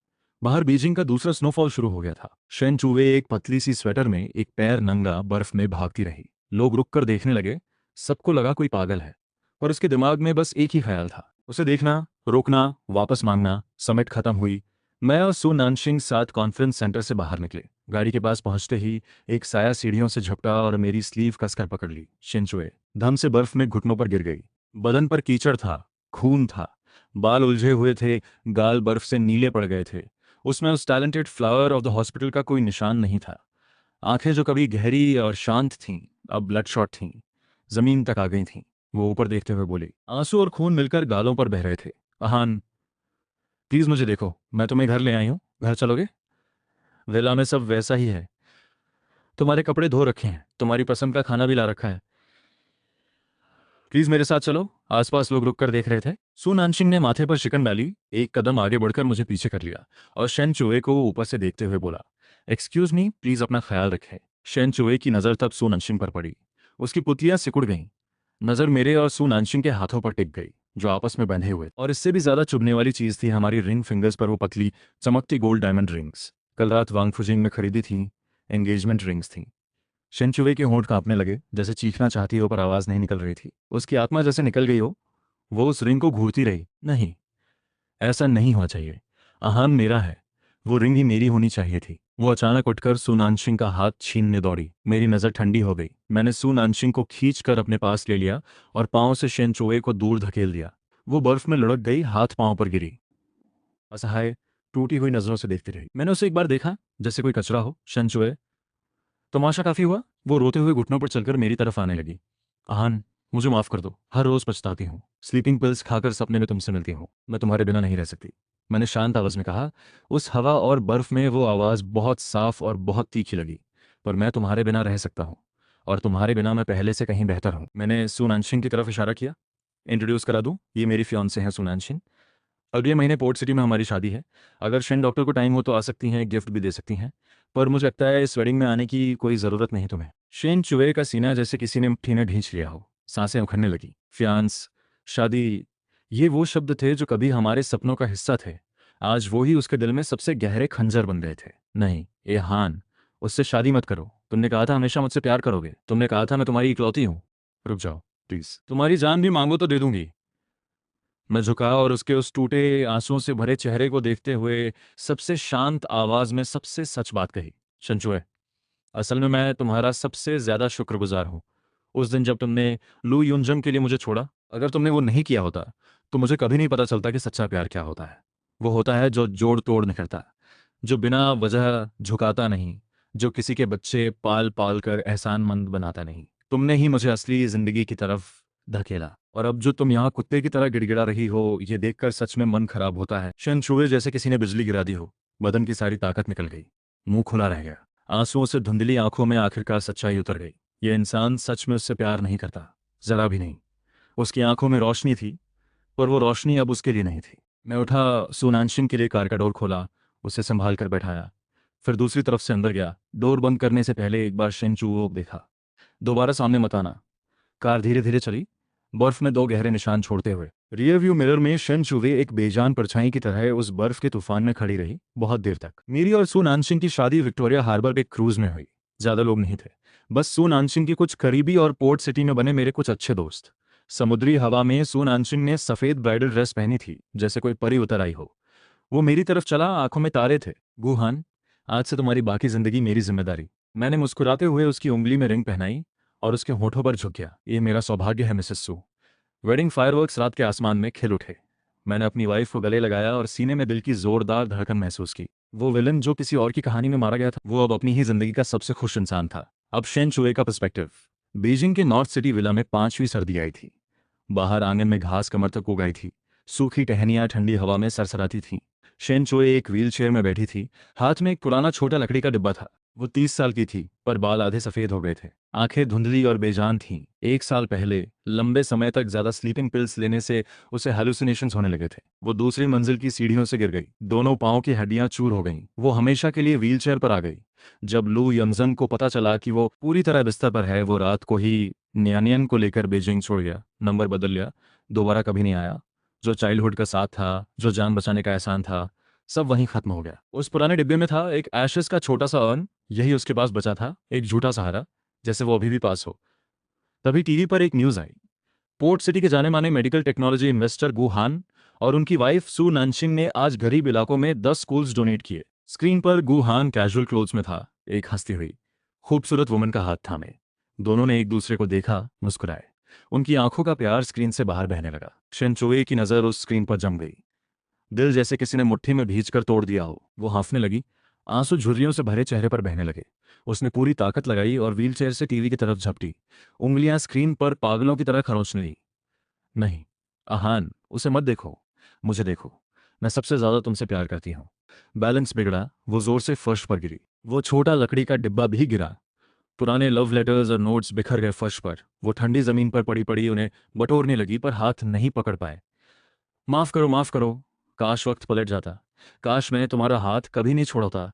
बाहर बीजिंग का दूसरा स्नोफॉल शुरू हो गया था। शेन चूवे एक पतली सी स्वेटर में, एक पैर नंगा, बर्फ में भागती रही। लोग रुक कर देखने लगे। सबको लगा कोई पागल है, पर उसके दिमाग में बस एक ही ख्याल था, उसे देखना, रोकना, वापस मांगना। समिट खत्म हुई। मैं और सू नानशिंग साथ कॉन्फ्रेंस सेंटर से बाहर निकले। गाड़ी के पास पहुंचते ही एक साया सीढ़ियों से झपटा और मेरी स्लीव कसकर पकड़ ली। शिनचुए धम से बर्फ में घुटनों पर गिर गई। बदन पर कीचड़ था, खून था, बाल उलझे हुए थे, गाल बर्फ से नीले पड़ गए थे। उसमें उस talented flower of the hospital का कोई निशान नहीं था। आंखें जो कभी गहरी और शांत थीं, अब ब्लडशॉट थीं, जमीन तक आ गई थीं। वो ऊपर देखते हुए बोली। आंसू और खून मिलकर गालों पर बह रहे थे। अहान, प्लीज मुझे देखो, मैं तुम्हें घर ले आई हूँ, घर चलोगे? विला में सब वैसा ही है। तुम्हारे कपड़े धो रखे हैं, तुम्हारी पसंद का खाना भी ला रखा है। प्लीज मेरे साथ चलो। आसपास लोग रुक कर देख रहे थे। सू नानशिंग ने माथे पर शिकन डाली, एक कदम आगे बढ़कर मुझे पीछे कर लिया और शेन चुए को ऊपर से देखते हुए बोला, एक्सक्यूज मी, प्लीज अपना ख्याल रखें। शेन चुए की नज़र तब सू नानशिंग पर पड़ी। उसकी पुतलियां सिकुड़ गईं। नज़र मेरे और सू नानशिंग के हाथों पर टिक गई, जो आपस में बंधे हुए। और इससे भी ज्यादा चुभने वाली चीज थी हमारी रिंग फिंगर्स पर वो पतली, चमकती गोल्ड डायमंड रिंग्स। कल रात वांगफुजिंग में खरीदी थी, एंगेजमेंट रिंग्स थी। शेनचुए के होंठ कांपने लगे, जैसे चीखना चाहती हो पर आवाज नहीं निकल रही थी। उसकी आत्मा जैसे निकल गई हो। वो उस रिंग को घूरती रही। नहीं, ऐसा नहीं होना चाहिए। अहान मेरा है, वो रिंग ही मेरी होनी चाहिए थी। वो अचानक उठकर सू नानशिंग का हाथ छीनने दौड़ी। मेरी नज़र ठंडी हो गई। मैंने सू नानशिंग को खींचकर अपने पास ले लिया और पांव से शेनचुए को दूर धकेल दिया। वो बर्फ में लुढ़क गई, हाथ पांव पर गिरी, असहाय, टूटी हुई नजरों से देखती रही। मैंने उसे एक बार देखा, जैसे कोई कचरा हो। शेनचुए, तमाशा काफी हुआ। वो रोते हुए घुटनों पर चलकर मेरी तरफ आने लगी। आहान, मुझे माफ कर दो, हर रोज पछताती हूँ। स्लीपिंग पिल्स खाकर सपने में तुमसे मिलती हूँ। मैं तुम्हारे बिना नहीं रह सकती, मैंने शांत आवाज में कहा। उस हवा और बर्फ में वो आवाज बहुत साफ और बहुत तीखी लगी। पर मैं तुम्हारे बिना रह सकता हूँ, और तुम्हारे बिना मैं पहले से कहीं बेहतर हूँ। मैंने सुनानशिन की तरफ इशारा किया। इंट्रोड्यूस करा दूं, ये मेरी फियांसे हैं सुनानशिन। अगले महीने पोर्ट सिटी में हमारी शादी है। अगर शेन डॉक्टर को टाइम हो तो आ सकती हैं, गिफ्ट भी दे सकती हैं। पर मुझे लगता है इस वेडिंग में आने की कोई ज़रूरत नहीं तुम्हें। शेन चुवे का सीना जैसे किसी ने मुट्ठी ने ढींच लिया हो। सांसें उखड़ने लगी। फियांस, शादी, ये वो शब्द थे जो कभी हमारे सपनों का हिस्सा थे। आज वो ही उसके दिल में सबसे गहरे खंजर बन गए थे। नहीं, ए हान, उससे शादी मत करो। तुमने कहा था हमेशा मुझसे प्यार करोगे। तुमने कहा था मैं तुम्हारी इकलौती हूँ। रुक जाओ प्लीज, तुम्हारी जान भी मांगो तो दे दूंगी। मैं झुका और उसके उस टूटे, आंसुओं से भरे चेहरे को देखते हुए सबसे शांत आवाज में सबसे सच बात कही। शंचुए, असल में मैं तुम्हारा सबसे ज्यादा शुक्रगुजार हूं। उस दिन जब तुमने लू युनजंग के लिए मुझे छोड़ा, अगर तुमने वो नहीं किया होता तो मुझे कभी नहीं पता चलता कि सच्चा प्यार क्या होता है। वो होता है जो जोड़ तोड़ नहीं करता, जो बिना वजह झुकाता नहीं, जो किसी के बच्चे पाल पाल कर एहसानमंद बनाता नहीं। तुमने ही मुझे असली जिंदगी की तरफ धकेला। और अब जो तुम यहाँ कुत्ते की तरह गिड़गिड़ा रही हो, ये देखकर सच में मन खराब होता है। शन छुए जैसे किसी ने बिजली गिरा दी हो। बदन की सारी ताकत निकल गई। मुंह खुला रह गया। आंसुओं से धुंधली आंखों में आखिरकार सच्चाई उतर गई। ये इंसान सच में उससे प्यार नहीं करता, जरा भी नहीं। उसकी आंखों में रोशनी थी, पर वो रोशनी अब उसके लिए नहीं थी। मैं उठा, सुनानशिन के लिए कार का डोर खोला, उसे संभाल कर बैठाया। फिर दूसरी तरफ से अंदर गया। डोर बंद करने से पहले एक बार शेनचू को देखा। दोबारा सामने मत आना। कार धीरे धीरे चली, बर्फ में दो गहरे निशान छोड़ते हुए। रियर व्यू मिरर में शन चुवे एक बेजान परछाई की तरह उस बर्फ के तूफान में खड़ी रही बहुत देर तक। मेरी और सू नानशिंग की शादी विक्टोरिया हार्बर के क्रूज में हुई, ज़्यादा लोग नहीं थे, बस सू नानशिन की कुछ करीबी और पोर्ट सिटी में बने मेरे कुछ अच्छे दोस्त। समुद्री हवा में सू नानशिन ने सफ़ेद ब्राइडल ड्रेस पहनी थी, जैसे कोई परी उतर आई हो। वो मेरी तरफ चला, आंखों में तारे थे। गुहान, आज से तुम्हारी बाकी जिंदगी मेरी जिम्मेदारी। मैंने मुस्कुराते हुए उसकी उंगली में रिंग पहनाई और उसके होठों पर झुक गया। ये मेरा सौभाग्य है मिसेस सू। वेडिंग फायरवर्क्स रात के आसमान में खिल उठे। मैंने अपनी वाइफ को गले लगाया और सीने में दिल की जोरदार धड़कन महसूस की। वो विलन जो किसी और की कहानी में मारा गया था, वो अब अपनी ही जिंदगी का सबसे खुश इंसान था। अब शेन चुए का पर्सपेक्टिव। बीजिंग के नॉर्थ सिटी विला में 5वीं सर्दी आई थी। बाहर आंगन में घास कमर तक उग गई थी। सूखी टहनियां ठंडी हवा में सरसराती थीं। शेन चोए एक व्हीलचेयर में बैठी थी। हाथ में एक पुराना छोटा लकड़ी का डिब्बा था। वो 30 साल की थी, पर बाल आधे सफेद हो गए थे। आंखें धुंधली और बेजान थीं। 1 साल पहले लंबे समय तक ज्यादा स्लीपिंग पिल्स लेने से उसे हेलुसिनेशंस होने लगे थे। वो दूसरी मंजिल की सीढ़ियों से गिर गई। दोनों पांव की हड्डियां चूर हो गईं। वो हमेशा के लिए व्हीलचेयर पर आ गई। जब लू यमजन को पता चला कि वो पूरी तरह बिस्तर पर है, वो रात को ही न्यानियन को लेकर बीजिंग छोड़ गया। नंबर बदल लिया, दोबारा कभी नहीं आया। जो चाइल्डहुड का साथ था, जो जान बचाने का एहसान था, सब वहीं खत्म हो गया। उस पुराने डिब्बे में था एक एशेस का छोटा सा अर्न, यही उसके पास बचा था, एक झूठा सहारा, जैसे वो अभी भी पास हो। तभी टीवी पर एक न्यूज़ आई। पोर्ट सिटी के जाने माने मेडिकल टेक्नोलॉजी इन्वेस्टर गु हान और उनकी वाइफ सू नानशिंग ने आज गरीब इलाकों में 10 स्कूल्स डोनेट किए। स्क्रीन पर गु हान कैजुअल क्लोथ्स में था, एक हंसती हुई खूबसूरत वुमन का हाथ थामे। दोनों ने एक दूसरे को देखा, मुस्कुराए। उनकी आंखों का प्यार स्क्रीन से बाहर बहने लगा। शेनचोए की नज़र उस स्क्रीन पर जम गई। दिल जैसे किसी ने मुट्ठी में भींचकर तोड़ दिया हो। वो हाँफने लगी, आंसू झुर्रियों से भरे चेहरे पर बहने लगे। उसने पूरी ताकत लगाई और व्हीलचेयर से टीवी की तरफ झपटी। उंगलियां स्क्रीन पर पागलों की तरह खरोंचने लगी। नहीं आहान, उसे मत देखो, मुझे देखो। मैं सबसे ज्यादा तुमसे प्यार करती हूँ। बैलेंस बिगड़ा, वो जोर से फर्श पर गिरी। वो छोटा लकड़ी का डिब्बा भी गिरा। पुराने लव लेटर्स और नोट्स बिखर गए फर्श पर। वो ठंडी जमीन पर पड़ी पड़ी उन्हें बटोरने लगी, पर हाथ नहीं पकड़ पाए। माफ करो, माफ करो। काश वक्त पलट जाता। काश मैं तुम्हारा हाथ कभी नहीं छोड़ता।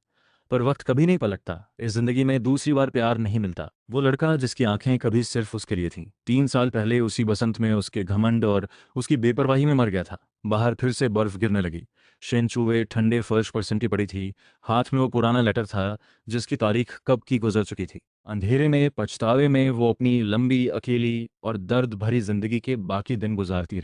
पर वक्त कभी नहीं पलटता। इस जिंदगी में दूसरी बार प्यार नहीं मिलता। वो लड़का जिसकी आंखें कभी सिर्फ उसके लिए थीं, 3 साल पहले उसी बसंत में उसके घमंड और उसकी बेपरवाही में मर गया था। बाहर फिर से बर्फ गिरने लगी। शेनचुए ठंडे फर्श पर सिमटी पड़ी थी। हाथ में वो पुराना लेटर था जिसकी तारीख कब की गुजर चुकी थी। अंधेरे में, पछतावे में वो अपनी लंबी, अकेली और दर्द भरी जिंदगी के बाकी दिन गुजारती रही।